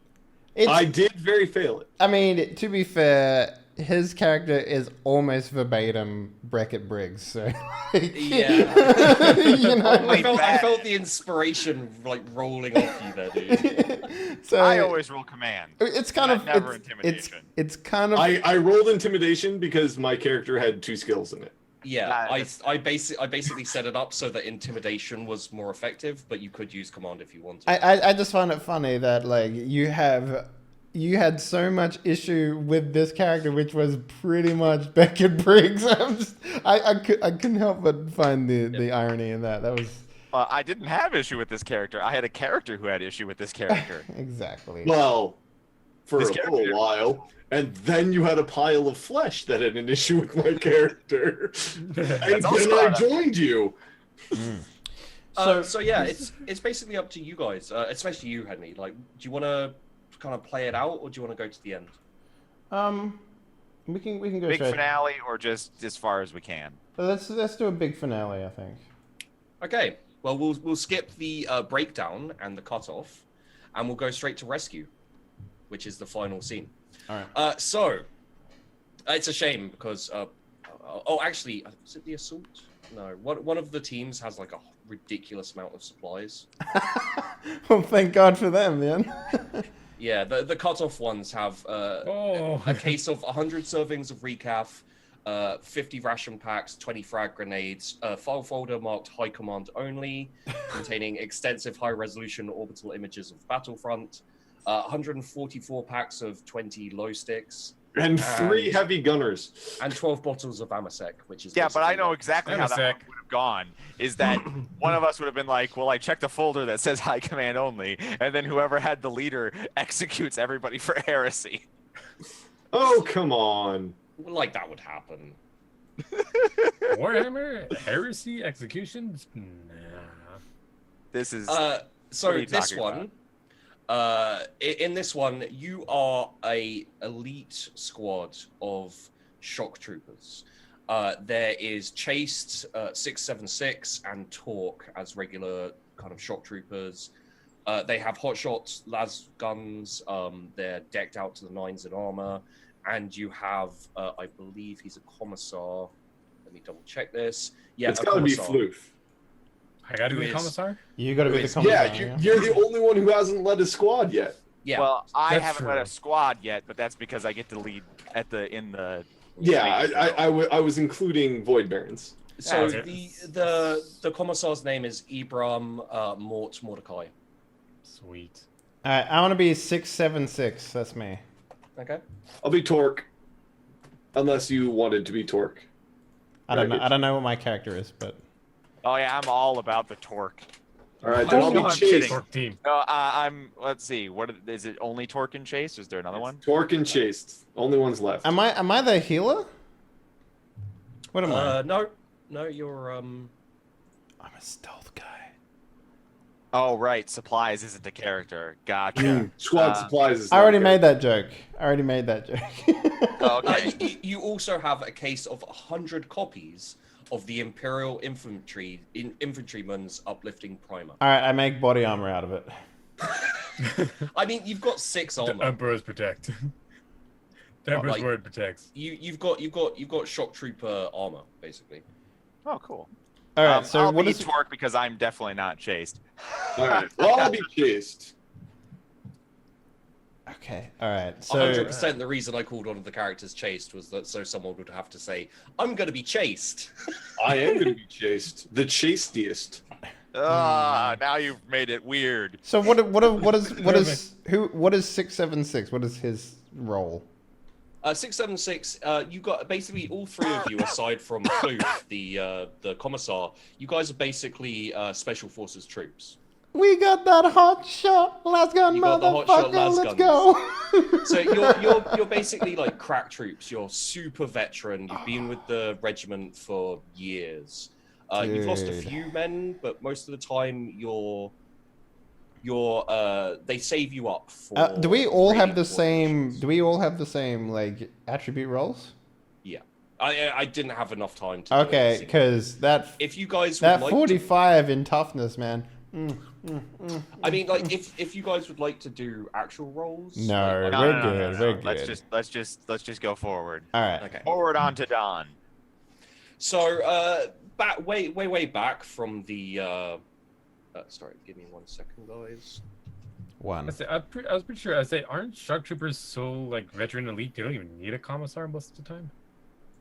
I did very fail it. I mean, to be fair, his character is almost verbatim Beckett Briggs, so Yeah. you know, I felt the inspiration like rolling off you there, dude. so I always roll command. it's kind of never it's intimidation. it's kind of I rolled intimidation because my character had 2 skills in it. Yeah, I basically set it up so that intimidation was more effective, but you could use command if you wanted. I just find it funny that like you had so much issue with this character, which was pretty much Beckett Briggs. I couldn't help but find the irony in that. That was I didn't have issue with this character. I had a character who had issue with this character. exactly. Well, for This a character- little while. And then you had a pile of flesh that had an issue with my character. And then also I not a- joined you. So yeah, it's basically up to you guys, especially you, Henry. Like, do you want to kind of play it out, or do you want to go to the end? We can go Big straight. finale or just as far as we can. Let's do a big finale, I think. Okay. Well, we'll skip the breakdown and the cutoff, and we'll go straight to rescue, which is the final scene. All right. So it's a shame because actually, was it the assault? No, one of the teams has like a ridiculous amount of supplies. Well, thank God for them, man. Yeah, the cutoff ones have a case of 100 servings of recaf, 50 ration packs, 20 frag grenades, a file folder marked High Command Only, containing extensive high-resolution orbital images of Battlefront, 144 packs of 20 low sticks, And 3 heavy gunners. and 12 bottles of Amasec, which is Yeah, but I basically know exactly how that Amasec. would have gone. Is that one of us would have been like, well, I checked a folder that says high command only, and then whoever had the leader executes everybody for heresy. Oh, come on. like that would happen. Warhammer heresy executions. Nah. This is So What are you this talking one, in this one, you are a elite squad of shock troopers. There is Chased 676 and Torque as regular kind of shock troopers. They have hotshot las guns. They're decked out to the nines in armor, and you have, I believe he's a commissar. Let me double check this. Yeah, It's a got to be commissar. Floof. I gotta Who be is- the commissar. You got to be the Yeah, commissar. Yeah, you're the only one who hasn't led a squad yet. Yeah, well, I That's haven't led true. a squad yet, but that's because I get to lead in the. Yeah, I was including Void Barons. So Okay. the commissar's name is Ibram Mordecai. Sweet. All right, I want to be 676. That's me. Okay. I'll be Torque. Unless you wanted to be Torque. I don't know. I don't know what my character is, but Oh yeah, I'm all about the torque. All right, then I'll No, be I'm Chase. kidding. Torque team. No, I'm. Let's see. Is it? Only torque and chase? Is there another one? Torque and Chase. Only ones left. am I the healer? What am I? No, you're I'm a stealth guy. Oh right, supplies isn't a character. Gotcha. Squad supplies is I not already good. made that joke. I already made that joke. Oh, okay. you also have a case of 100 copies of the Imperial infantryman's uplifting primer. All right, I make body armor out of it. I mean, you've got 6 The armor. Emperor's protect. The Emperor's like- word protects. You've got shock trooper armor basically. Oh cool. All right, so I'll what be is? torque because I'm definitely not chased. All right, well, I'll be Chased. Okay, all right. So 100% the reason I called one of the characters chased was that so someone would have to say, "I'm going to be chased." I am going to be Chased. The chastiest. Now you've made it weird. so what is 676? What is his role? 676. You got basically all 3 of you, aside from Kloof, the commissar. You guys are basically special forces troops. We got that hot shot, las gun, You got the hot shot motherfucker. las Let's go. So you're basically like crack troops. You're super veteran. You've been with the regiment for years. You've lost a Dude. few men, but most of the time they save you up for. Do we all have raiding the same? formations. Do we all have the same like attribute roles? Yeah, I didn't have enough time to. do Okay, everything. because If you guys would that like 45 in toughness, man. I mean, like, if you guys would like to do actual roles. No, like, we're good. We're Let's good. let's just go forward. All right. Okay. Forward on to Dawn. So, back way back from the. Sorry, give me 1 second, guys. One. I was pretty sure. I say, aren't shock troopers so like veteran elite? They don't even need a commissar most of the time,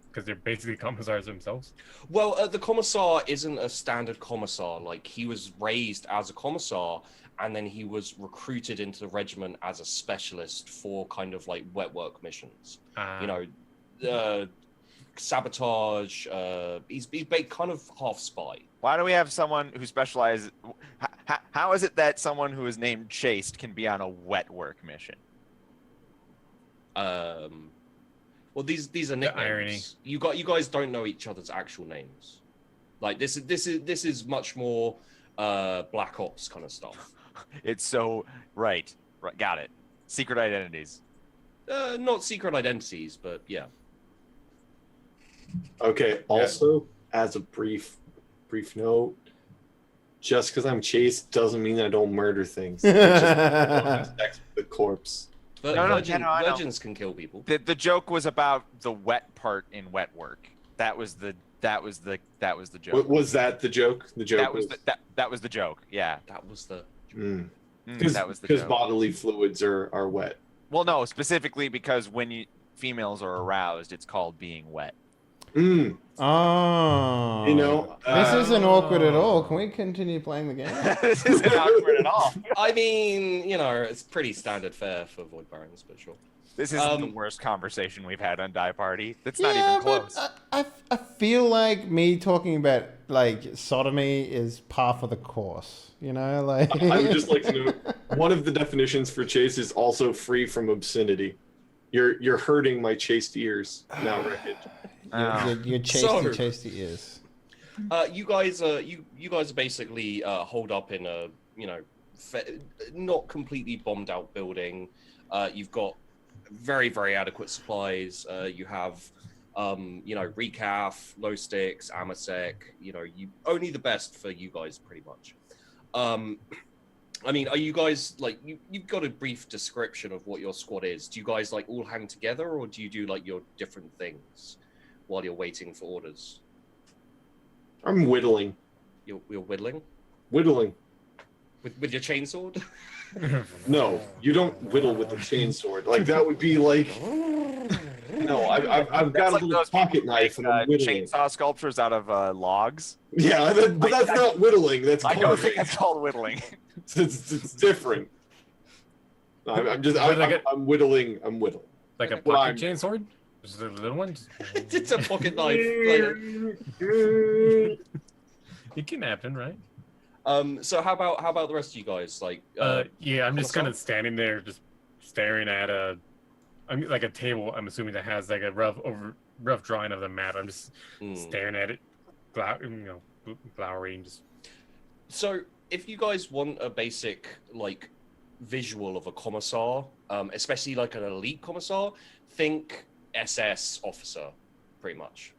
because they're basically commissars themselves. Well, the commissar isn't a standard commissar. Like, he was raised as a commissar, and then he was recruited into the regiment as a specialist for kind of like wet work missions. You know, sabotage. He's kind of half spy. Why do we have someone who specializes? How is it that someone who is named Chased can be on a wet work mission? Well, these are The nicknames. irony. You guys don't know each other's actual names. Like, this is much more Black Ops kind of stuff. It's so right. Got it. Secret identities. Not secret identities, but yeah. Okay, also, as a brief note, just because I'm Chased doesn't mean I don't murder things. It's just I don't have sex with the corpse. But No, I know. virgins can kill people. The joke was about the wet part in wet work. That was the joke. Was that the joke? The joke That was the joke. Yeah. That was the. That was the because joke. bodily fluids are wet. Well, no, specifically because when females are aroused, it's called being wet. Oh. You know, this isn't awkward at all. Can we continue playing the game? This isn't awkward at all. I mean, you know, it's pretty standard fare for Void Barons, but sure. This isn't the worst conversation we've had on Die Party. That's not Yeah, even close. but I feel like me talking about like sodomy is par for the course. You know, like. I would just like to know one of the definitions for chase is also free from obscenity. You're hurting my chaste ears now, Wreckage. You're chased the ears. You guys are basically holed up in a not completely bombed out building. You've got very adequate supplies. You have recaf, low sticks, amasec. You only the best for you guys pretty much. I mean, are you guys like you've got a brief description of what your squad is? Do you guys like all hang together, or do you do like your different things while you're waiting for orders? I'm whittling. You're whittling Whittling. with your chainsword. No, you don't whittle with a chainsword. Like that would be like No, I've got a like little those pocket people knife make, and I'm whittling. chainsaw sculptures out of logs. Yeah, but that's not whittling. That's I don't carving. think that's called whittling. It's different. I'm whittling. I'm whittling. Like a Well, pocket I'm- chain sword? Just a little one? It's a pocket knife. You kidnapped him, right? So how about the rest of you guys? Like, Yeah, I'm just kind of Commissar? standing there, just staring at like a table. I'm assuming that has like a rough drawing of the map. I'm just staring at it, glowering. Just So if you guys want a basic like visual of a commissar, especially like an elite commissar, think SS officer, pretty much.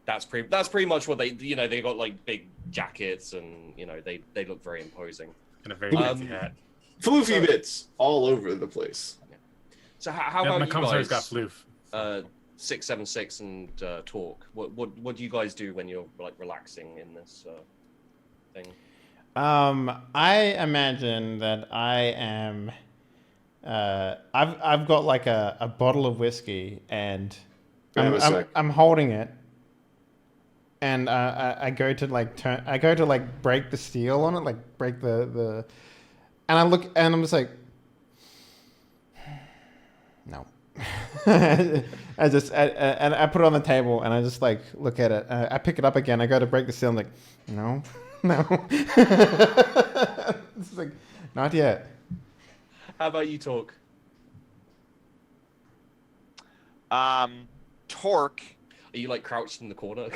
That's pretty much what they they got like big jackets and they look very imposing. and a very fancy hat. Floofy bits all over the place. So how Yeah, about my you commissar's got guys? floof. 676 and talk. What do you guys do when you're like relaxing in this thing? I imagine that I am. I've got like a bottle of whiskey, and I'm holding it, and I go to like break the seal on it, like break the, and I look and I'm just like, no. I put it on the table and I just like look at it. I pick it up again. I go to break the seal. I'm like, no. It's like, not yet. How about you talk? Torque. Are you like crouched in the corner,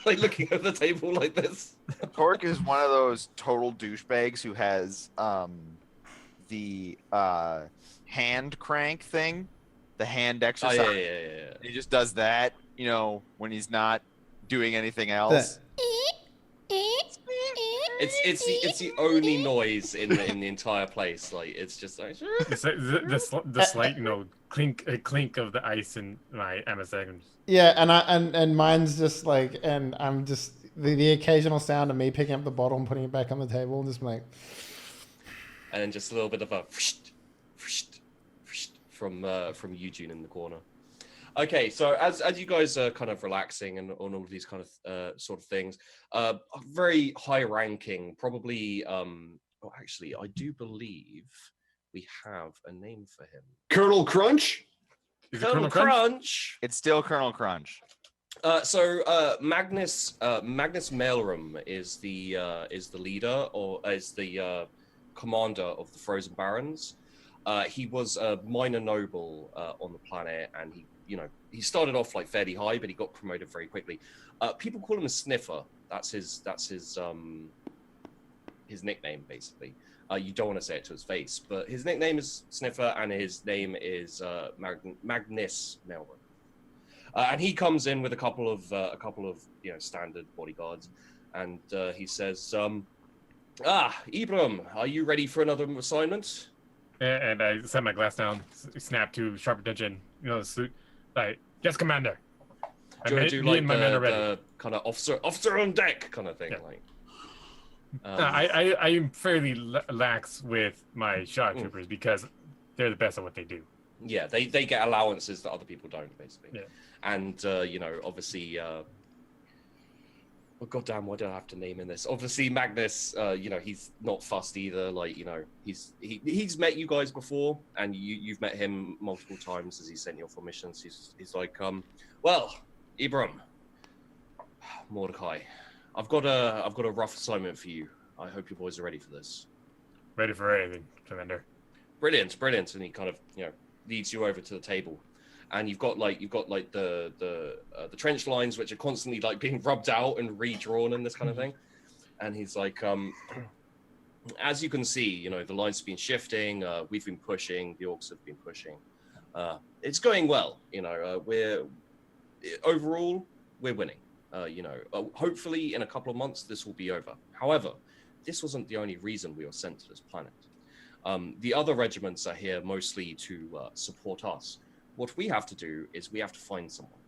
like looking at the table like this? Torque is one of those total douchebags who has the hand crank thing, the hand exercise. Oh, yeah. He just does that, when he's not doing anything else. It's the only noise in the entire place. Like it's just like It's like the slight, clink of the ice in my MSX. Yeah, and mine's just like, and I'm just the occasional sound of me picking up the bottle and putting it back on the table, and just like, and then just a little bit of a from Eugene in the corner. Okay, so as you guys are kind of relaxing and on all of these kind of sort of things, very high ranking, probably. Actually, I do believe we have a name for him. Colonel Crunch. Is it Colonel Crunch. It's still Colonel Crunch. So Magnus Maelrum is the leader, or is the commander of the Frozen Barons. He was a minor noble on the planet, and he started off like fairly high, but he got promoted very quickly. People call him a sniffer. That's his nickname, basically. You don't want to say it to his face, but his nickname is Sniffer, and his name is Magnus Melbourne. And he comes in with a couple of standard bodyguards, and he says, Ibram, are you ready for another assignment? And I set my glass down, snap to sharp attention. Like, yes, Commander. Do you want to do Me like and my men are ready. the kind of officer on deck kind of thing? Yeah. Like, I am fairly lax with my shock troopers because they're the best at what they do. yeah, they get allowances that other people don't, basically. Yeah. And obviously, oh goddamn, why do I have to name in this? Obviously, Magnus, he's not fussed either. Like, he's met you guys before, and you've met him multiple times as he sent you off on missions. He's like, well, Ibram, Mordecai, I've got a rough assignment for you. I hope you boys are ready for this. Ready for anything, Commander. Brilliant. And he kind of leads you over to the table, and you've got the trench lines which are constantly like being rubbed out and redrawn and this kind of thing. And he's like, as you can see, the lines have been shifting. We've been pushing. The orcs have been pushing. It's going well. We're winning. Hopefully in a couple of months this will be over. However, this wasn't the only reason we were sent to this planet. The other regiments are here mostly to support us. What we have to do is we have to find someone.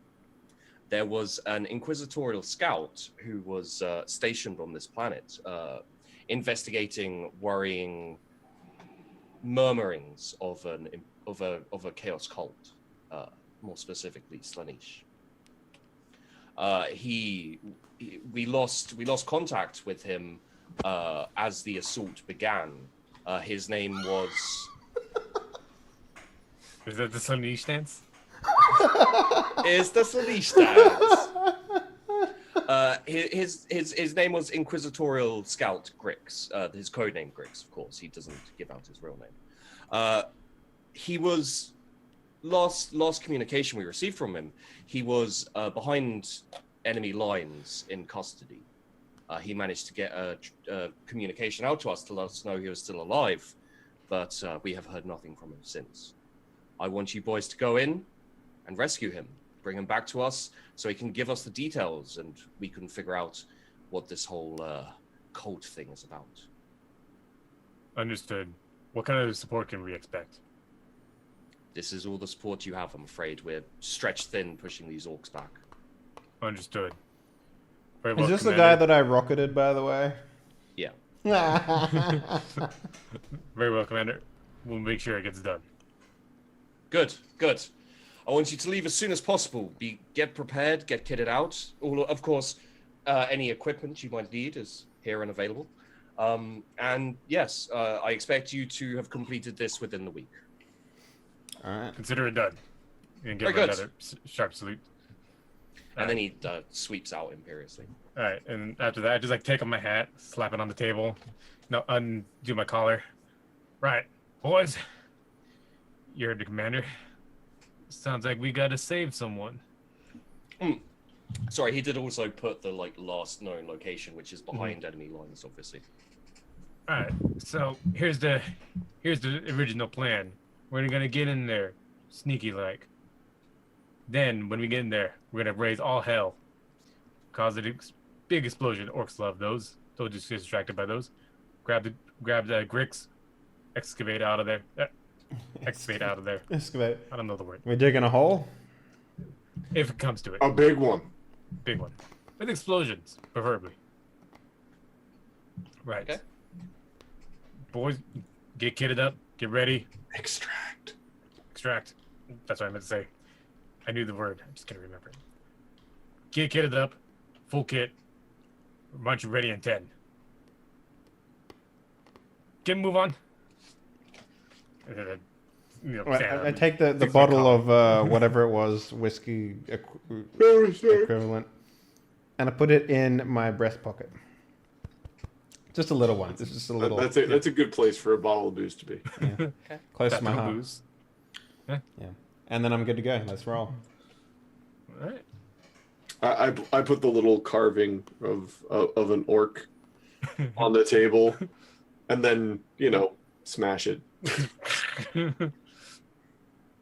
There was an inquisitorial scout who was stationed on this planet, investigating worrying murmurings of a chaos cult. more specifically Slanish. We lost contact with him as the assault began. His name was. Is that the Slanish dance? Is the Slanish dance? His name was Inquisitorial Scout Grix. His code name Grix, of course. He doesn't give out his real name. He was last communication we received from him. He was behind enemy lines in custody. He managed to get a communication out to us to let us know he was still alive, but we have heard nothing from him since. I want you boys to go in and rescue him. Bring him back to us so he can give us the details and we can figure out what this whole cult thing is about. Understood. What kind of support can we expect? This is all the support you have, I'm afraid. We're stretched thin pushing these orcs back. Understood. Very Is well, this the Commander. guy that I rocketed, by the way? Yeah. Very well, Commander. We'll make sure it gets done. Good, good. I want you to leave as soon as possible. Get prepared, get kitted out. Of course, any equipment you might need is here and available. And yes, I expect you to have completed this within the week. All right. Consider it done. And give Very him good. another sharp salute. And then he sweeps out imperiously. All right, and after that, I just like take off my hat, slap it on the table, undo my collar. Right, boys. You heard the commander. Sounds like we gotta save someone. Sorry, he did also put the last known location, which is behind enemy lines, obviously. All right, so here's the original plan. We're gonna get in there, sneaky like. Then when we get in there, we're gonna raise all hell, cause a big explosion. Orcs love those. Don't just get distracted by those. Grab the Grix, excavate out of there. Excavate out of there. Excavate. I don't know the word. We're digging a hole? If it comes to it, A big one. big one with explosions, preferably. Right. Okay. Boys, get kitted up. Get ready. Extract. Extract. That's what I meant to say. I knew the word. I just can't remember it. Get kitted up. Full kit. Bunch ready in 10. Get move on. I take the bottle of whatever it was, whiskey equivalent, and I put it in my breast pocket. Just a little one. It's just a little. That's a good place for a bottle of booze to be. Yeah. Okay. Close to my no heart. booze. Yeah. And then I'm good to go. Let's roll. All right. I put the little carving of an orc on the table, and then smash it.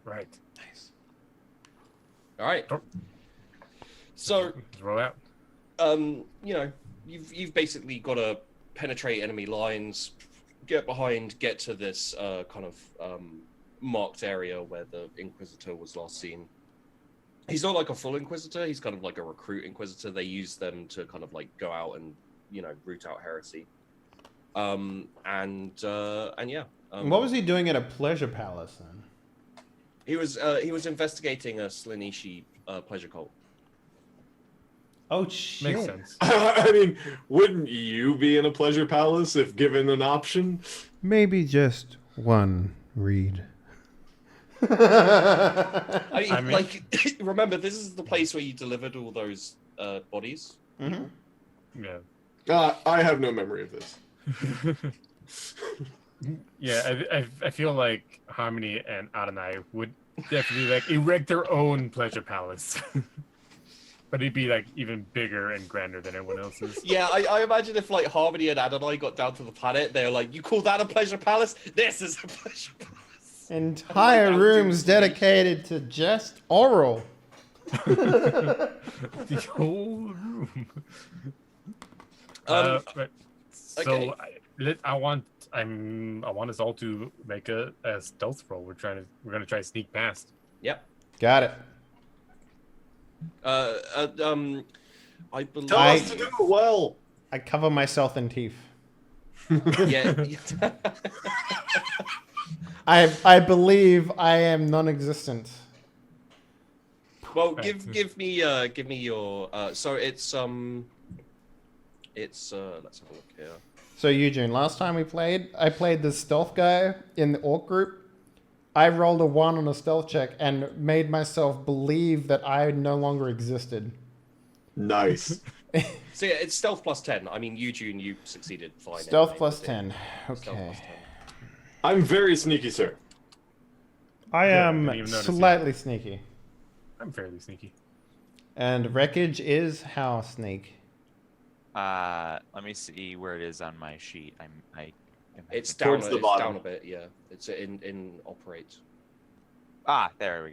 Right. Nice. All right. So, Let's roll out. you've basically got to penetrate enemy lines, get behind, get to this kind of marked area where the Inquisitor was last seen. He's not like a full Inquisitor. He's kind of like a recruit Inquisitor. They use them to kind of like go out and root out heresy. And yeah. What was he doing at a pleasure palace then? He was investigating a Slanishi pleasure cult. Oh shit! Makes sense. I mean, wouldn't you be in a pleasure palace if given an option? Maybe just one read. I mean, mean- like, remember, this is the place where you delivered all those bodies. Mm-hmm. Yeah. I have no memory of this. Yeah, I feel like Harmony and Adonai would definitely like erect their own pleasure palace. But it'd be like even bigger and grander than everyone else's. Yeah, I imagine if like Harmony and Adonai got down to the planet, they're like, "You call that a pleasure palace? This is a pleasure palace." Entire rooms dedicated to just oral. The whole room. Right. So okay. I want us all to make a stealth roll. We're gonna try to sneak past. Yep. Got it. I believe. Tell us to do it well. I cover myself in teeth. Yeah. I believe I am non-existent. Well, Right. give me your. So it's let's have a look here. So Eugene, last time we played, I played the stealth guy in the orc group. I rolled a 1 on a stealth check and made myself believe that I no longer existed. Nice. So yeah, it's stealth plus 10. I mean, Eugene, you succeeded fine. Stealth anyway, plus with it. 10. Stealth Okay. plus 10. I'm very sneaky, sir. I Yeah, I am didn't even notice you. slightly sneaky. I'm fairly sneaky. And wreckage is how sneak. Let me see where it is on my sheet. It's down. Towards the It's bottom. down a bit. Yeah, it's in operate. There we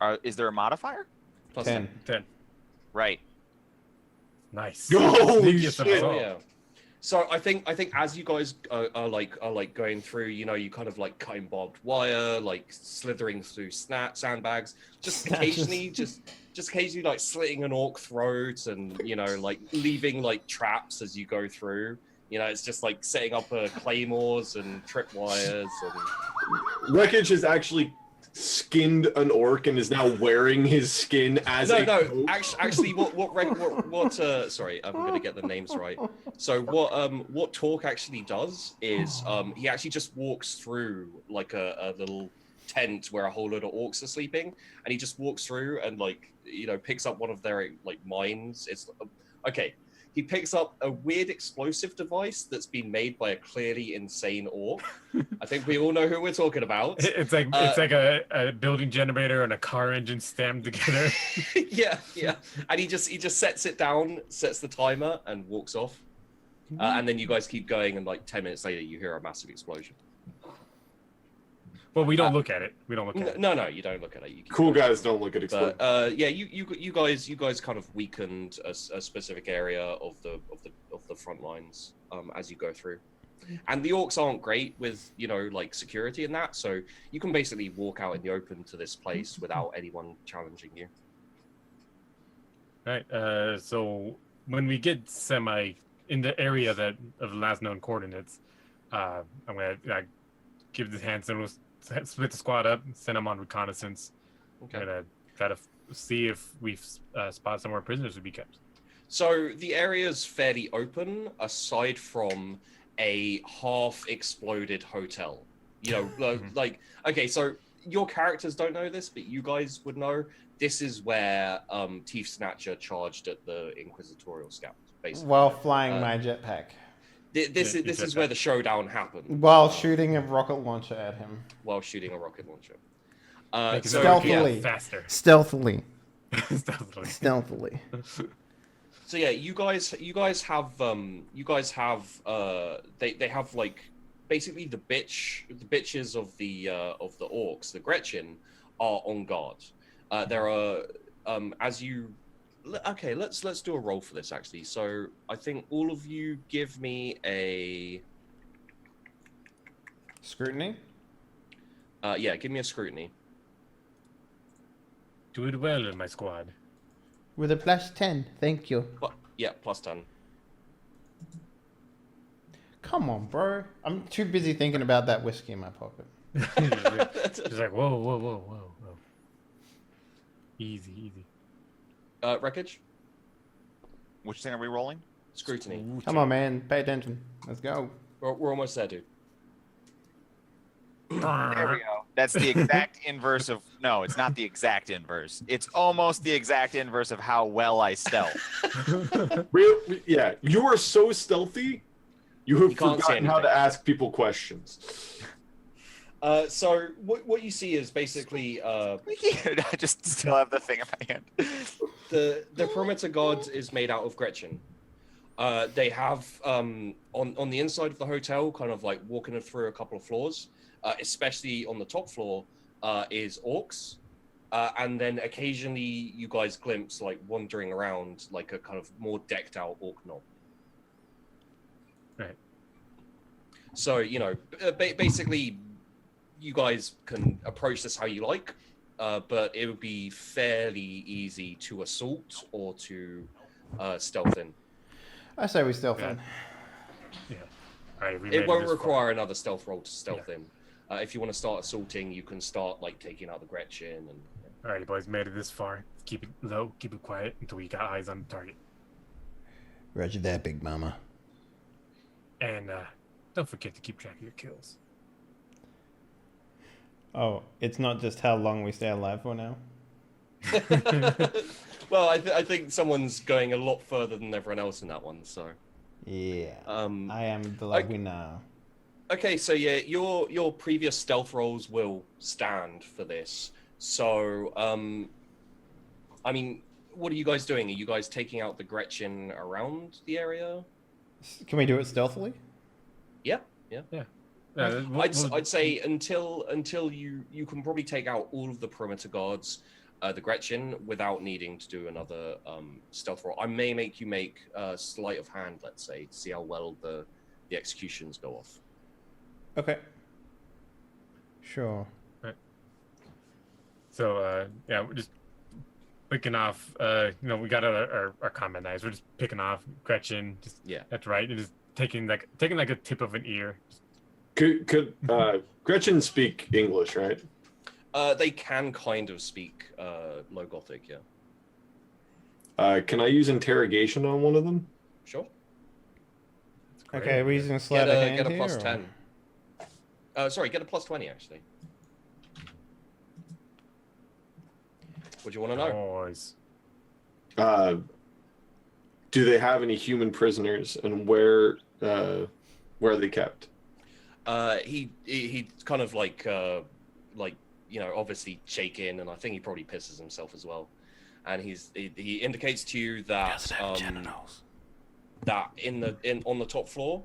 go. Is there a modifier? Plus 10. 10. Right. Nice. Holy Sneakiest of shit. us all. Yeah. So I think as you guys are like going through, you know, you kind of like cutting barbed wire, like slithering through sandbags, just occasionally, just occasionally like slitting an orc throat, and you know, like leaving like traps as you go through. You know, it's just like setting up claymores and tripwires and. Wreckage has actually skinned an orc and is now wearing his skin as a coat. Actually, sorry, I'm gonna get the names right. So what Torque actually does is he actually just walks through like a little tent where a whole load of orcs are sleeping, and he just walks through and like, you know, picks up one of their like mines. It's okay. He picks up a weird explosive device that's been made by a clearly insane orc. I think we all know who we're talking about. It's like a building generator and a car engine stemmed together. yeah. And he just sets it down, sets the timer, and walks off. And then you guys keep going, and like 10 minutes later, you hear a massive explosion. Well, we don't look at it. We don't look at it. No, you don't look at it. You keep Cool going. guys don't look at explosions. But yeah, you guys kind of weakened a specific area of the front lines as you go through. And the orcs aren't great with, you know, like security and that, so you can basically walk out in the open to this place without anyone challenging you. Right. So when we get in the area of the last known coordinates, I'm gonna give the hand signals, split the squad up, send them on reconnaissance. Okay. I'm gonna try to see if we've spot somewhere prisoners would be kept. So the area's fairly open, aside from a half-exploded hotel. You know, like, okay, so your characters don't know this, but you guys would know. This is where Thief Snatcher charged at the Inquisitorial Scout, basically. While flying my jetpack. This is where the showdown happened. While shooting a rocket launcher at him. While shooting a rocket launcher. Make it So, stealthily. yeah. faster. Stealthily. Stealthily. Stealthily. So yeah, you guys have they have like basically the bitches of the orcs, the Gretchen, are on guard. There are okay, let's do a roll for this actually. So I think all of you give me a Scrutiny? give me a scrutiny. Do it well in my squad. With a plus 10, thank you. Plus 10. Come on, bro. I'm too busy thinking about that whiskey in my pocket. Just like whoa. Easy. Wreckage? Which thing are we rolling? Scrutiny. Come on, man. Pay attention. Let's go. We're almost there, dude. There we go. That's the exact inverse of... No, it's not the exact inverse. It's almost the exact inverse of how well I stealth. Yeah, you are so stealthy, you have You can't say forgotten how to anything. ask people questions. So what you see is basically I just still have the thing in my hand. the perimeter guard is made out of Gretchen. They have on the inside of the hotel, kind of like walking through a couple of floors, especially on the top floor, is orcs, and then occasionally you guys glimpse like wandering around like a kind of more decked out orc knob. Right. So you know, basically, you guys can approach this how you like, but it would be fairly easy to assault or to stealth in. I say we stealth in. Yeah. All right, we made It won't this far. require another stealth roll to stealth in. If you want to start assaulting, you can start like taking out the Gretchen and Alrighty, boys, made it this far. Keep it low, keep it quiet until we got eyes on the target. Roger that, Big Mama. And don't forget to keep track of your kills. Oh, it's not just how long we stay alive for now? Well, I think someone's going a lot further than everyone else in that one. So Yeah. Um, I am the I- winner. okay, so yeah, your previous stealth rolls will stand for this. So I mean, what are you guys doing? Are you guys taking out the Gretchen around the area? Can we do it stealthily? Yeah. We'll- I'd say until you can probably take out all of the perimeter guards, the Gretchen, without needing to do another stealth roll. I may make you make a sleight of hand, let's say, to see how well the executions go off. Okay. Sure. So yeah, we're just picking off. We got our combat knives. We're just picking off Gretchen. Just Yeah. that's right. And just taking like a tip of an ear. Could Gretchen speak English, right? They can kind of speak Low Gothic, yeah. Can I use interrogation on one of them? Sure. That's great. Okay, we're using sleight of hand Get a here, plus or- 10. Sorry, get a plus 20, actually. What do you want to know? Boys. Do they have any human prisoners, and where are they kept? He kind of like obviously shaken, and I think he probably pisses himself as well. And he indicates to you that that on the top floor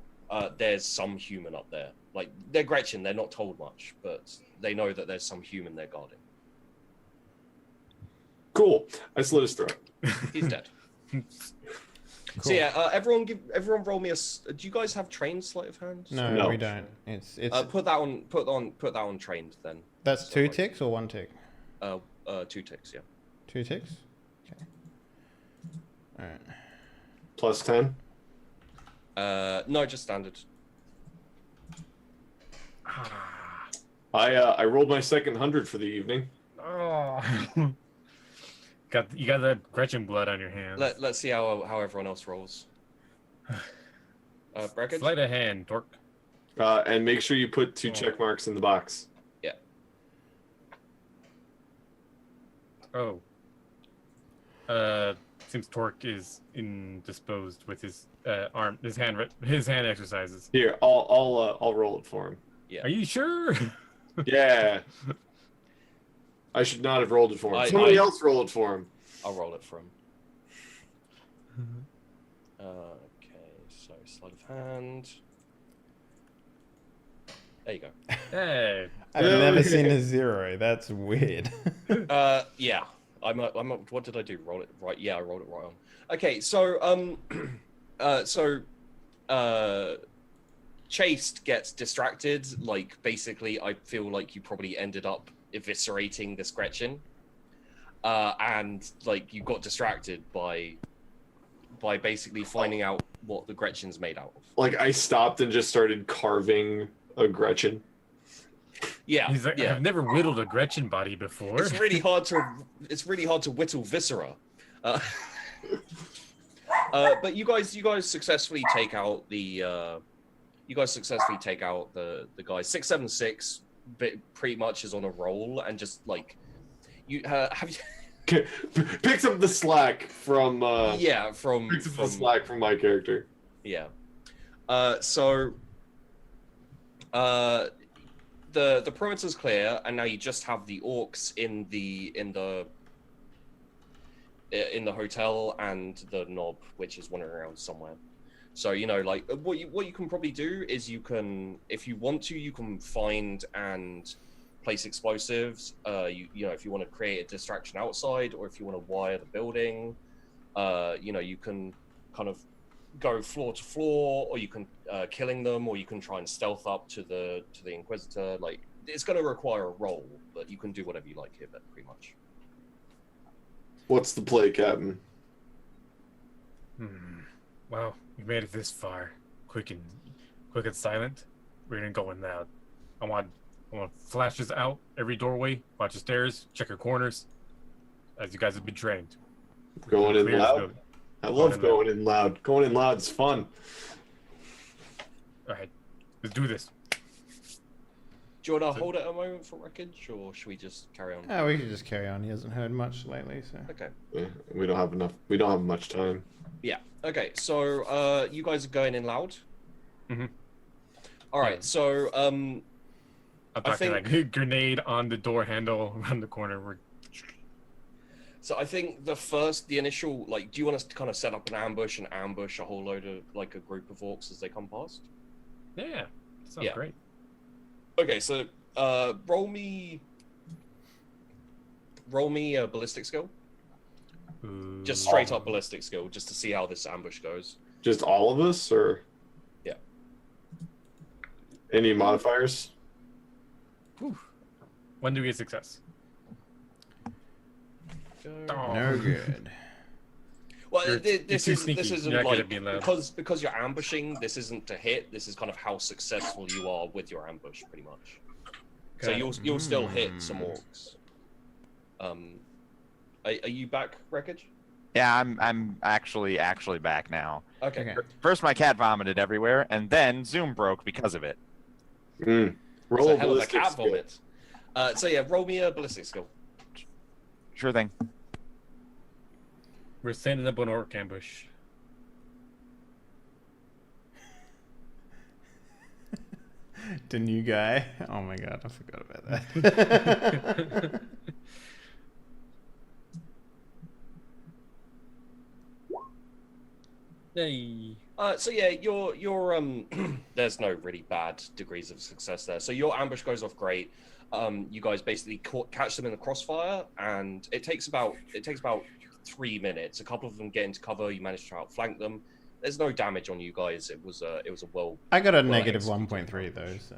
there's some human up there. Like, they're Gretchen, they're not told much, but they know that there's some human they're guarding. Cool. I slit his throat. He's dead. Cool. So yeah, everyone roll me a. Do you guys have trained sleight of hand? No, No. we don't. It's Put that on trained then. that's so two like- ticks or one tick? 2 ticks, yeah. 2 ticks. Okay. All right. Plus 10. No, just standard. Ah. I rolled my second 100 for the evening. Oh. You got that Gretchen blood on your hands. Let's see how everyone else rolls. Brackage? Sleight of hand, Torque. And make sure you put 2 Oh. check marks in the box. Yeah. Oh. Seems Torque is indisposed with his his hand exercises. Here, I'll roll it for him. Yeah. Are you sure? Yeah. I should not have rolled it for him. I- Somebody I- else roll it for him. I'll roll it for him. Okay, so sleight of hand. There you go. Hey. I've Yeah. never seen a 0. That's weird. Yeah. I'm up. What did I do? Roll it right. Yeah, I rolled it right on. Okay, so Chased gets distracted. Like, basically, I feel like you probably ended up eviscerating this Gretchen, and like you got distracted by basically finding out what the Gretchen's made out of. Like, I stopped and just started carving a Gretchen. Yeah, He's like, yeah. I've never whittled a Gretchen body before. It's really hard to whittle viscera. But you guys successfully take out the guy 676. Pretty much is on a roll, and just like you have you, Picks up the slack from yeah from picks up the slack from my character. yeah. So the perimeter's clear, and now you just have the orcs in the hotel and the knob, which is wandering around somewhere. So, like what you can probably do is you can, if you want to, you can find and place explosives. If you want to create a distraction outside, or if you want to wire the building, you can kind of go floor to floor, or you can killing them, or you can try and stealth up to the Inquisitor. Like, it's going to require a roll, but you can do whatever you like here, but pretty much. What's the play, Captain? Well, we made it this far. Quick and silent. We're gonna go in loud. I want flashes out every doorway. Watch the stairs. Check your corners. as you guys have been trained. Going in Clear as loud. building. I love going in loud. Going in loud's fun. All right, let's do this. Do you want to hold it a moment for wreckage, or should we just carry on? Oh, we could just carry on. He hasn't heard much lately, so. Okay. We don't have enough. We don't have much time. Yeah. Okay. So you guys are going in loud. Mm-hmm. All right. So I'm talking think- like grenade on the door handle around the corner. So I think the initial, like, do you want us to kind of set up an ambush and ambush a whole load of, like, a group of orcs as they come past? Yeah, sounds Yeah. great. Okay, so roll me a ballistic skill. Ooh. Just straight up ballistic skill, just to see how this ambush goes. Just all of us, or Yeah. any modifiers? Whew. When do we get success? Oh. No good. Well, You're this too is sneaky. this isn't You're not gonna like be allowed. because you're ambushing. This isn't to hit. This is kind of how successful you are with your ambush, pretty much. So Okay. you'll still hit some orcs. Are you back, wreckage? Yeah, I'm actually back now. Okay. Okay. First, my cat vomited everywhere, and then Zoom broke because of it. Roll So a hell of a ballistic cat skill. vomit. So yeah, roll me a ballistic skill. Sure thing. We're standing up on orc ambush. The new guy. Oh my god, I forgot about that. Hey. So yeah, your there's no really bad degrees of success there. So your ambush goes off great. You guys basically catch them in the crossfire, and it takes about 3 minutes. A couple of them get into cover. You manage to outflank them. There's no damage on you guys. It was a well. I got a well negative executed 1.3 though, so.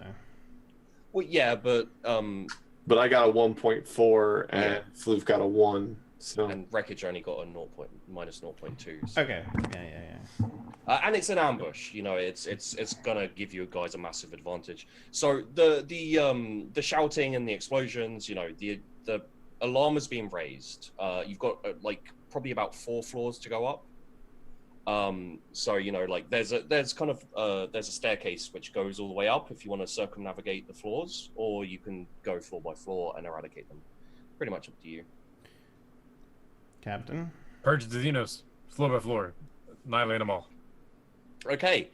Well, yeah, but But I got a 1.4 and Yeah. Floof got a 1. So and wreckage only got a minus 0.2. So. Okay. Yeah. And it's an ambush, you know. It's gonna give you guys a massive advantage. So the shouting and the explosions, you know, the alarm has been raised. You've got like probably about 4 floors to go up. So you know, like there's a staircase which goes all the way up if you want to circumnavigate the floors, or you can go floor by floor and eradicate them. Pretty much up to you. Captain? Purge the xenos, floor by floor, annihilate them all. Okay,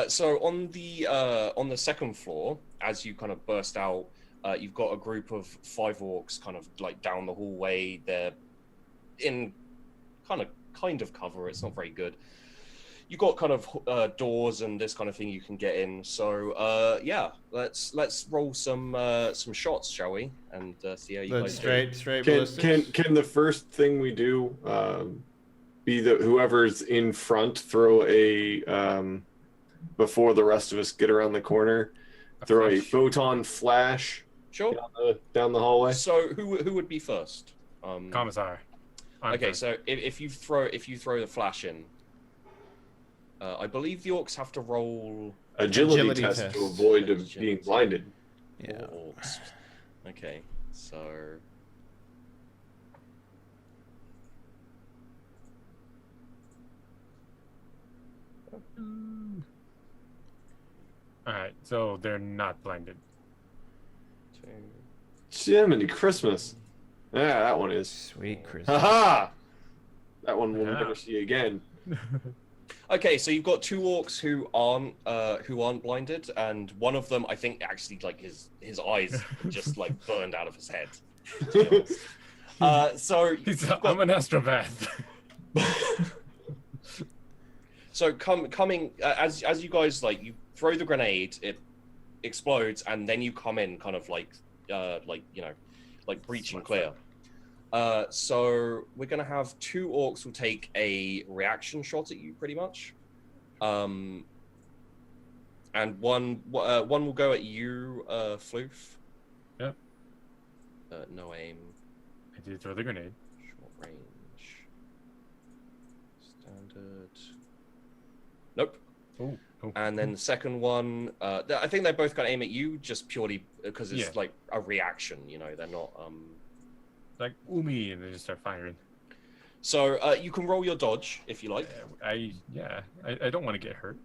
so on the second floor, as you kind of burst out, you've got a group of 5 orcs kind of like down the hallway. They're in kind of cover. It's not very good. You've got kind of doors and this kind of thing you can get in. So yeah, let's roll some shots, shall we? And see how you Let's guys do. straight ballistics? can the first thing we do be that whoever's in front throw a before the rest of us get around the corner, throw a photon flash Sure. down the hallway? So who would be first? Commissar. I'm Okay, first. so if you throw the flash in, I believe the orcs have to roll Agility test test. to avoid Agility. being blinded. Yeah. four orcs. Okay, so Alright, so they're not blinded. 2. Jiminy Christmas. Yeah, that one is. Sweet Chris. Haha! That one we'll Yeah. never see again. Okay, so you've got 2 orcs who aren't blinded, and one of them, I think, actually like his eyes just like burned out of his head. So He's, you've I'm got, an astropath. so coming as you guys like you throw the grenade, it explodes, and then you come in kind of like you know, like breach and clear. So we're gonna have 2 orcs will take a reaction shot at you, pretty much, and one will go at you, Floof. Yep. No aim, I did throw the grenade. short range, standard. Nope. Oh. And then the second one, I think they're both gonna aim at you, just purely because it's Yeah. like a reaction. You know, they're not. like Umi, and they just start firing. So you can roll your dodge if you like. I don't want to get hurt.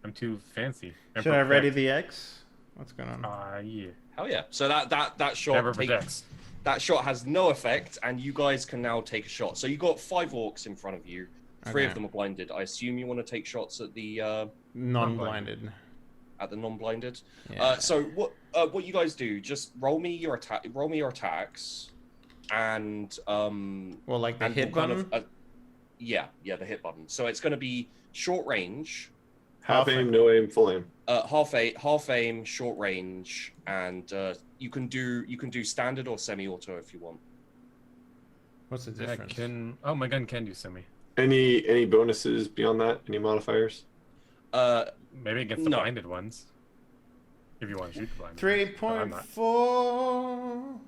I'm too fancy. Should I ready the X? What's going on? Yeah. Hell yeah! So that shot Never protects. that shot has no effect, and you guys can now take a shot. So you got 5 orcs in front of you. 3 of Okay. them are blinded. I assume you want to take shots at the Non-blinded. non-blinded. Yeah. So what you guys do? Just roll me your attacks, and Well, like the and hit we'll button? yeah, the hit button. So it's going to be short range, Half aim, no aim, full aim. half aim, short range, and you can do standard or semi-auto if you want. What's the difference? My gun can do semi. Any bonuses beyond that? Any modifiers? Maybe against the No. blinded ones. If you want to shoot the blinded ones. I'm not. 3.4.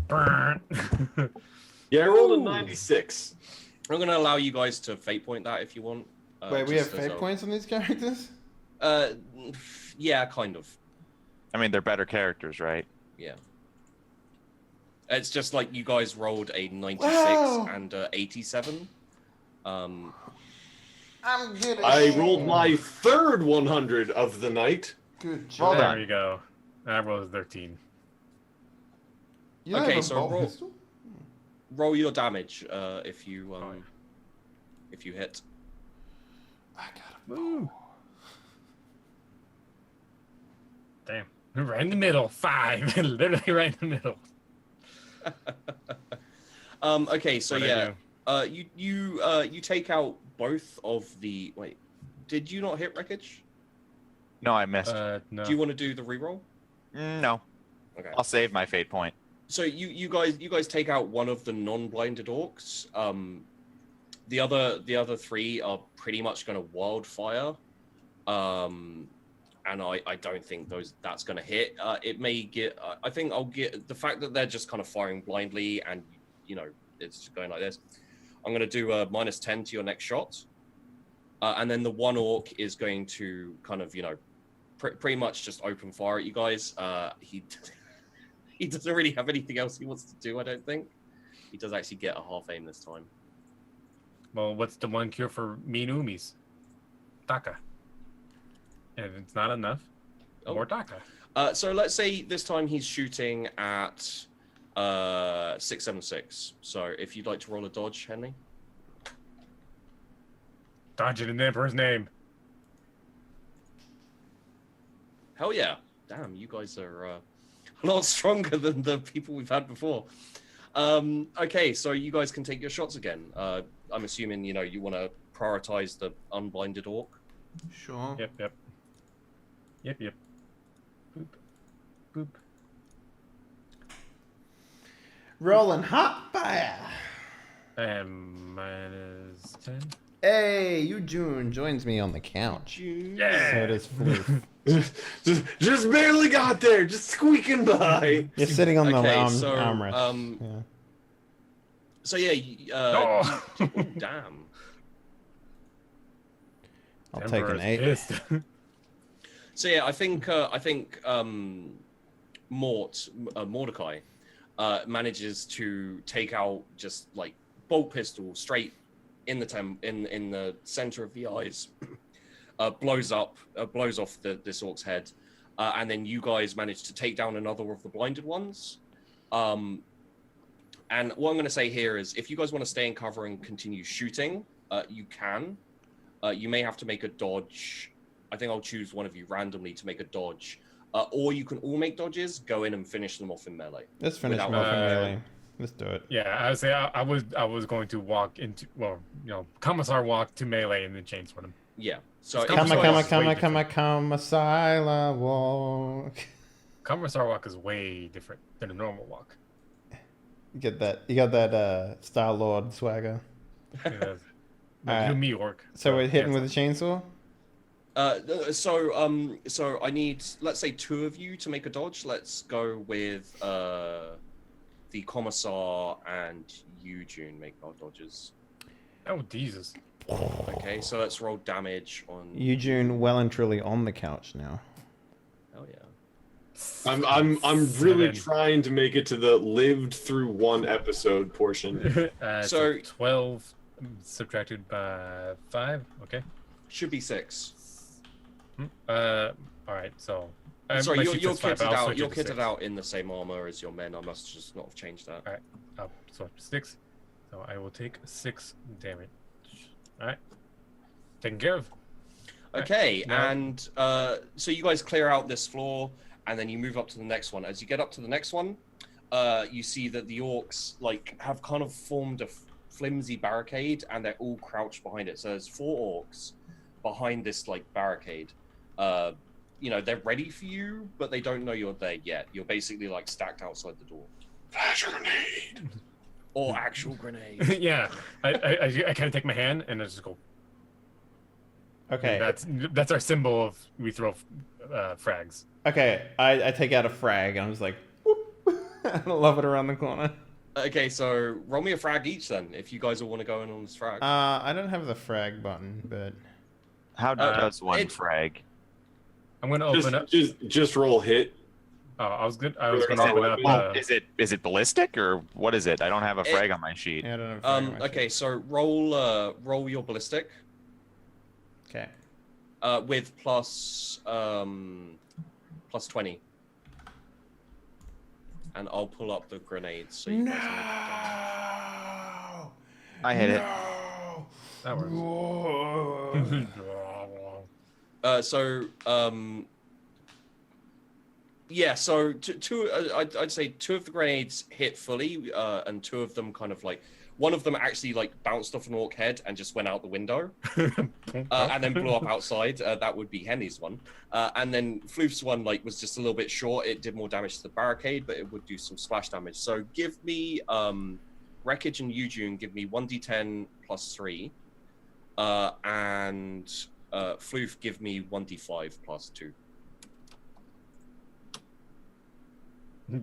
Burn. Yeah, I rolled a Ooh. 96. I'm going to allow you guys to fate point that if you want. Wait, we have just as fate a- points on these characters? Yeah, kind of. I mean, they're better characters, right? Yeah. It's just like you guys rolled a 96 Wow. and 87. I'm good. I rolled my third 100 of the night. Good Well job. done. There you go. I rolled a 13. You don't Okay, have a so bolt roll- pistol? Roll your damage if you Fine. if you hit. I got Woo. Damn. Right in the middle. 5. Literally right in the middle. Okay, so What'd I yeah, do? you take out both of the. Wait, did you not hit wreckage? No, I missed. No. Do you want to do the reroll? No, Okay. I'll save my fate point. So you guys take out one of the non-blinded orcs. The other 3 are pretty much going to wildfire. And I don't think that's going to hit. It may get. I think I'll get the fact that they're just kind of firing blindly, and it's just going like this. I'm going to do a -10 to your next shot, and then the one orc is going to kind of pretty much just open fire at you guys. He doesn't really have anything else he wants to do. I don't think he does actually get a half aim this time. Well, what's the one cure for mean Umis? Taka. And it's not enough. Oh. More Taka. So let's say this time he's shooting at 676. So if you'd like to roll a dodge, Henley. Dodge it in the Emperor's name. Hell yeah. Damn, you guys are a lot stronger than the people we've had before. Okay, so you guys can take your shots again. I'm assuming, you want to prioritize the unblinded orc. Sure. Yep. Boop. Boop. Rolling hot fire. And -10. Hey, Eugene joins me on the couch. Yeah. So does Floof. just barely got there, just squeaking by. You're sitting on the Okay, armrest. so, yeah. So yeah, Oh. damn. I'll take an Emperor's 8. pissed. So yeah, I think Mordecai manages to take out just like bolt pistol straight in the center of the eyes, blows off this orc's head, and then you guys manage to take down another of the blinded ones. And what I'm going to say here is, if you guys want to stay in cover and continue shooting, you can. You may have to make a dodge. I think I'll choose one of you randomly to make a dodge. Or you can all make dodges, go in and finish them off in melee. Let's finish Without- them off in melee. Let's do it. Yeah, I would say I was going to walk into Commissar walk to melee and then chainsword him. Yeah. So It's if Come you on, guys- come on, way come on, come on, Sila walk. Commissar walk is way different than a normal walk. You got that Star Lord swagger. Yeah, Alright. you me orc. So we're hitting yeah, with a chainsaw? So I need, let's say, 2 of you to make a dodge. Let's go with the Commissar and you, June, make our dodges. Oh Jesus! Okay, so let's roll damage on. Eugene well and truly on the couch now. Hell I'm really 7. trying to make it to the lived through one episode portion. So 12 subtracted by 5. Okay. Should be 6. All right. So. Sorry, my you're sheet says 5, kitted but I'll out. switch You're it to kitted 6. out in the same armor as your men. I must just not have changed that. All right. So 6. So I will take 6 damage. All right. Taken care of. Okay, now- and so you guys clear out this floor, and then you move up to the next one. As you get up to the next one, you see that the orcs have kind of formed a flimsy barricade, and they're all crouched behind it. So there's 4 orcs behind this barricade. They're ready for you, but they don't know you're there yet. You're basically stacked outside the door. Flash grenade. Or actual grenade. Yeah. I kind of take my hand and I just go. Okay. That's our symbol of we throw frags. Okay. I take out a frag and I'm just like, whoop. I love it around the corner. Okay, so roll me a frag each then, if you guys all want to go in on this frag. I don't have the frag button, but How does one it- frag? I'm gonna open up. Just roll hit. Oh, I was good. I was Is gonna it- open up. Well, is it ballistic or what is it? I don't have a frag on my sheet. yeah, I don't have a frag on my Okay, sheet. so roll your ballistic Okay. with plus 20. And I'll pull up the grenades so you guys know. I hit it. No. That works. Whoa. So two. I'd say 2 of the grenades hit fully, and 2 of them kind of one of them actually bounced off an orc head and just went out the window, and then blew up outside. That would be Henny's one, and then Floof's one was just a little bit short. It did more damage to the barricade, but it would do some splash damage. So give me Wreckage and Eugene. Give me 1d10 plus 3, and Floof give me 1d5 plus 2.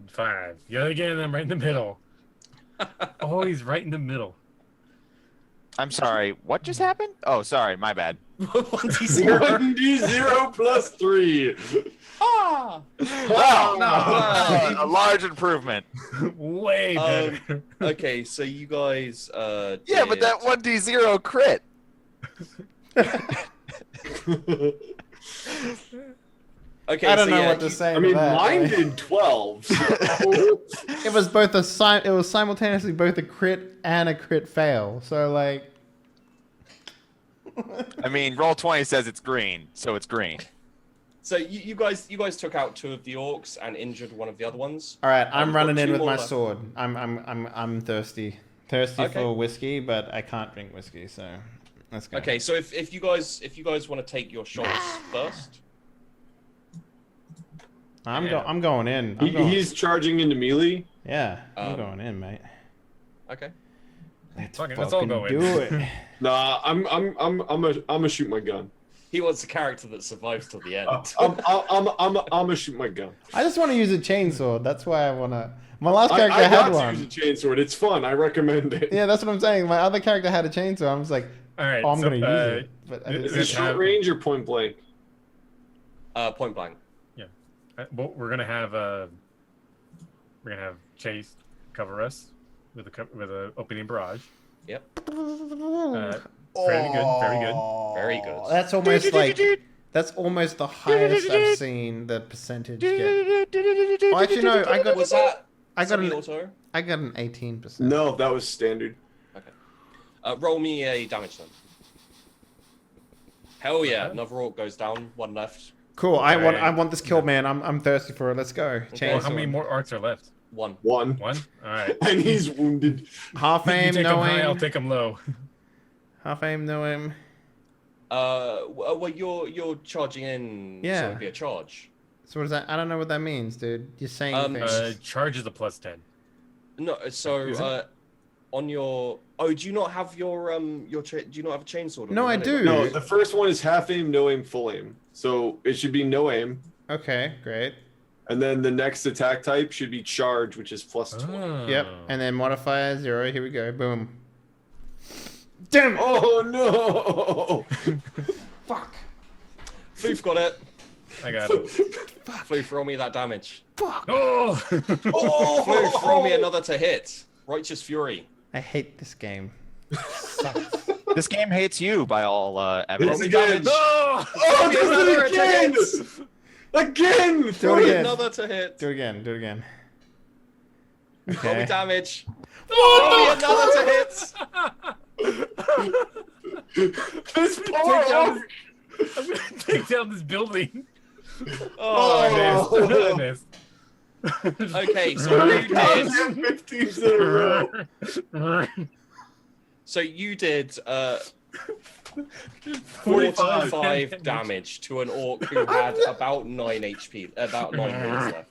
5. Yet again, I'm right in the middle. Always right in the middle. I'm sorry. What just happened? Oh, sorry. My bad. 1d0. 1d0 plus 3. Ah! Wow. A large improvement. Way better. Okay, so you guys Yeah, but that 1d0 crit. Okay, I don't so know yeah, what to say. I mean, to that. mine did 12. So. It was both it was simultaneously both a crit and a crit fail. So I mean, roll 20 says it's green, so it's green. So you guys took out 2 of the orcs and injured one of the other ones. all right, I'm I've running got in 2 with more my left. sword. I'm thirsty Okay. for whiskey, but I can't drink whiskey, so let's go. Okay, so if you guys want to take your shots first. I'm Yeah. I'm going in. I'm going, He's charging into melee. yeah, I'm Um, going in, mate. Okay. Let's Fuck it, let's fucking all go in. do it. Nah, I'm a shoot my gun. He wants a character that survives till the end. I'm a shoot my gun. I just want to use a chainsaw. That's why I want to. My last I character had got one. to use a chainsword. It's fun. I recommend it. Yeah, that's what I'm saying. My other character had a chainsaw. I was like, All right. oh, I'm so, gonna use it. But I is didn't Is it it short range or point blank? Point blank. Well, we're gonna have Chase cover us with a opening barrage. Yep. Very good. Very good. Very good. That's almost the highest I've seen the percentage get. Oh, actually, no, I got Was that an semi-auto? 18%. No, that was standard. Roll me a damage then. Hell yeah! Another orc goes down. 1 left. Cool. I Alright. want this kill, man. I'm thirsty for it. Let's go. Well, Chainsaw. how many more arcs are left? 1. 1. 1. All right. And he's wounded. Half You aim, take no them high, I'll aim. take them low. Half aim, no aim. Well, you're charging in. So Yeah. it'd be a charge. So what is that? I don't know what that means, dude. You're saying things. Charge is a +10. No, so Is it? on your do you not have your do you not have a chainsaw? on No, your I melee do. weapon? No, the first one is half aim, no aim, full aim. So it should be no aim. Okay, great. And then the next attack type should be charge, which is plus 20. Oh. Yep. And then modifier 0. Here we go. Boom. Damn. Oh no! Fuck. Floof got it. I got him. Flew, throw me that damage. Oh! Flew, throw me another to hit. Righteous Fury. I hate this game. This game hates you by all It's evidence. again. No! Oh, me another it again! Again! Do Throw it me again. another to hit. Do it again. Do it again. Throw me Okay. damage. Oh! Throw me another to hit. This Take poor down orc. this, I'm gonna take down this building. Oh, Oh. I missed. okay. So you did. 15s in a row. So you did 45 45 damage to an orc who had about 9 HP, about 9 minutes left.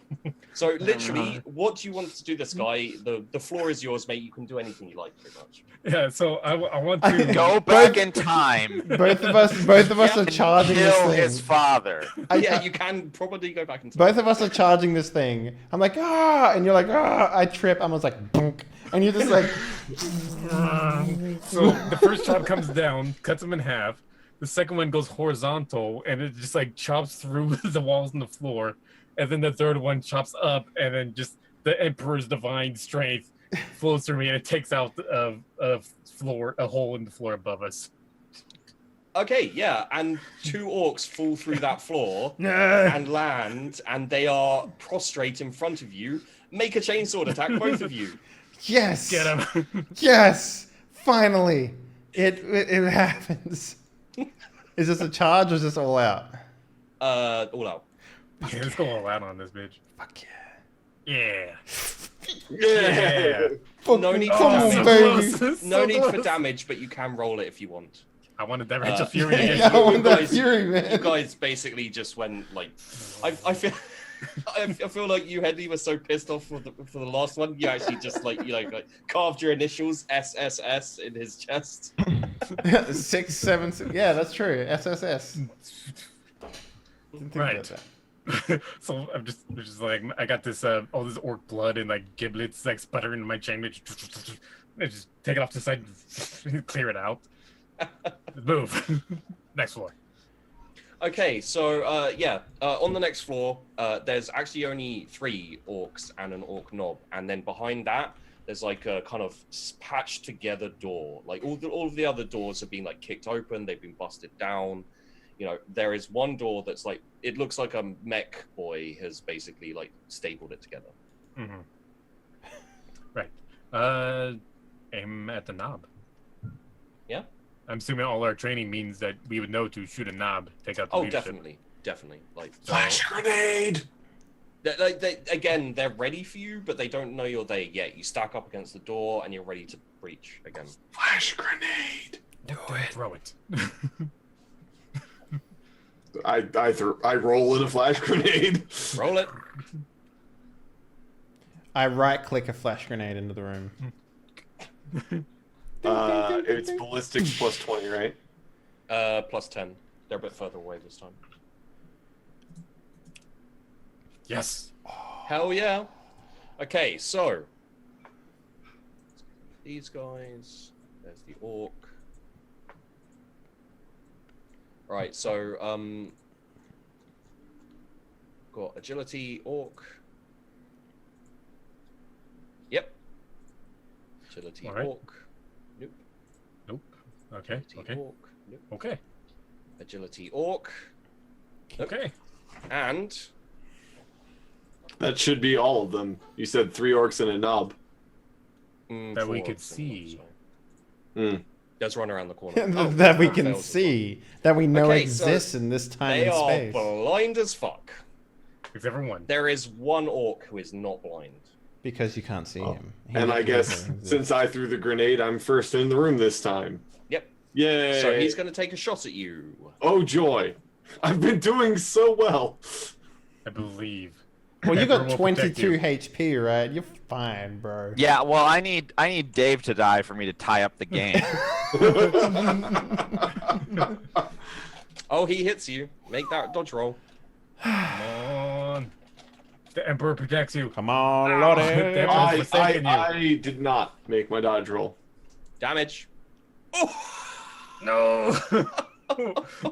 So literally, what do you want to do this guy? The floor is yours, mate. You can do anything you like, pretty much. Yeah, so I want to Go back in time. Both of us are charging this Kill thing. his father. Yeah, you can probably go back and Both of us are charging this thing. I'm like, ah, and you're like, ah. I trip. I was like, bunk, and you're just like, So the first chop comes down, cuts him in half. The second one goes horizontal, and it just like chops through the walls and the floor. And then the third one chops up, and then just the Emperor's divine strength flows through me, and it takes out a hole in the floor above us. Okay, yeah, and 2 orcs fall through that floor nah. and land, and they are prostrate in front of you. Make a chainsword attack, both of you. Yes. Get him. Yes. Finally, it happens. Is this a charge or is this all out? All out. Yeah, let's go all out on this bitch. Fuck yeah. Yeah. Yeah. No need Come for on, damage. baby. No need for damage, but you can roll it if you want. I wanted that Rachel Uh, Fury again. Yeah, I want You that guys- fury, You man. guys basically just went like, I feel. I feel like you, Henry, were so pissed off for the last one. You actually just like carved your initials SSS in his chest. 6, 7, 6. Yeah, that's true. SSS. Didn't think Right. about that. So I'm just like, I got this all this orc blood and like giblets like sputtering in my chain. I just take it off to the side, clear it out. Move. Next floor. Okay, so on the next floor, there's actually only 3 orcs and an orc knob, and then behind that, there's like a kind of patched together door. Like all of the other doors have been like kicked open, they've been busted down. You know, there is one door that's like, it looks like a mech boy has basically like stapled it together. Mm-hmm. Right. Aim at the knob. Yeah. I'm assuming all our training means that we would know to shoot a knob, take out the Oh, leadership. definitely. Like Flash grenade. Again, they're ready for you, but they don't know you're there yet. You stack up against the door, and you're ready to breach again. Flash grenade. Throw it. I roll in a flash grenade. Roll it. I right click a flash grenade into the room. It's ballistics plus 20, right? Plus 10. They're a bit further away this time. Yes. Hell yeah. Okay, so these guys. There's the orc. Right, so got agility orc. Yep. Agility All right. orc. Nope. Nope. Okay. Agility Okay. orc. Nope. Okay. Agility orc. Nope. Okay. And That should be all of them. You said 3 orcs and a knob. That we 4 could orcs, see. Hmm. Let's run around the corner. Oh, that we that can fails as see, that we know Okay, so exists in this time They and are space. blind as fuck. Except for one. There is one orc who is not blind. Because you can't see him. He And I doesn't guess exist. since I threw the grenade, I'm first in the room this time. Yep. Yay! So he's going to take a shot at you. Oh joy! I've been doing so well. I believe. Well, you Everyone got will protect 22 you. HP, right? You're fine, bro. Yeah, well, I need Dave to die for me to tie up the game. Oh, he hits you. Make that dodge roll. Come on. The Emperor protects you. Come on, Ah, Lottie. damn. Everyone's forsaken you. I did not make my dodge roll. Damage. Oh! No.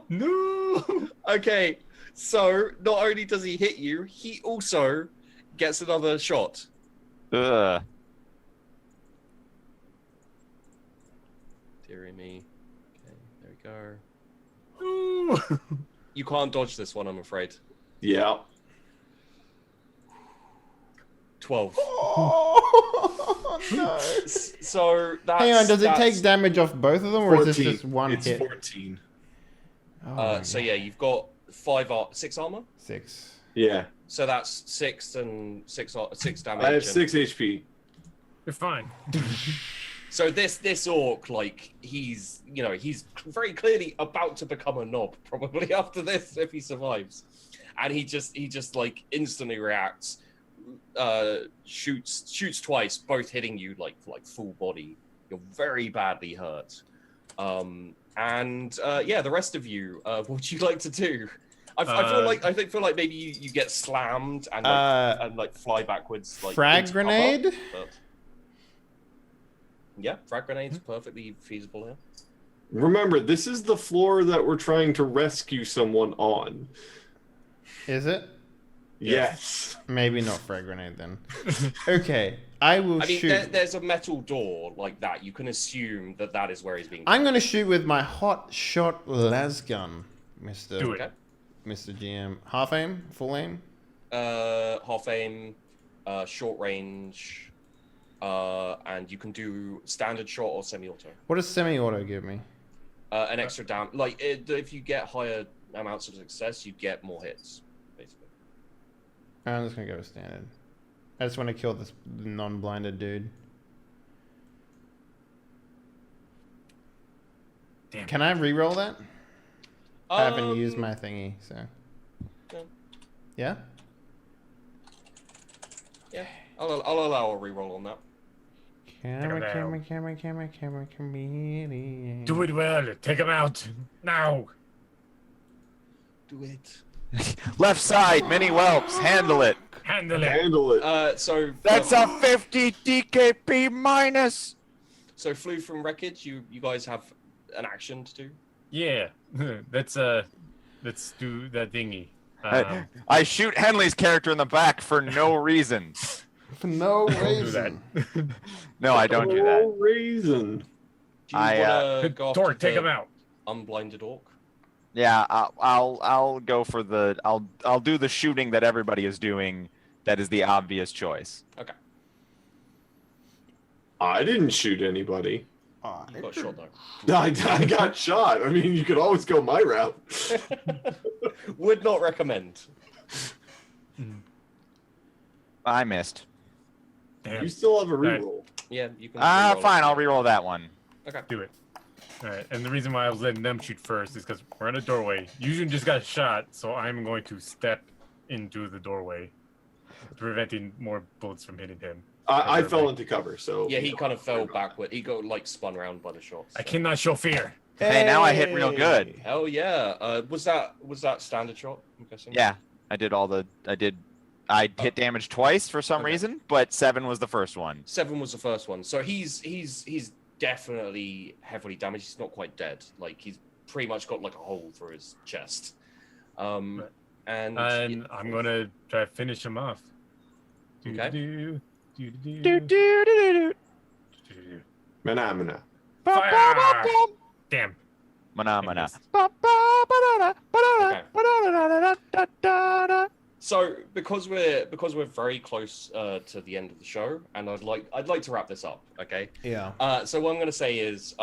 No. Okay. So not only does he hit you, he also gets another shot. Ugh. Dearie me. Okay, there we go. Ooh. You can't dodge this one, I'm afraid. Yeah. 12. Oh, no. So that's. Hang on, does it that's- take damage off both of them, or is this just one it's hit? 14. Oh my So God. yeah, you've got 6 armor. 6. Yeah. So that's 6 and 6 damage. I have and- 6 HP. You're fine. So this orc, like he's very clearly about to become a knob, probably after this if he survives, and he just like instantly reacts, shoots twice, both hitting you like full body. You're very badly hurt, and the rest of you, what would you like to do? I feel like maybe you get slammed and fly backwards. Like Frag into cover, grenade? but- Yeah, frag grenade's perfectly feasible here. Remember, this is the floor that we're trying to rescue someone on. Is it? Yes. Maybe not frag grenade then. Okay, I will I mean, shoot. there's a metal door like that. You can assume that is where he's being. I'm going to shoot with my hot shot las gun, Mr. Do it. Okay. Mr. GM. Half aim? Full aim? Half aim, short range, and you can do standard shot or semi-auto. What does semi-auto give me? An extra down. If you get higher amounts of success, you get more hits, basically. I'm just going to go with standard. I just want to kill this non-blinded dude. Damn. Can I re-roll that? I haven't Um, used my thingy, so. Yeah. Yeah? Yeah, I'll allow a reroll on that. Camera, chameleon. Do it well. Take him out now. Do it. Left side, mini whelps. Handle it. Handle it. Handle it. So That's a 50 DKP minus. So flew from wreckage. You guys have an action to do. Yeah. let's do that thingy. I shoot Henley's character in the back for no reason. For no Don't do that. reason. No, I don't do No that. reason. Do you I, wanna go Torque, after take the him out. unblinded orc? Yeah, I'll go for the I'll do the shooting that everybody is doing. That is the obvious choice. Okay. I didn't shoot anybody. You got shot though. I got shot. I mean, you could always go my route. Would not recommend. I missed. Damn. You still have a Right. reroll. Yeah, you can. Ah, reroll fine. it. I'll reroll that one. Okay. Do it. All right. And the reason why I was letting them shoot first is because we're in a doorway. Yujin just got shot, so I'm going to step into the doorway, preventing more bullets from hitting him. I fell into cover, so Yeah, he kind of fell backward. He got spun around by the shots. I cannot show fear. Hey, now I hit real good. Hell yeah! Was that standard shot? I'm guessing. Yeah, I hit damage twice for some Okay. reason, but 7 was the first one. 7 was the first one. So he's definitely heavily damaged. He's not quite dead. Like he's pretty much got like a hole through his chest. And I'm gonna try to finish him off. Okay. Do-do-do, Do, do-do-do, do, do, do, do. do-do-do. Mana. Fire! Damn. Mana, I mana. missed. So because we're very close to the end of the show, and I'd like to wrap this up. Okay. Yeah. So what I'm going to say is,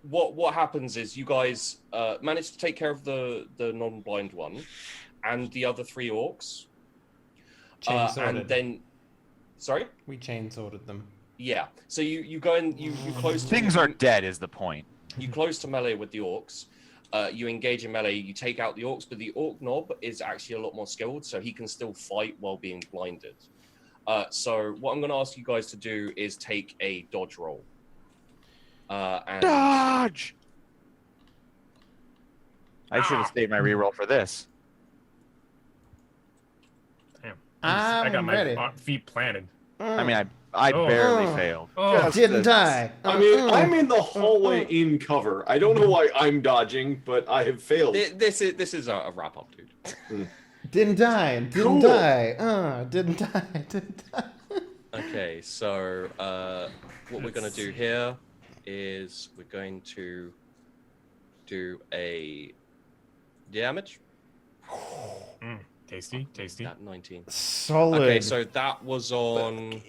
what happens is you guys manage to take care of the non-blind one, and the other 3 orcs, Chain-sorted. and then, sorry, We chain-sorted them. yeah. So you go and you close. Things are dead is the point. You close to melee with the orcs. You engage in melee. You take out the orcs, but the orc knob is actually a lot more skilled, so he can still fight while being blinded. So what I'm going to ask you guys to do is take a dodge roll. And Dodge! I should have saved my reroll for this. Damn. I'm I got my ready. feet planted. I mean, I Oh. barely Oh. failed. Oh, Just Didn't a- die. I mean, I'm in the hallway in cover. I don't know why I'm dodging, but I have failed. This is a wrap up, dude. Didn't die. Didn't Cool. die. Didn't die. Didn't die. Okay, so what we're going to do here is we're going to do a damage. Tasty, tasty. That 19. Solid. Okay, so that was on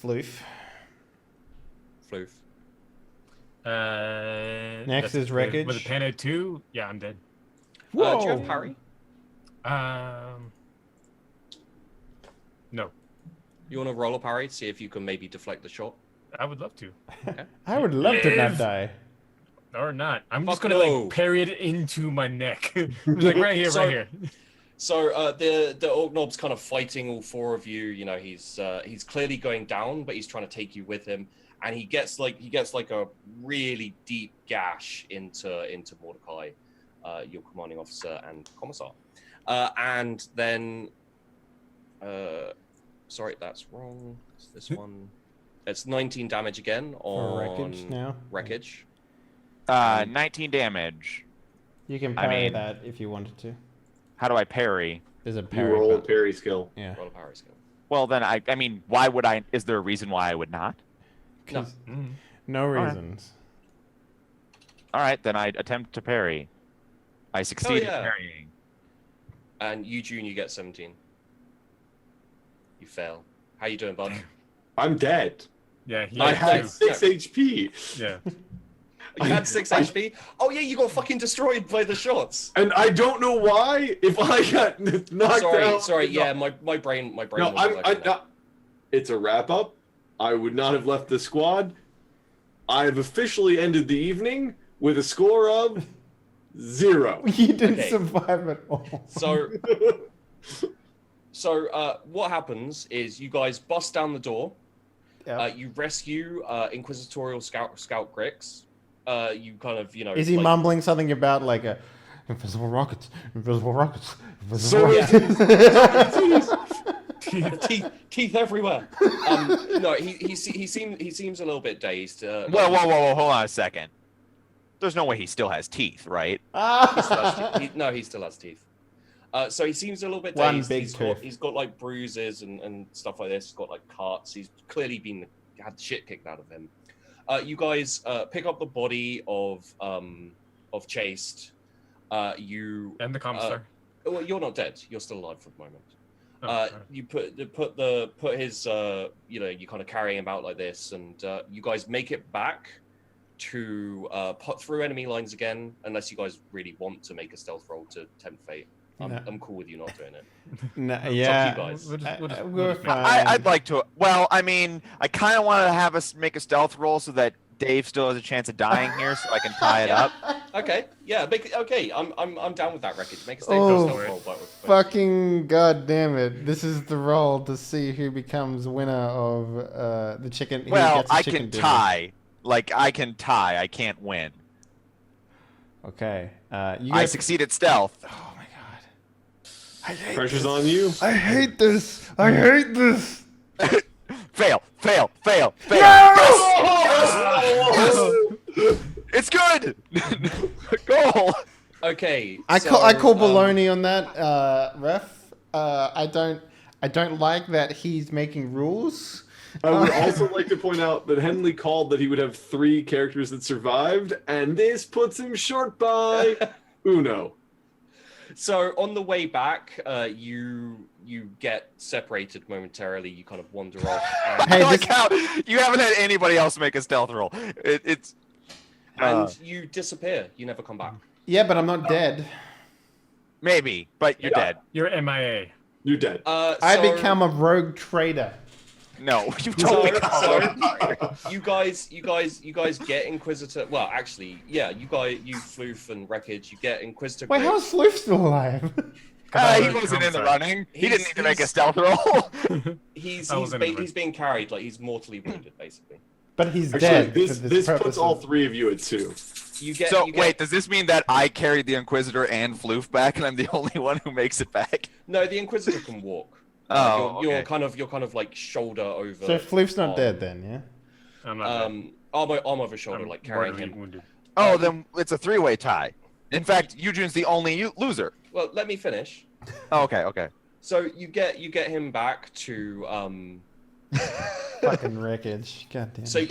Floof. Floof. Next is wreckage. With a Panda 2, yeah, I'm dead. Do you have parry? No, You want to roll a parry, see if you can maybe deflect the shot? I would love to. I would love to not Live. die. Or not. I'm just Fuck gonna no. like parry it into my neck. Like right here, So- right here. So the Orc Knob's kind of fighting all four of you. You know, he's clearly going down, but he's trying to take you with him, and he gets like a really deep gash into Mordecai, your commanding officer and commissar, and then sorry, that's wrong. It's this one. It's 19 damage again Or on wreckage now. wreckage. 19 damage. You can I parry mean- that if you wanted to. How do I parry? There's a You parry. roll a button. parry skill. Yeah. Roll a parry skill. Well, then I mean, why would I? Is there a reason why I would not? No. 'Cause- Mm. No right. reasons. All right, then I attempt to parry. I succeed yeah. in parrying. And you, June, you get 17. You fail. How you doing, bud? I'm dead. Yeah, he I had had two. 6 HP. Yeah. You had 6 HP? Oh yeah, you got fucking destroyed by the shots. And I don't know why. If I got knocked out. Sorry, yeah, my brain No, wasn't I'm working there. not. It's a wrap up. I would not have left the squad. I have officially ended the evening with a score of 0. You didn't Okay. survive at all. So what happens is you guys bust down the door. Yep. You rescue Inquisitorial Scout Grix. You kind of, you know. Is he like- mumbling something about like a invisible rockets, invisible rockets, invisible So rockets? teeth everywhere. No, he seems a little bit dazed. Whoa! Hold on a second. There's no way he still has teeth, right? He still has no, he still has teeth. So he seems a little bit One dazed. big He's got like bruises and stuff like this. He's got like cuts. He's clearly had the shit kicked out of him. You guys pick up the body of Chased. You And the commissar. well, you're not dead. You're still alive for the moment. Oh, You put his you kind of carry him out like this, and you guys make it back to put through enemy lines again, unless you guys really want to make a stealth roll to tempt fate. No. I'm cool with you not doing it. No, to yeah, you guys. We'll just- we're we'll just- fine. I'd like to. Well, I mean, I kind of want to have us make a stealth roll so that Dave still has a chance of dying here, so I can tie it up. Okay, yeah, okay. I'm down with that wreckage. Make a Oh, stealth roll. But Fucking goddamn it! This is the roll to see who becomes winner of the chicken. who Well, gets the I chicken can dinner. tie. Like I can tie. I can't win. Okay. You I guys. succeed at stealth. Oh my god. I hate Pressure's this. on you. I hate this. I hate this. Fail! Fail! Fail! Fail! It's good. Goal. okay, I so, call baloney on that, ref. I don't like that he's making rules. I would also like to point out that Henley called that he would have 3 characters that survived, and this puts him short by Uno. So on the way back, you get separated momentarily. You kind of wander off. And, Hey, I like this- how you haven't had anybody else make a stealth roll. It's and you disappear. You never come back. Yeah, but I'm not dead. maybe, but you're Yeah. dead. You're MIA. You're dead. I become a rogue trader. No, you So, don't become. you guys get Inquisitor. Well, actually, yeah, you Floof and Wreckage, you get Inquisitor. Wait, Grix. how's Floof still alive? He wasn't in the running. He didn't He's- need to make a he's- stealth roll. He's I wasn't in the he's being carried, like he's mortally wounded, basically. But he's Actually, dead. this for puts purposes. all 3 of you at 2. You get. So you get, wait, does this mean that I carried the Inquisitor and Floof back, and I'm the only one who makes it back? No, the Inquisitor can walk. You're kind of like shoulder over. So Floof's not arm. dead then, yeah? I'm not dead. Arm over shoulder, I'm like carrying mortally him. wounded. Oh, then it's a three-way tie. In fact, Eugene's the only loser. Well, let me finish. Oh, okay. So you get him back to Fucking wreckage. God damn. So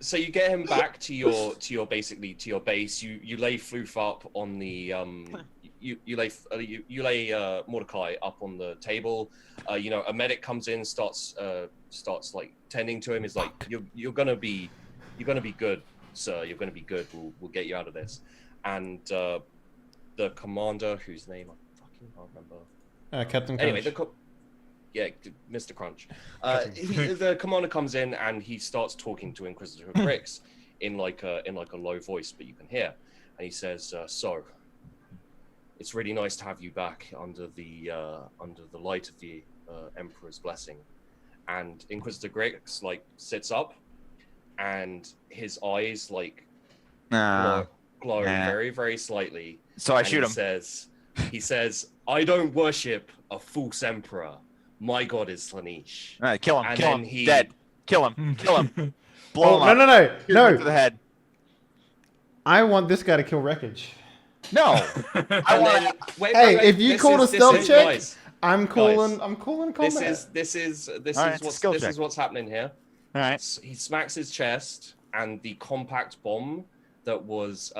so you get him back to your base. You lay Floof up on the you lay Mordecai up on the table. A medic comes in, starts like tending to him. He's like, you're gonna be good, sir. You're gonna be good. We'll get you out of this. And the commander, whose name I fucking can't remember. Captain Anyway, Crunch. Mr. Crunch. The commander comes in and he starts talking to Inquisitor Grix in like a low voice, but you can hear. And he says, "So, it's really nice to have you back under the light of the Emperor's blessing." And Inquisitor Grix like sits up, and his eyes like glow very, very slightly. So I shoot him. He says, "I don't worship a false emperor. My god is Slaanesh." All right, kill him. And Kill then him. he- Dead. Kill him. Kill him. Blow him up. No. Shoot him to the head. I want this guy to kill wreckage. No. I want. Hey, if you called a stealth check, guys, I'm calling combat. this is All right, it's a skill check. what's happening here. All right. He smacks his chest, and the compact bomb that was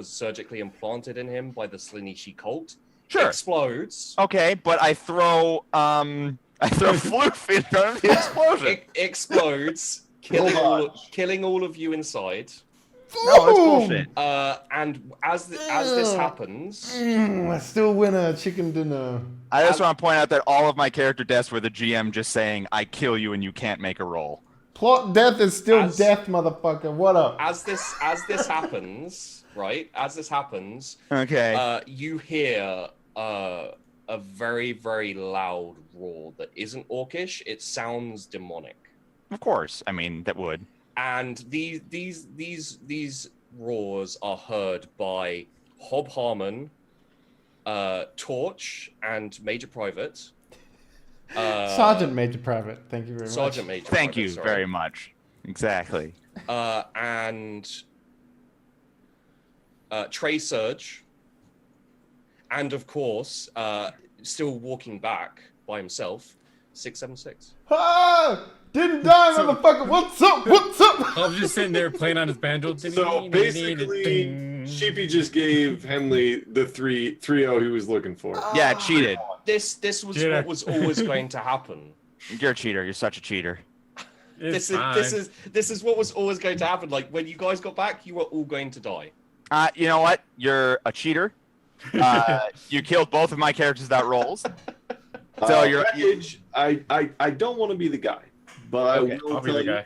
surgically implanted in him by the Slaaneshi cult explodes. Okay, but I throw Floof in front of the explosion. It explodes, killing all of you inside. No, it's bullshit. And as this happens, I still win a chicken dinner. I just want to point out that all of my character deaths were the GM just saying, "I kill you and you can't make a roll." Plot death is still death, motherfucker. What up? as this happens, right? As this happens, Okay. you hear a very, very loud roar that isn't orcish. It sounds demonic. Of course. I mean, that would. And these roars are heard by Hob Harmon, Torch, and Major Private. Sergeant Major Private. Thank you very much. Sergeant Major. Thank Private, you sorry. very much. Exactly. And Trey Surge, and of course, still walking back by himself, 676. Ah! Didn't die, motherfucker. What's up? What's up? I was just sitting there playing on his banjo. So basically, Sheepy just gave Henley the 3-0 he was looking for. Yeah, cheated. This was what was always going to happen. You're a cheater. You're such a cheater. This is what was always going to happen. Like when you guys got back, you were all going to die. You know what? You're a cheater. You killed both of my characters without rolls. So Wreckage, I don't want to be the guy, but Okay, I will I'll be tell the you guy.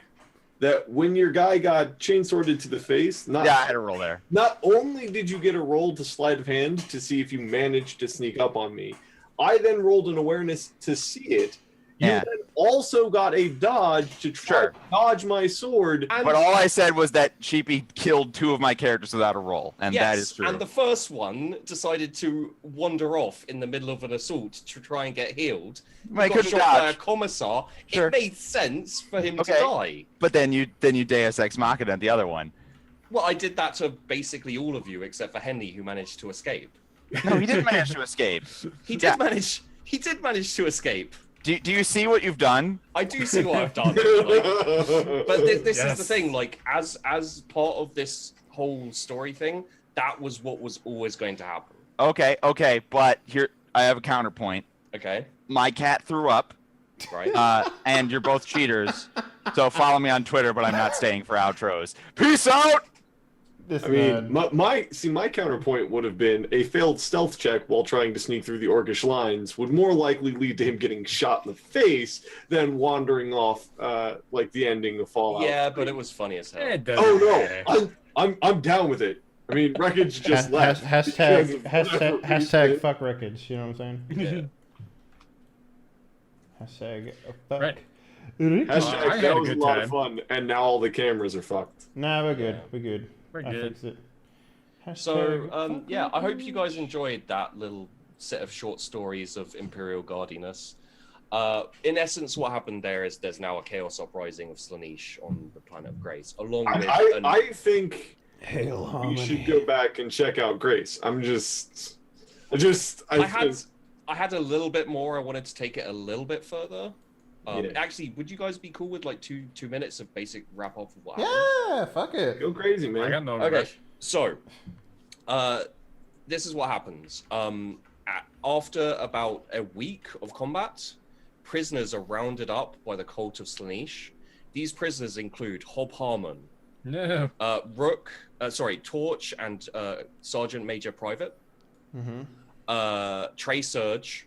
that when your guy got chainsworded to the face, yeah, I had a roll there. not only did you get a roll to sleight of hand to see if you managed to sneak up on me, I then rolled an awareness to see it. You Yeah. then also got a dodge to try to dodge my sword. But all I said was that Sheepy killed two of my characters without a roll, and that is true. And the first one decided to wander off in the middle of an assault to try and get healed. Well, he Got couldn't shot by a dodge. commissar. Sure. It made sense for him to Okay. die. But then you Deus Ex Machina the other one. Well, I did that to basically all of you except for Henley, who managed to escape. No, he didn't manage to escape. He Yeah. did manage to escape. Do you see what you've done? I do see what I've done. But this is the Yes. thing, like, as part of this whole story thing, that was what was always going to happen. Okay, but here I have a counterpoint. Okay? My cat threw up, Right? and you're both cheaters. So follow me on Twitter, but I'm not staying for outros. Peace out. This I mean, man. my counterpoint would have been a failed stealth check while trying to sneak through the Orcish lines would more likely lead to him getting shot in the face than wandering off like the ending of Fallout. Yeah, but it was funny as hell. It doesn't Oh matter. no, I'm down with it. I mean, Wreckage just left. because of whatever Hashtag reason. fuck wreckage. You know what I'm saying? Yeah. Hashtag fuck. Right. Wreckage. Hashtag I had that a was a good lot of time. fun, and now all the cameras are fucked. Nah, we're good. Yeah. We're good. We're I good. fixed it. So, Hashtag fuck yeah, I hope you wreckage. guys enjoyed that little set of short stories of Imperial Guardiness. In essence, what happened there is there's now a chaos uprising of Slaanesh on the planet of Grace, along with. I think Hail we harmony. should go back and check out Grace. I had a little bit more. I wanted to take it a little bit further. Yeah. Actually, would you guys be cool with like two minutes of basic wrap up of what happened? Yeah, fuck it. Go crazy, I man. got no Okay, rush. so this is what happens. After about a week of combat, prisoners are rounded up by the cult of Slaanesh. These prisoners include Hob Harmon, No. Torch, and Sergeant Major Private, Mm-hmm. Trey Surge,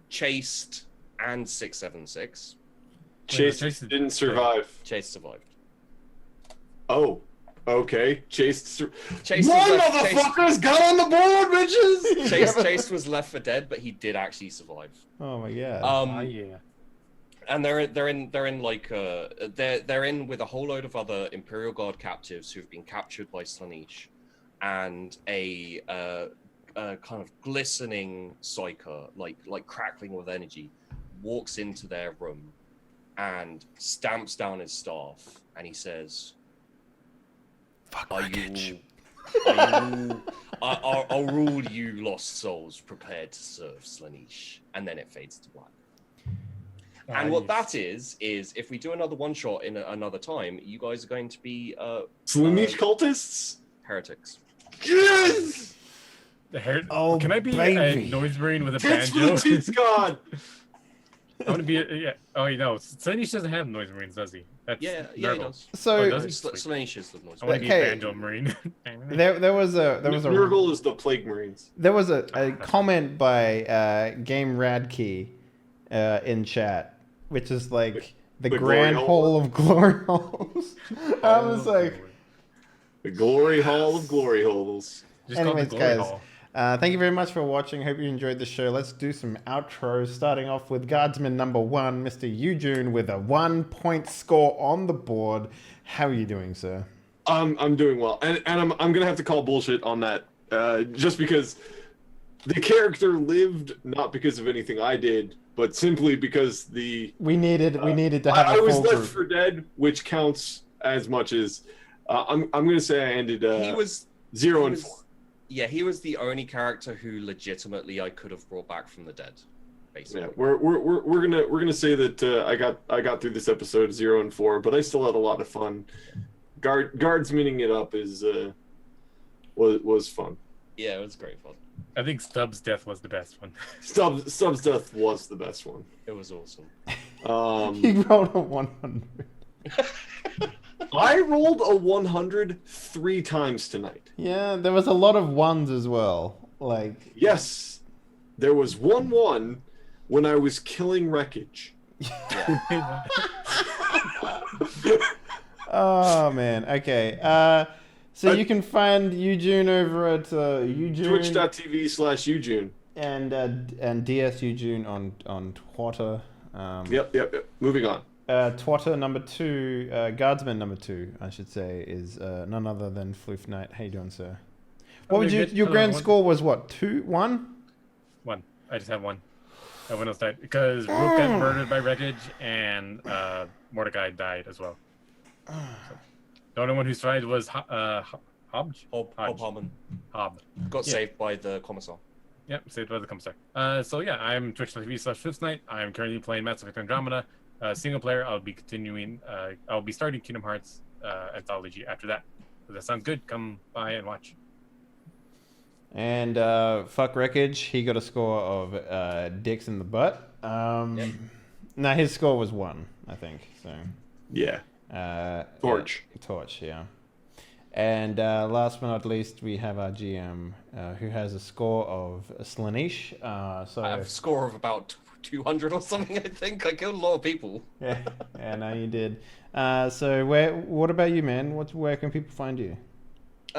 Chased, and 676. Chase Chase didn't survive. Chase survived. Oh, okay. Chase More was left, motherfuckers got on the board, bitches! Chase was left for dead, but he did actually survive. Oh my god. Oh yeah. And they're in with a whole load of other Imperial Guard captives who've been captured by Slaanesh, and a kind of glistening psyker, like crackling with energy, walks into their room and stamps down his staff, and he says, Fuck "Are wreckage. you? I'll rule you, lost souls, prepared to serve Slaanesh." And then it fades to black. And what that is if we do another one shot in another time, you guys are going to be Slaanesh cultists? heretics. Yes! Oh, Can I be baby. a noise marine with a Tits for banjo? the tits god! I want to be yeah. Oh, no. Slaanesh doesn't have noise marines, does he? That's Yeah, he Nurgle. does. So Oh, does he? Slaanesh is the noise. I want to be Okay. a banjo marine. there was a Nurgle is the Plague Marines. there was a comment by Game Radkey in chat, which is like the The grand glory hall hole? of glory holes. I was like, The Glory Hall of Glory Holes. Just call it anyways, the glory guys. hall. Thank you very much for watching. Hope you enjoyed the show. Let's do some outros, starting off with Guardsman number 1, Mr. Eugene, with a 1-point score on the board. How are you doing, sir? I'm doing well, and I'm gonna have to call bullshit on that, just because the character lived not because of anything I did, but simply because We needed to have I a was full left group. for dead, which counts as much as I'm gonna say I ended He was 0 he and was- 4. Yeah, he was the only character who legitimately I could have brought back from the dead. Basically. Yeah, we're gonna say that I got through this episode 0 and 4, but I still had a lot of fun. Guardsmaning it up is was fun. Yeah, it was great fun. I think Stubbs' death was the best one. Stubbs death was the best one. It was awesome. He rolled a 100. I rolled a 100 3 times tonight. Yeah, there was a lot of ones as well. Like, Yes, there was 1-1 when I was killing wreckage. oh man. Okay. So you can find Eugene over at Eugene Twitch.tv/Eugene. and DS Eugene on Twitter. Yep. Moving on. Twitter number 2, Guardsman number 2, I should say, is none other than Floof Knight. How you doing, sir? What would Okay, you? good. Your Hello, grand one. score was what? 2, 1? One. I just have one. Everyone else died because Rook got murdered by wreckage and Mordecai died as well. So, the only one who survived was Hob. Hob Harmon Hob. got Yeah. saved by the commissar. Yep, saved by the Comstar. So yeah, I'm twitch.tv/FifthNight. I'm currently playing Mass Effect Andromeda. Single player, I'll be continuing. I'll be starting Kingdom Hearts Anthology after that. If that sounds good, come by and watch. And fuck Wreckage, he got a score of dicks in the butt. No, his score was 1, I think. So Yeah. Torch. Torch, yeah. And last but not least, we have our GM, who has a score of Slaanesh. So I have a score of about 200 or something, I think. I killed a lot of people. yeah, no, you did. So what about you, man? Where can people find you?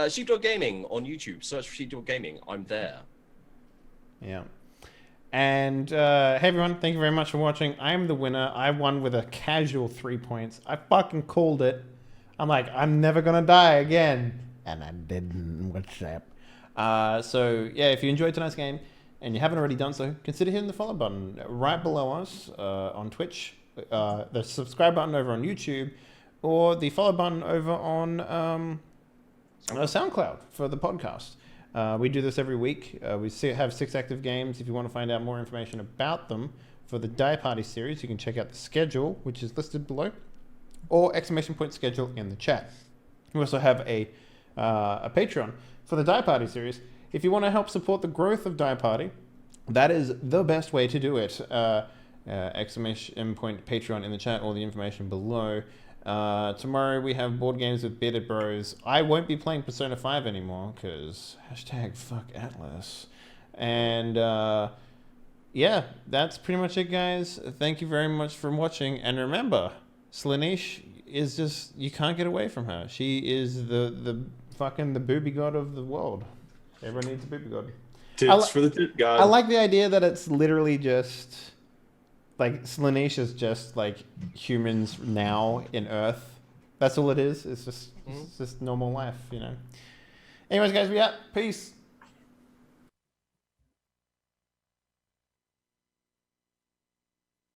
Sheepdog Gaming on YouTube. Search for Sheepdog Gaming. I'm there. Yeah. And hey everyone, thank you very much for watching. I'm the winner. I won with a casual 3 points. I fucking called it. I'm like, I'm never gonna die again. And I didn't. What's up? So yeah, if you enjoyed tonight's game and you haven't already done so, consider hitting the follow button right below us on Twitch, the subscribe button over on YouTube, or the follow button over on SoundCloud for the podcast. We do this every week. We have 6 active games. If you want to find out more information about them for the Die Party series, you can check out the schedule, which is listed below, or ! schedule in the chat. We also have a Patreon for the Die Party series. If you want to help support the growth of Die Party, that is the best way to do it. ! Patreon in the chat, or the information below. Tomorrow we have board games with Bearded Bros. I won't be playing Persona 5 anymore because #fuck Atlas. And yeah, that's pretty much it, guys. Thank you very much for watching. And remember, Slaanesh is just, you can't get away from her. She is the fucking the booby god of the world. Everyone needs a booby god. Tits for the tit god. I like the idea that it's literally just like Slaanesh is just like humans now in Earth. That's all it is. It's just normal life, you know. Anyways, guys, we out. Peace.